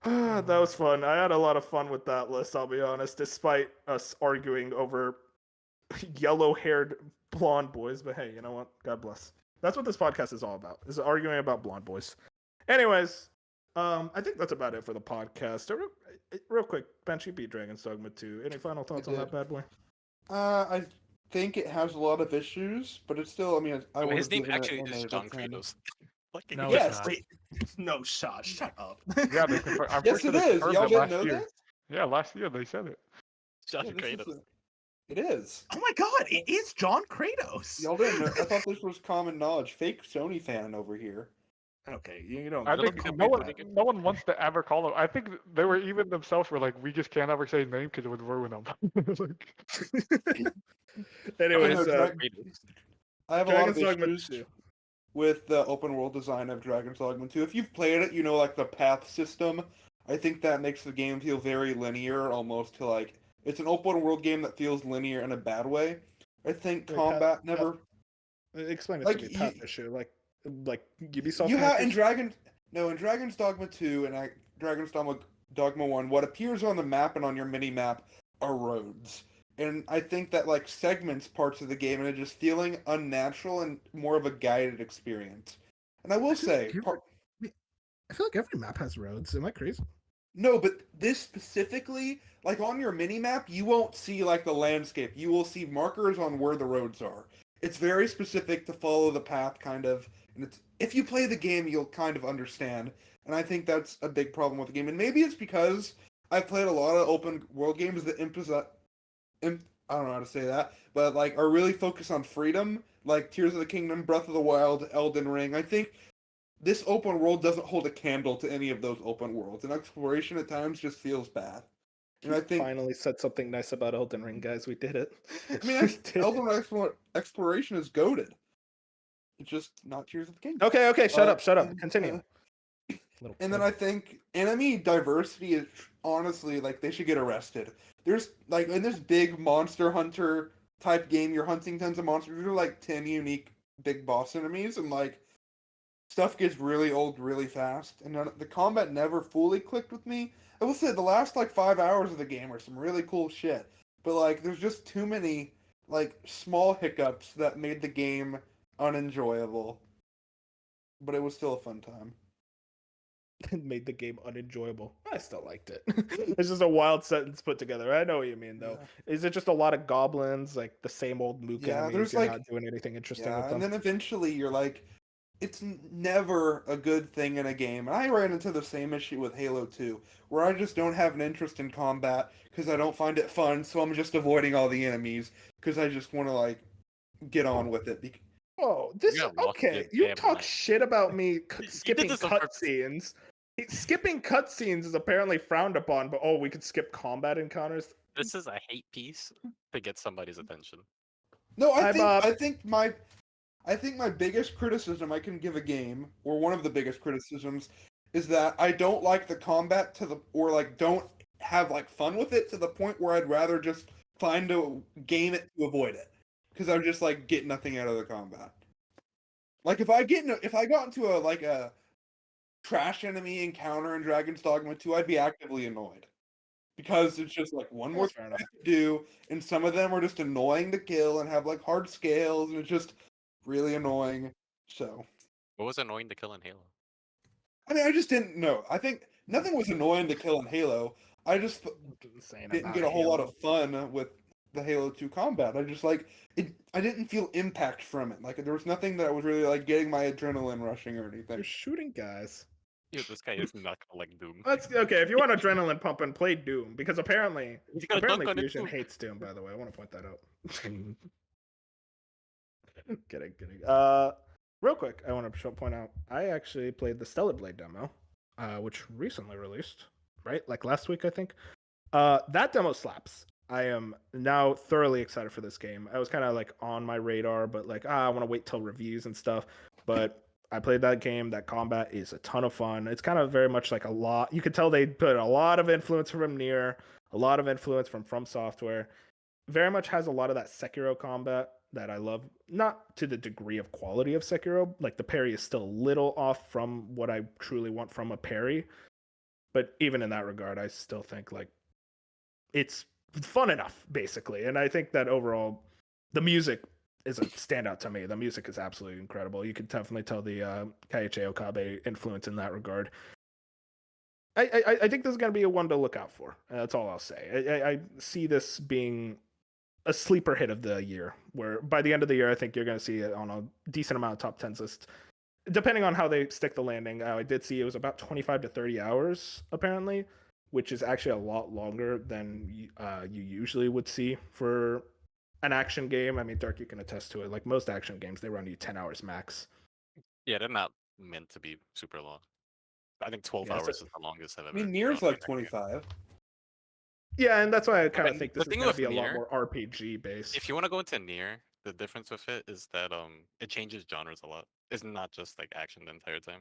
Speaker 2: That was fun. I had a lot of fun with that list, I'll be honest, despite us arguing over yellow-haired blonde boys. But hey, you know what? God bless. That's what this podcast is all about, is arguing about blonde boys. Anyways, I think that's about it for the podcast. Real quick, Bench, you beat Dragon's Dogma 2. Any final thoughts on that bad boy?
Speaker 3: I think it has a lot of issues, but it's still. I mean, I would
Speaker 5: His
Speaker 3: have
Speaker 5: name
Speaker 3: given
Speaker 5: actually
Speaker 3: it
Speaker 5: is
Speaker 3: an
Speaker 5: John
Speaker 3: 8 out of 10.
Speaker 5: Kratos. Fucking
Speaker 1: No,
Speaker 2: Yes,
Speaker 1: it's not.
Speaker 2: no shot. Shut up.
Speaker 4: Yeah, they confirmed. I'm
Speaker 3: Yes,
Speaker 4: pretty
Speaker 3: it
Speaker 4: sure they
Speaker 3: is.
Speaker 4: confirmed
Speaker 3: Y'all
Speaker 4: it
Speaker 3: didn't
Speaker 4: last
Speaker 3: know
Speaker 4: year.
Speaker 3: that?
Speaker 4: Yeah, last year they said it.
Speaker 5: John
Speaker 3: Yeah, this is
Speaker 5: Kratos.
Speaker 3: it is.
Speaker 2: Oh my god, it is John Kratos.
Speaker 3: Y'all didn't know. I thought this was common knowledge. Fake Sony fan over here.
Speaker 2: Okay, you don't.
Speaker 4: I
Speaker 5: Little
Speaker 4: think
Speaker 5: bit
Speaker 4: no
Speaker 5: weird,
Speaker 4: one,
Speaker 5: but
Speaker 4: no one wants to ever call him. I think they were even themselves were like, we just can't ever say his name because it would ruin him. Like,
Speaker 2: Anyways,
Speaker 5: Kratos.
Speaker 3: I have a lot of
Speaker 2: Dragon's Dogma
Speaker 3: issues
Speaker 2: 2.
Speaker 3: with the open world design of Dragon's Dogma 2. If you've played it, you know like the path system. I think that makes the game feel very linear, almost to like it's an open world game that feels linear in a bad way. I think
Speaker 2: Wait,
Speaker 3: combat
Speaker 2: path-
Speaker 3: never
Speaker 2: Explain it
Speaker 3: like,
Speaker 2: to me.
Speaker 3: you-
Speaker 2: Path issue, like Ubisoft.
Speaker 3: you have in
Speaker 2: characters?
Speaker 3: Dragon's Dogma 2 and Dragon's Dogma 1, what appears on the map and on your mini map are roads. And I think that like segments parts of the game and it just feeling unnatural and more of a guided experience. And I will say,
Speaker 2: I feel like every map has roads. Am I crazy?
Speaker 3: no, but this specifically, like on your mini map, you won't see like the landscape. You will see markers on where the roads are. It's very specific to follow the path, kind of. And it's if you play the game, you'll kind of understand. And I think that's a big problem with the game. And maybe it's because I've played a lot of open world games that I don't know how to say that, but like are really focused on freedom, like Tears of the Kingdom, Breath of the Wild, Elden Ring. I think this open world doesn't hold a candle to any of those open worlds, and exploration at times just feels bad. And I think
Speaker 2: Finally said something nice about Elden Ring, guys. We did it.
Speaker 3: I mean, Elden Ring exploration is goated. It's just not Tears of the Kingdom.
Speaker 2: Okay, shut up.
Speaker 3: and,
Speaker 2: Continue.
Speaker 3: And then I think enemy diversity is honestly like they should get arrested. There's like in this big monster hunter type game, you're hunting tons of monsters. There are like 10 unique big boss enemies, and like stuff gets really old really fast. And the combat never fully clicked with me. I will say the last like 5 hours of the game are some really cool shit, but like there's just too many like small hiccups that made the game unenjoyable. But it was still a fun time.
Speaker 2: Made the game unenjoyable. I still liked it. It's just a wild sentence put together. I know what you mean, though.
Speaker 3: Yeah.
Speaker 2: Is it just a lot of goblins, like the same old mook
Speaker 3: Yeah,
Speaker 2: enemies?
Speaker 3: there's,
Speaker 2: You're
Speaker 3: like-
Speaker 2: not doing anything interesting
Speaker 3: Yeah,
Speaker 2: with them.
Speaker 3: and then eventually you're like, it's never a good thing in a game. And I ran into the same issue with Halo 2, where I just don't have an interest in combat because I don't find it fun, so I'm just avoiding all the enemies because I just want to like get on with it.
Speaker 2: Oh, this
Speaker 5: You got lost
Speaker 2: okay.
Speaker 5: in
Speaker 2: You
Speaker 5: damn
Speaker 2: talk
Speaker 5: life.
Speaker 2: shit about me
Speaker 5: You did
Speaker 2: skipping
Speaker 5: this on purpose.
Speaker 2: cutscenes. Skipping cutscenes is apparently frowned upon, but we could skip combat encounters.
Speaker 5: This is a hate piece to get somebody's attention.
Speaker 3: No,
Speaker 2: Hi, Bob.
Speaker 3: I think my biggest criticism I can give a game, or one of the biggest criticisms, is that I don't like the combat or like don't have like fun with it to the point where I'd rather just find a game it to avoid it, because I just like get nothing out of the combat. Like if I got into a trash enemy encounter in Dragon's Dogma 2, I'd be actively annoyed. Because it's just like one more
Speaker 2: That's
Speaker 3: thing
Speaker 2: fair
Speaker 3: I have to do, and some of them are just annoying to kill and have like hard scales, and it's just really annoying. So,
Speaker 5: What was annoying to kill in Halo?
Speaker 3: I mean, I just didn't know. I think nothing was annoying to kill in Halo. I just didn't get a whole lot of fun with the Halo 2 combat. I just like it. I didn't feel impact from it. Like there was nothing that was really like getting my adrenaline rushing or anything.
Speaker 2: You're shooting guys.
Speaker 5: Dude, this guy is not gonna like Doom.
Speaker 2: That's okay. If you want adrenaline pumping, play Doom because apparently
Speaker 5: He's gonna dunk on it
Speaker 2: Fusion
Speaker 5: too.
Speaker 2: hates Doom. By the way, I want to point that out. Kidding. Real quick, I want to point out I actually played the Stellar Blade demo, which recently released, right? Like last week, I think. That demo slaps. I am now thoroughly excited for this game. I was kind of like on my radar, but like I want to wait till reviews and stuff. But I played that game. That combat is a ton of fun. It's kind of very much like a lot. You could tell they put a lot of influence from Nier, A lot of influence from Software. Very much has a lot of that Sekiro combat that I love. Not to the degree of quality of Sekiro. Like the parry is still a little off from what I truly want from a parry. But even in that regard, I still think like it's fun enough, basically. And I think that overall, the music is a standout to me. The music is absolutely incredible. You can definitely tell the Kaiichi Okabe influence in that regard. I think this is going to be a one to look out for. That's all I'll say. I see this being a sleeper hit of the year, where by the end of the year, I think you're going to see it on a decent amount of top 10s lists. Depending on how they stick the landing, I did see it was about 25 to 30 hours, apparently, which is actually a lot longer than you usually would see for an action game. I mean, Dark, you can attest to it. Like most action games, they run you 10 hours max.
Speaker 5: Yeah, they're not meant to be super long. I think 12
Speaker 2: Yeah,
Speaker 5: hours
Speaker 2: so-
Speaker 5: is the longest I've
Speaker 3: I
Speaker 5: ever.
Speaker 3: mean, Nier's
Speaker 5: run
Speaker 3: like
Speaker 5: an action game.
Speaker 3: 25.
Speaker 2: Yeah, and that's why I kind of
Speaker 5: mean,
Speaker 2: think
Speaker 5: the
Speaker 2: this is
Speaker 5: thing
Speaker 2: going to
Speaker 5: with
Speaker 2: be a lot
Speaker 5: Nier,
Speaker 2: more RPG based.
Speaker 5: If you want to go into Nier, the difference with it is that it changes genres a lot. It's not just like action the entire time.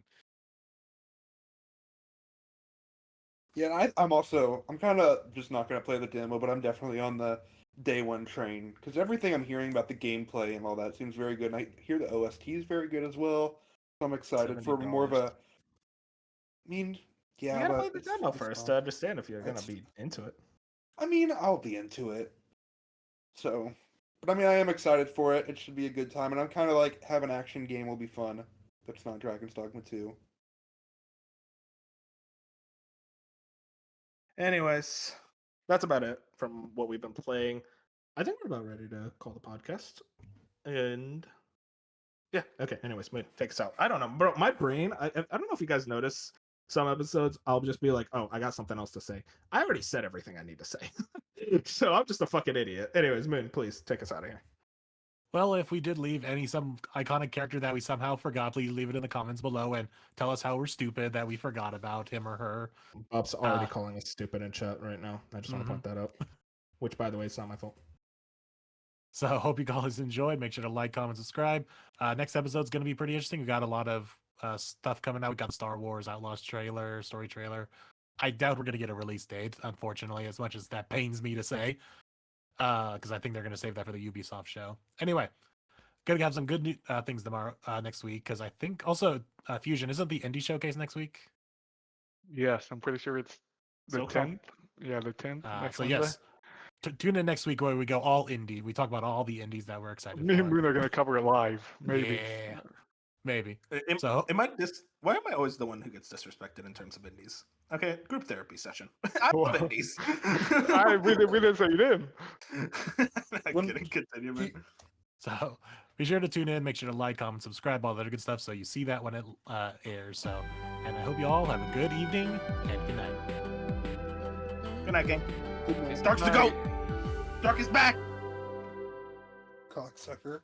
Speaker 3: Yeah, and I'm kind of just not going to play the demo, but I'm definitely on the day one train because everything I'm hearing about the gameplay and all that seems very good. And I hear the OST is very good as well. So I'm excited for more of a. I mean, yeah,
Speaker 2: you gotta
Speaker 3: but
Speaker 2: play the demo
Speaker 3: it's
Speaker 2: first
Speaker 3: fun.
Speaker 2: to understand if you're going
Speaker 3: That's-
Speaker 2: to be into it.
Speaker 3: I mean, I'll be into it. So, but I mean, I am excited for it. It should be a good time, and I'm kind of like have an action game will be fun. That's not Dragon's Dogma 2.
Speaker 2: Anyways, that's about it from what we've been playing. I think we're about ready to call the podcast. And yeah, okay. Anyways, Moon, take us out. I don't know, bro. My brain, I don't know if you guys notice some episodes, I'll just be like, oh, I got something else to say. I already said everything I need to say. So I'm just a fucking idiot. Anyways, Moon, please take us out of here.
Speaker 1: Well, if we did leave some iconic character that we somehow forgot, please leave it in the comments below and tell us how we're stupid that we forgot about him or her.
Speaker 2: Bob's already calling us stupid in chat right now. I just want to point that out. Which, by the way, is not my fault.
Speaker 1: So I hope you guys enjoyed. Make sure to like, comment, subscribe. Next episode's going to be pretty interesting. We got a lot of stuff coming out. We got the Star Wars Outlaws trailer, story trailer. I doubt we're going to get a release date, unfortunately, as much as that pains me to say. Because I think they're going to save that for the Ubisoft show. Anyway, gonna have some good things tomorrow, next week. Because I think also Fusion isn't the indie showcase next week.
Speaker 4: Yes, I'm pretty sure it's the
Speaker 2: So come.
Speaker 4: 10th. Yeah, the 10th. Next
Speaker 1: So
Speaker 4: Wednesday.
Speaker 1: yes, tune in next week where we go all indie. We talk about all the indies that we're excited
Speaker 4: Me and
Speaker 1: for.
Speaker 4: Moon are gonna cover it live. Maybe.
Speaker 1: Yeah, maybe.
Speaker 2: So, why am I always the one who gets disrespected in terms of indies? Okay, group therapy session. I love
Speaker 4: Wow.
Speaker 2: indies.
Speaker 4: we didn't say you did.
Speaker 2: I'm kidding. Continue, man.
Speaker 1: So be sure to tune in. Make sure to like, comment, subscribe, all that other good stuff, so you see that when it airs. So, and I hope you all have a good evening and good night.
Speaker 2: Good night, gang.
Speaker 3: Good night.
Speaker 2: Dark's the goat. Dark is back.
Speaker 3: Cocksucker.